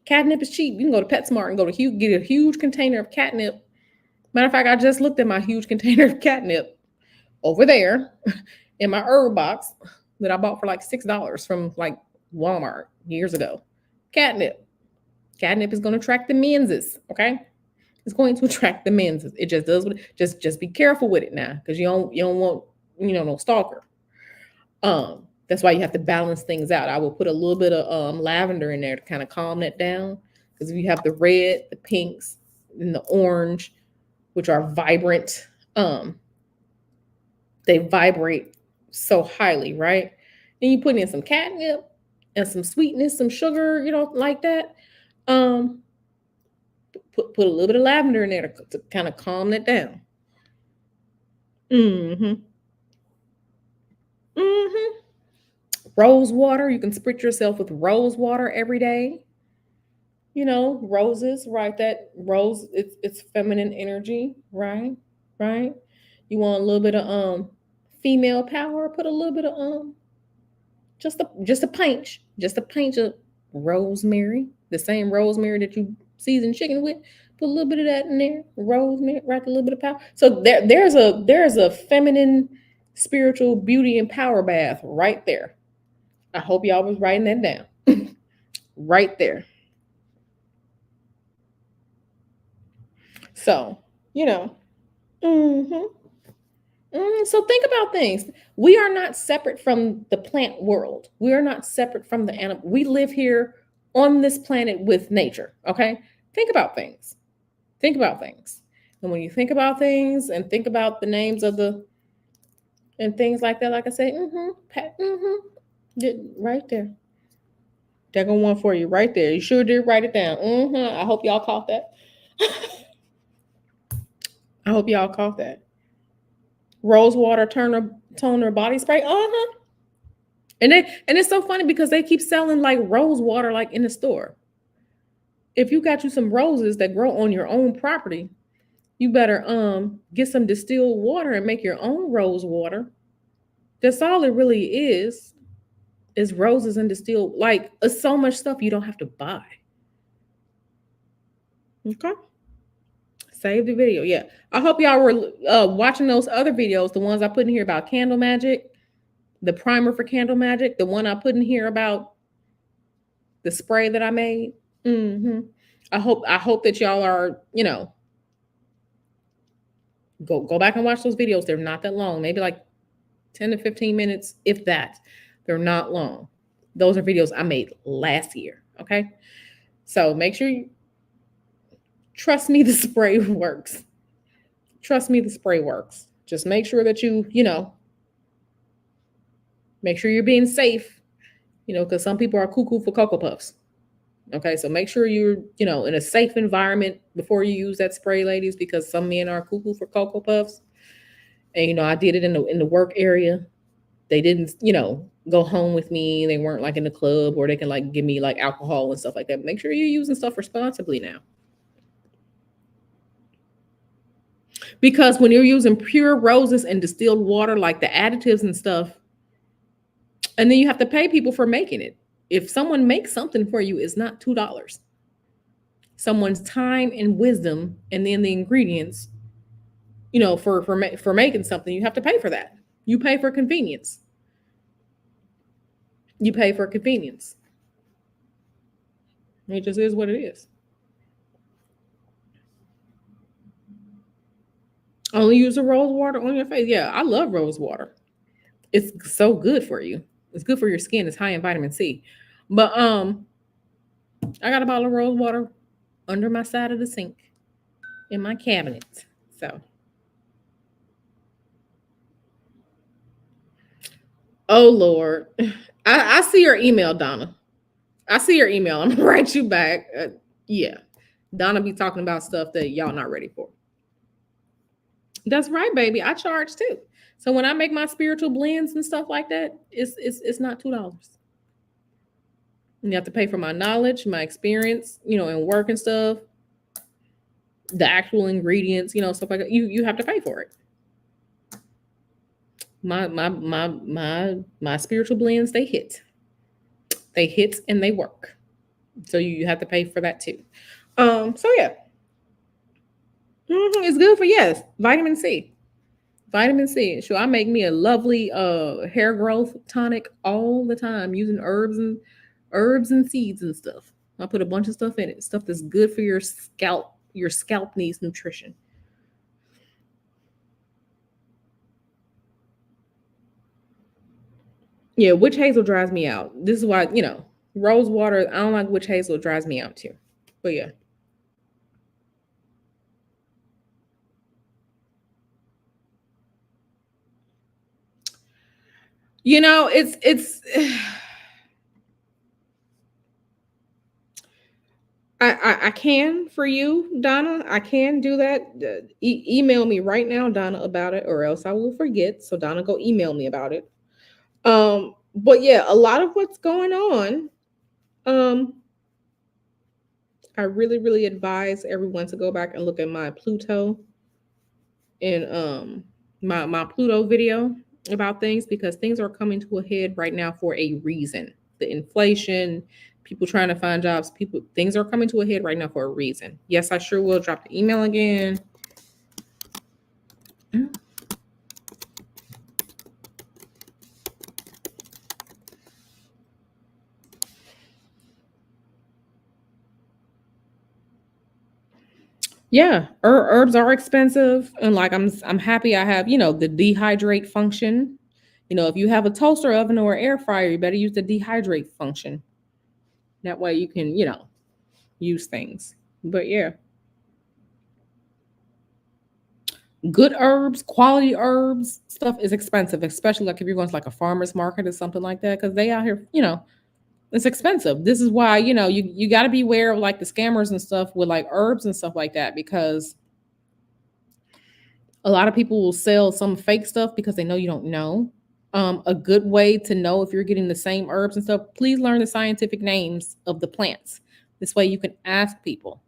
Catnip is cheap. You can go to PetSmart and get a huge container of catnip. Matter of fact, I just looked at my huge container of catnip over there in my herb box that I bought for like $6 from like Walmart years ago. Catnip. Catnip is going to attract the menses. Okay, it's going to attract the menses. It just does. Just be careful with it now, because you don't want no stalker. That's why you have to balance things out. I will put a little bit of lavender in there to kind of calm that down, because if you have the red, the pinks, and the orange, which are vibrant, they vibrate so highly, right? Then you put in some catnip and some sweetness, some sugar, like that. Put a little bit of lavender in there to kind of calm that down. Mm-hmm. Mm-hmm. Rose water. You can spritz yourself with rose water every day. Roses, right? That rose, it's feminine energy, right? Right. You want a little bit of female power, put a little bit of just a pinch of rosemary, the same rosemary that you season chicken with. Put a little bit of that in there. Rosemary, right? A little bit of power. So there's a feminine spiritual beauty and power bath right there. I hope y'all was writing that down. Right there. So, you know. hmm So think about things. We are not separate from the plant world. We are not separate from the animal. We live here on this planet with nature. Okay. Think about things. Think about things. And when you think about things and think about the names of the and things like that, like I said, right there. There go one for you right there. You sure did write it down. I hope y'all caught that. I hope y'all caught that. Rosewater toner body spray. And it's so funny because they keep selling like rose water like in the store. If you got you some roses that grow on your own property, you better get some distilled water and make your own rose water. That's all it really is roses and distilled. Like, it's so much stuff you don't have to buy. Okay. Save the video. Yeah. I hope y'all were watching those other videos, the ones I put in here about candle magic, the primer for candle magic, the one I put in here about the spray that I made. I hope that y'all are, go back and watch those videos. They're not that long, maybe like 10 to 15 minutes, if that. They're not long. Those are videos I made last year. Okay. So make sure you trust me, the spray works. Trust me, the spray works. Just make sure that make sure you're being safe, because some people are cuckoo for Cocoa Puffs. Okay, so make sure you're, in a safe environment before you use that spray, ladies, because some men are cuckoo for Cocoa Puffs. And I did it in the work area. They didn't, go home with me. They weren't like in the club, or they can like give me like alcohol and stuff like that. Make sure you're using stuff responsibly now. Because when you're using pure roses and distilled water, like the additives and stuff, and then you have to pay people for making it. If someone makes something for you, it's not $2. Someone's time and wisdom, and then the ingredients, for making something, you have to pay for that. You pay for convenience. You pay for convenience. It just is what it is. Only use the rose water on your face. Yeah, I love rose water. It's so good for you. It's good for your skin. It's high in vitamin C. But I got a bottle of rose water under my side of the sink in my cabinet. So, oh Lord, I see your email, Donna. I see your email. I'm gonna write you back. Yeah, Donna be talking about stuff that y'all not ready for. That's right, baby. I charge too. So when I make my spiritual blends and stuff like that, it's not $2. You have to pay for my knowledge, my experience, and work and stuff, the actual ingredients, stuff like that. You have to pay for it. My spiritual blends, they hit and they work. So you have to pay for that too. So yeah. It's good for, yes, vitamin C. Vitamin C. Sure, I make me a lovely hair growth tonic all the time using herbs and seeds and stuff. I put a bunch of stuff in it. Stuff that's good for your scalp. Your scalp needs nutrition. Yeah, witch hazel dries me out. This is why, rose water, I don't like witch hazel, it dries me out too. But yeah. It's I can for you, Donna. I can do that. Email me right now, Donna, about it, or else I will forget. So Donna, go email me about it. But yeah, a lot of what's going on. Um, I really, really advise everyone to go back and look at my Pluto and my Pluto video about things, because things are coming to a head right now for a reason. The inflation, people trying to find jobs, things are coming to a head right now for a reason. Yes, I sure will drop the email again. Yeah, herbs are expensive, and like I'm happy I have, the dehydrate function. If you have a toaster oven or air fryer, you better use the dehydrate function. That way you can, use things. But yeah, good herbs, quality herbs, stuff is expensive, especially like if you're going to like a farmer's market or something like that, because they out here, it's expensive. This is why, you got to be aware of like the scammers and stuff with like herbs and stuff like that, because a lot of people will sell some fake stuff because they know you don't know. A good way to know if you're getting the same herbs and stuff, please learn the scientific names of the plants. This way you can ask people.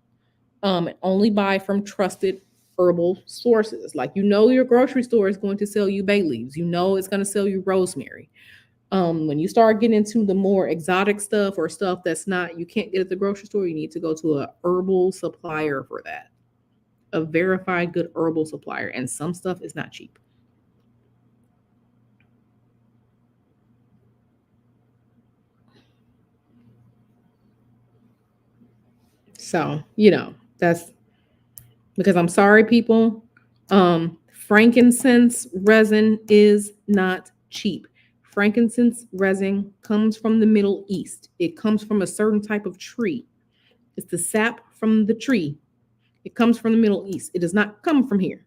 And only buy from trusted herbal sources. Like, your grocery store is going to sell you bay leaves. It's going to sell you rosemary. When you start getting into the more exotic stuff or stuff that's not, you can't get at the grocery store, you need to go to a herbal supplier for that. A verified good herbal supplier. And some stuff is not cheap. So, that's because I'm sorry, people. Frankincense resin is not cheap. Frankincense resin comes from the Middle East. It comes from a certain type of tree. It's the sap from the tree. It comes from the Middle East. It does not come from here.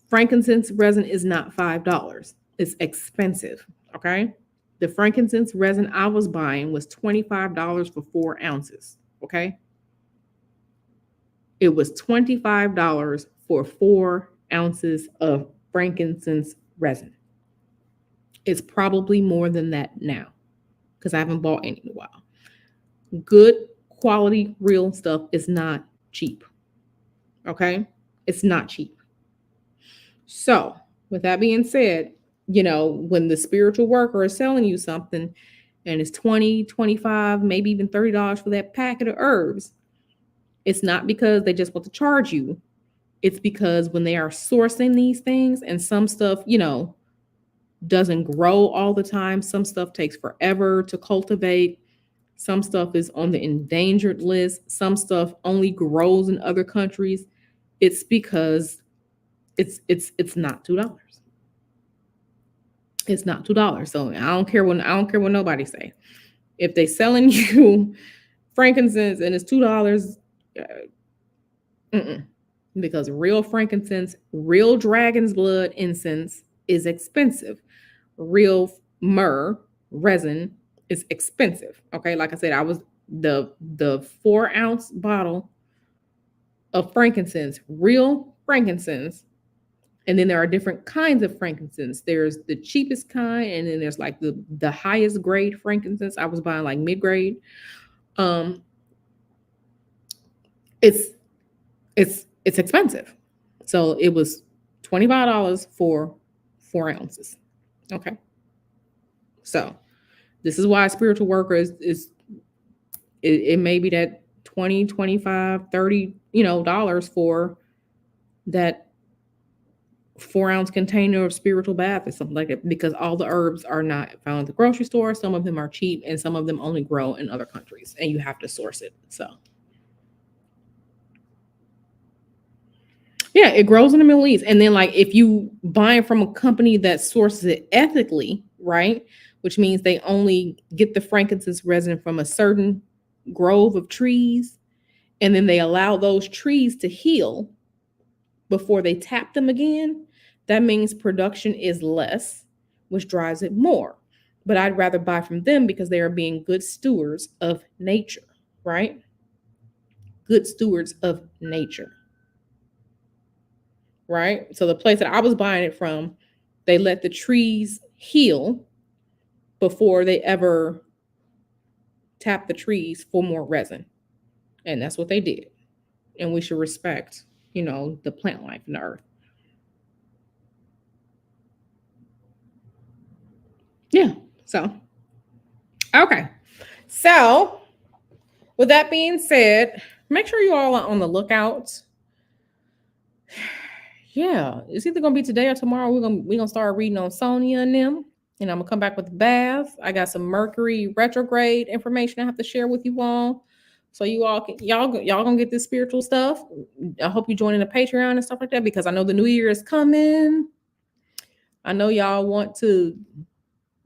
Frankincense resin is not $5. It's expensive. Okay. The frankincense resin I was buying was $25 for 4 ounces. Okay. It was $25 for 4 ounces of frankincense resin. It's probably more than that now because I haven't bought any in a while. Good quality, real stuff is not cheap. Okay? It's not cheap. So, with that being said, when the spiritual worker is selling you something and it's 20, 25, maybe even $30 for that packet of herbs, it's not because they just want to charge you. It's because when they are sourcing these things, and some stuff, doesn't grow all the time. Some stuff takes forever to cultivate. Some stuff is on the endangered list. Some stuff only grows in other countries. It's because it's not $2. It's not $2. So I don't care what nobody say. If they selling you frankincense and it's $2, because real frankincense, real dragon's blood incense is expensive. Real myrrh resin It's expensive. Okay. Like I said, I was the 4-ounce bottle of frankincense, real frankincense. And then there are different kinds of frankincense. There's the cheapest kind, and then there's like the highest grade frankincense. I was buying like mid-grade. It's expensive. So it was $25 for 4 ounces. Okay. So this is why spiritual worker it may be that 20, 25, 30, dollars for that 4-ounce container of spiritual bath or something like that, because all the herbs are not found at the grocery store. Some of them are cheap and some of them only grow in other countries and you have to source it. So yeah, it grows in the Middle East. And then like if you buy it from a company that sources it ethically, right? Which means they only get the frankincense resin from a certain grove of trees, and then they allow those trees to heal before they tap them again. That means production is less, which drives it more. But I'd rather buy from them because they are being good stewards of nature, right? Good stewards of nature, right? So the place that I was buying it from, they let the trees heal before they ever tap the trees for more resin. And that's what they did. And we should respect, the plant life in the earth. Yeah. So, okay. So, with that being said, make sure you all are on the lookout. Yeah, it's either gonna be today or tomorrow. We're gonna start reading on Sonia and them, and I'm gonna come back with the bath. I got some Mercury retrograde information I have to share with you all, so y'all gonna get this spiritual stuff. I hope you join in the Patreon and stuff like that, because I know the new year is coming. I know y'all want to,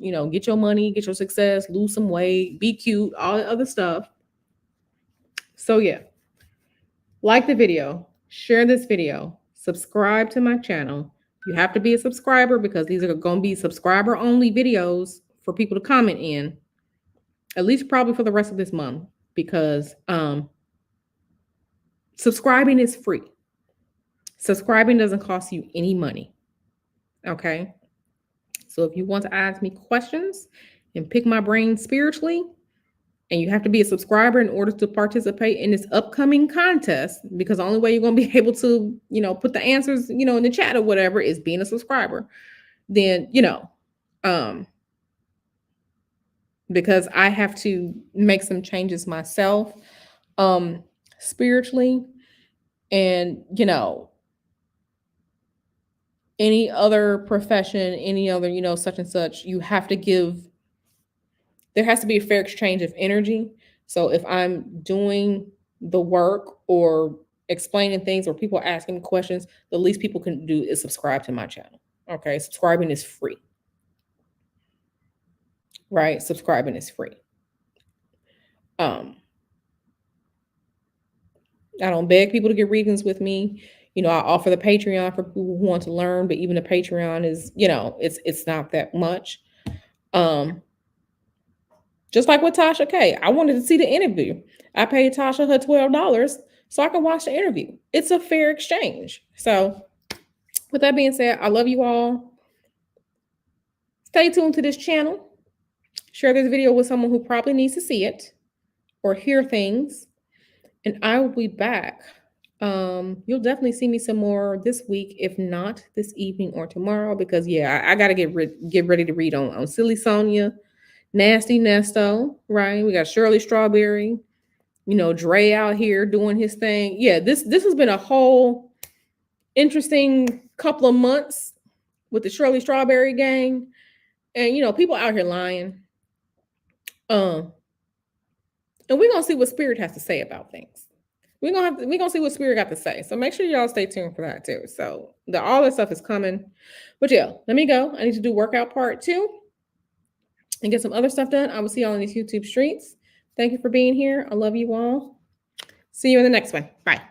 get your money, get your success, lose some weight, be cute, all the other stuff. So yeah, like the video, share this video, subscribe to my channel. You have to be a subscriber because these are going to be subscriber only videos for people to comment in, at least probably for the rest of this month, because subscribing is free. Subscribing doesn't cost you any money. Okay. So if you want to ask me questions and pick my brain spiritually, and you have to be a subscriber in order to participate in this upcoming contest, because the only way you're going to be able to, put the answers, in the chat or whatever is being a subscriber. Then, because I have to make some changes myself, spiritually, and, any other profession, any other, such and such, you have to give, there has to be a fair exchange of energy. So if I'm doing the work or explaining things or people are asking questions, the least people can do is subscribe to my channel. Okay. Subscribing is free. Right? Subscribing is free. I don't beg people to get readings with me. I offer the Patreon for people who want to learn, but even the Patreon is, it's not that much. Just like with Tasha K. I wanted to see the interview. I paid Tasha her $12 so I can watch the interview. It's a fair exchange. So with that being said, I love you all. Stay tuned to this channel. Share this video with someone who probably needs to see it or hear things. And I will be back. You'll definitely see me some more this week, if not this evening or tomorrow, because I got to get ready to read on Silly Sonia, Nasty Nesto, right? We got Shirley Strawberry, Dre out here doing his thing. Yeah, this has been a whole interesting couple of months with the Shirley Strawberry gang, and people out here lying. And we're gonna see what Spirit has to say about things. We're gonna see what Spirit got to say. So make sure y'all stay tuned for that too. So all that stuff is coming. But yeah, let me go. I need to do workout part 2 and get some other stuff done. I will see y'all on these YouTube streets. Thank you for being here. I love you all. See you in the next one. Bye.